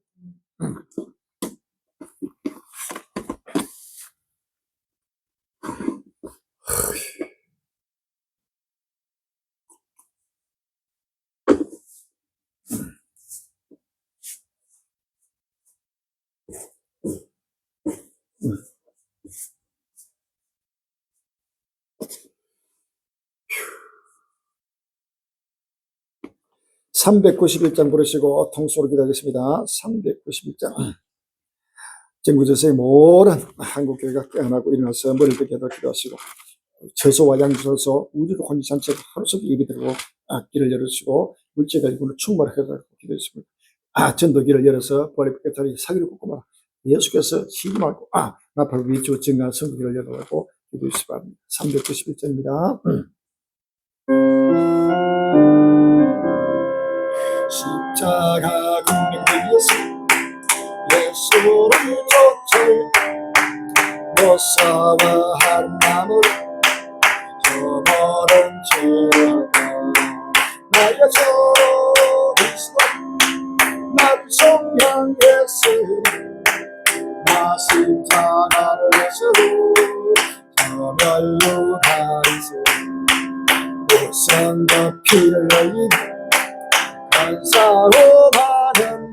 A: 391장 부르시고 통수로 기도하겠습니다. 391장. 전구조서의 모든 한국교회가 깨어나고 일어나서 머리를 빗겨도 기도하시고 처소와 양주소서 우주로 혼지 전체가 하루속에 입이 들고 길을 열어주시고 물질과 일꾼을 충만하게 기도했습니다. 전도기를 열어서 머리 끝자리 사기를 꽂고 말 예수께서 쉬지 말고 나팔 위주 증가한 성도기를 열어가고 기도했을 바랍니다. 391장입니다. 십자가 국민 예수를 쫓을 못사와 한 마음으로 저버린 죄악과 나의 저 그리스도 나를 성향했으니 나 십자가를 예수로 저 멸류관에서 우선과 피를 흘리며 간사로 받은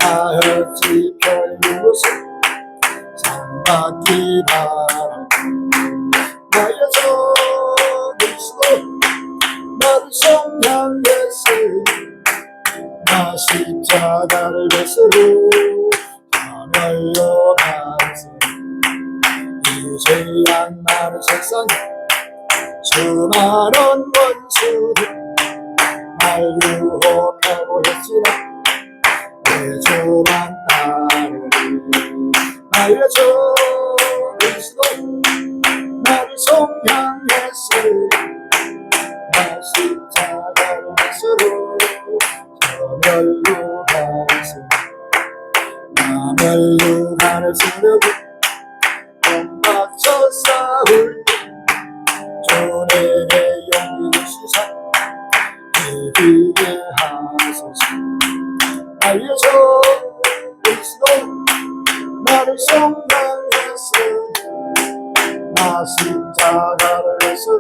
A: 어찌 별로서 상받기 바라고 나의 저 그리스도 나를 성향했으니 나 십자가를 예수로 하늘로 이제야 나는 세상에 수많은 원수들 날 유혹하고 했지만 내 주만 따르리 나의 주 그리스도 나를 성향했으니 나 십자가를 예수로 저 멸류관에서 나 멸류관을 쓰려고 몸박쳐 싸울 주 내게 용기 주시사 이기게 하소서 나의 주 그리스도 나를 성향했으니 나 십자가를 예수로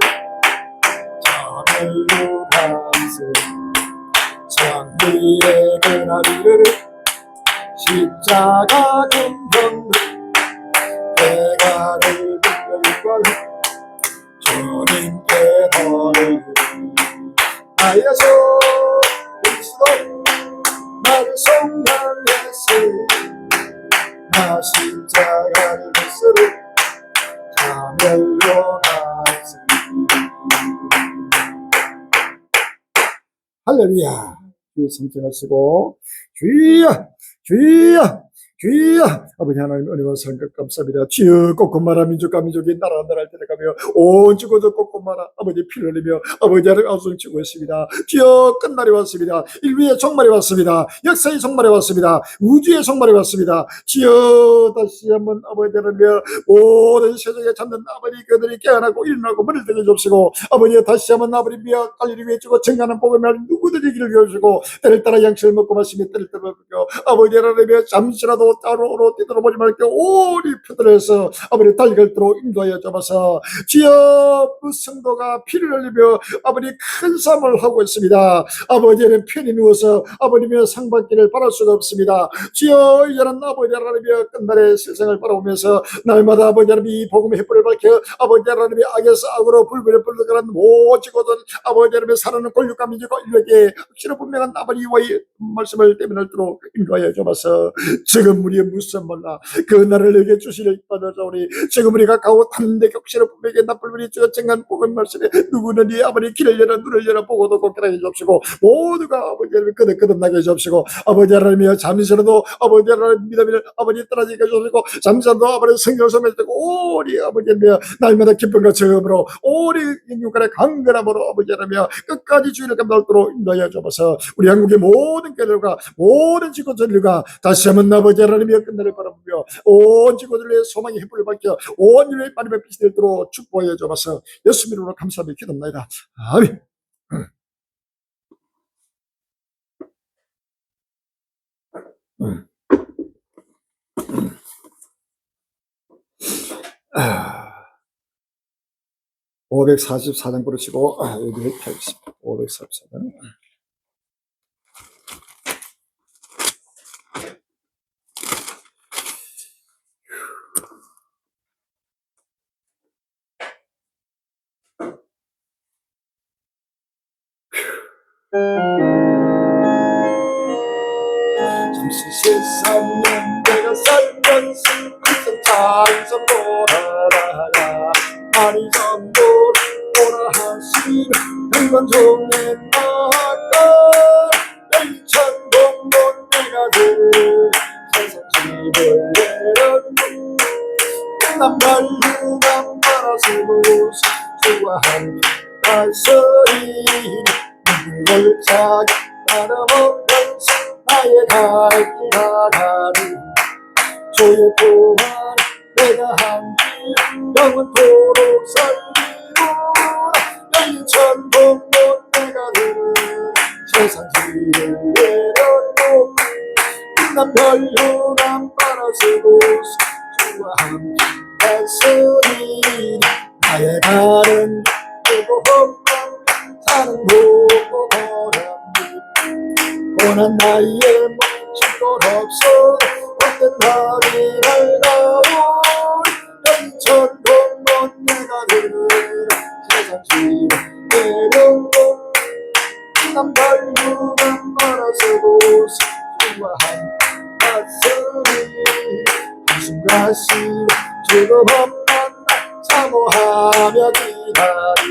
A: 저 멸류관에서 전 위에 그날 이르를 십자가 금형들 대가를 빌려 주님께 너를 나의 소 그리스도 나를 성령했으 나 십자가를 스스로 자멸로 갔으니 할렐루야. 주의 성령하시고 주여 주여 주여 아버지 하나님 은혜와 사랑과 감사합니다. 주여 꽃꽃마라 민족과 민족이 나라가 나라를 데려가며 온 지구도 꽃꽃마라 아버지 피를 흘리며 아버지 하나님 아우성 치고 있습니다. 주여 끝날이 왔습니다. 인류의 종말이 왔습니다. 역사의 종말이 왔습니다. 우주의 종말이 왔습니다. 주여 다시 한번 아버지 하나님 모든 세상에 잡는 아버지 그들이 깨어나고 일어나고 머리를 들게 주시고 아버지 다시 한번 아버지 미약 관리를 위해주고 증가하는 복음을 하는 누구들이 길을 비워주시고 때를 따라 양식을 먹고 마시며 때를 따라 먹고 아버지 하나님 잠시라도 따로 뒤돌아보지 말고 오리 표들에서 아버지 달걀도로 인도하여 잡아서 주여 그 성도가 피를 흘리며 아버지 큰 삶을 하고 있습니다. 아버지는 편히 누워서 아버님의 상받기를 바랄 수가 없습니다. 주여 이제는 아버지 하나님의 끝날의 세상을 바라보면서 날마다 아버지 하나님 이 복음의 햇불을 밝혀 아버지 하나님의 악에서 악으로 불불에 불러가는 모지거든 아버지 하나님의 살아는 권력과 민족과 인류에게 확실히 분명한 아버지와의 말씀을 대면할도록 인도하여 주옵소서. 지금 우리의 무슨 몰라 그 날을 내게 주시려 받아자오니 지금 우리가 가고 탔는데 격시로 분명히 나쁜 우리 주가 정한 복음 말씀에 누구는 이 아버지 길을 열어 눈을 열어 보고도 곱게 해주옵시고 모두가 아버지 하나님 거듭나게 해주옵시고 아버지 하나님이여 잠시라도 아버지 하나님 믿음을 아버지 떨어지게 해주옵시고 잠시라도 아버지 성경을 소멸되고 오리 아버지 하나님이여 날마다 기쁨과 즐거움으로 오리 육간의 강건함으로 아버지 하나님이여 끝까지 주의를 감당하도록 인도하여 주옵소서. 우리 한국의 모든 교회들과 모든 지구촌들과 다시 한번 아버지 하나님의 끝날을 바라보며 온 지구들의 소망의 햇불을 밝혀 온 인류의 마지막 빛이 되도록 축복하여 주옵소서. 예수 이름으로 감사하며 기도합니다. 아멘. 아, 544장 부르시고 여기 펴겠습니다. 544장. 잠시 13년 내가 살면서 큰 찬송 보라라야 많이 전부 보라 하시며 백만종의 나가 일천동본 내가 들 세상 집을 내렸고 남발 유감 바라시고 주와 함께 발소리 눈물 차게 따라오면서 나의 갈길 가가리 주의 동안 내가 한길 영원토록 살리고 일천동본 내가 들은 세상 길을 내렸고 남별 유감 바라시고 주와 함께 발소리 나의 발은 뜨거운 사는 보고 고난 나의 멈출 것 없어 어떤 날이 밝아오 영천공원 내가 들은 세상 지를 내려고 남발 유감 말아서고 주와 함께 갔으니 한숨과 시로 즐거움만 사모하며 기다리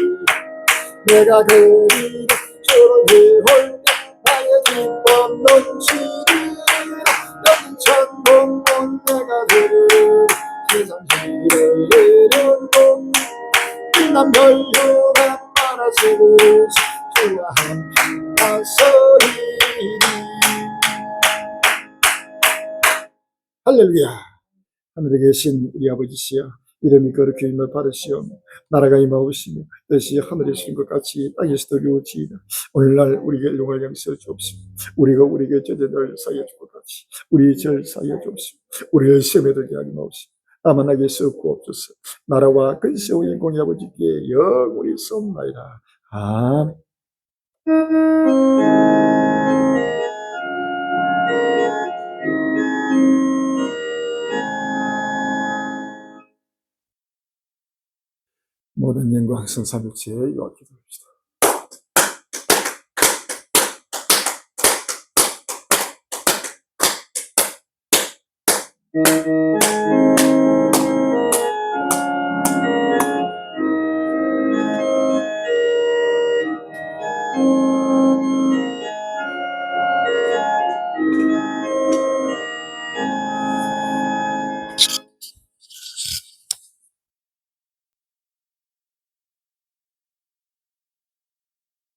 A: 내가 그리 주를 위홀 나의 기쁨 넘치리라 영천공원 내가 들은 세상 지를 내려고 남별 유감 말아주고 주와 함께 가서리니 할렐루야. 하늘에 계신 우리 아버지시여 이름이 거룩히 임을 받으시오 나라가 임하옵시며 뜻이 하늘에 이루어진 것 같이 땅에서도 이루어지이다. 오늘날 우리에게 일용할 양식을 주옵시고 우리가 우리에게 죄를 사하여 줄 것 같이 우리 죄를 사하여 주옵시고 우리를 시험에 들게 하지 마옵시고 다만 하게 썩고옵소서. 나라와 근세와 영광이 아버지께 영원히 있사옵나이다. 아멘. 하나님 영광 성삼일체에 이와 기도합시다.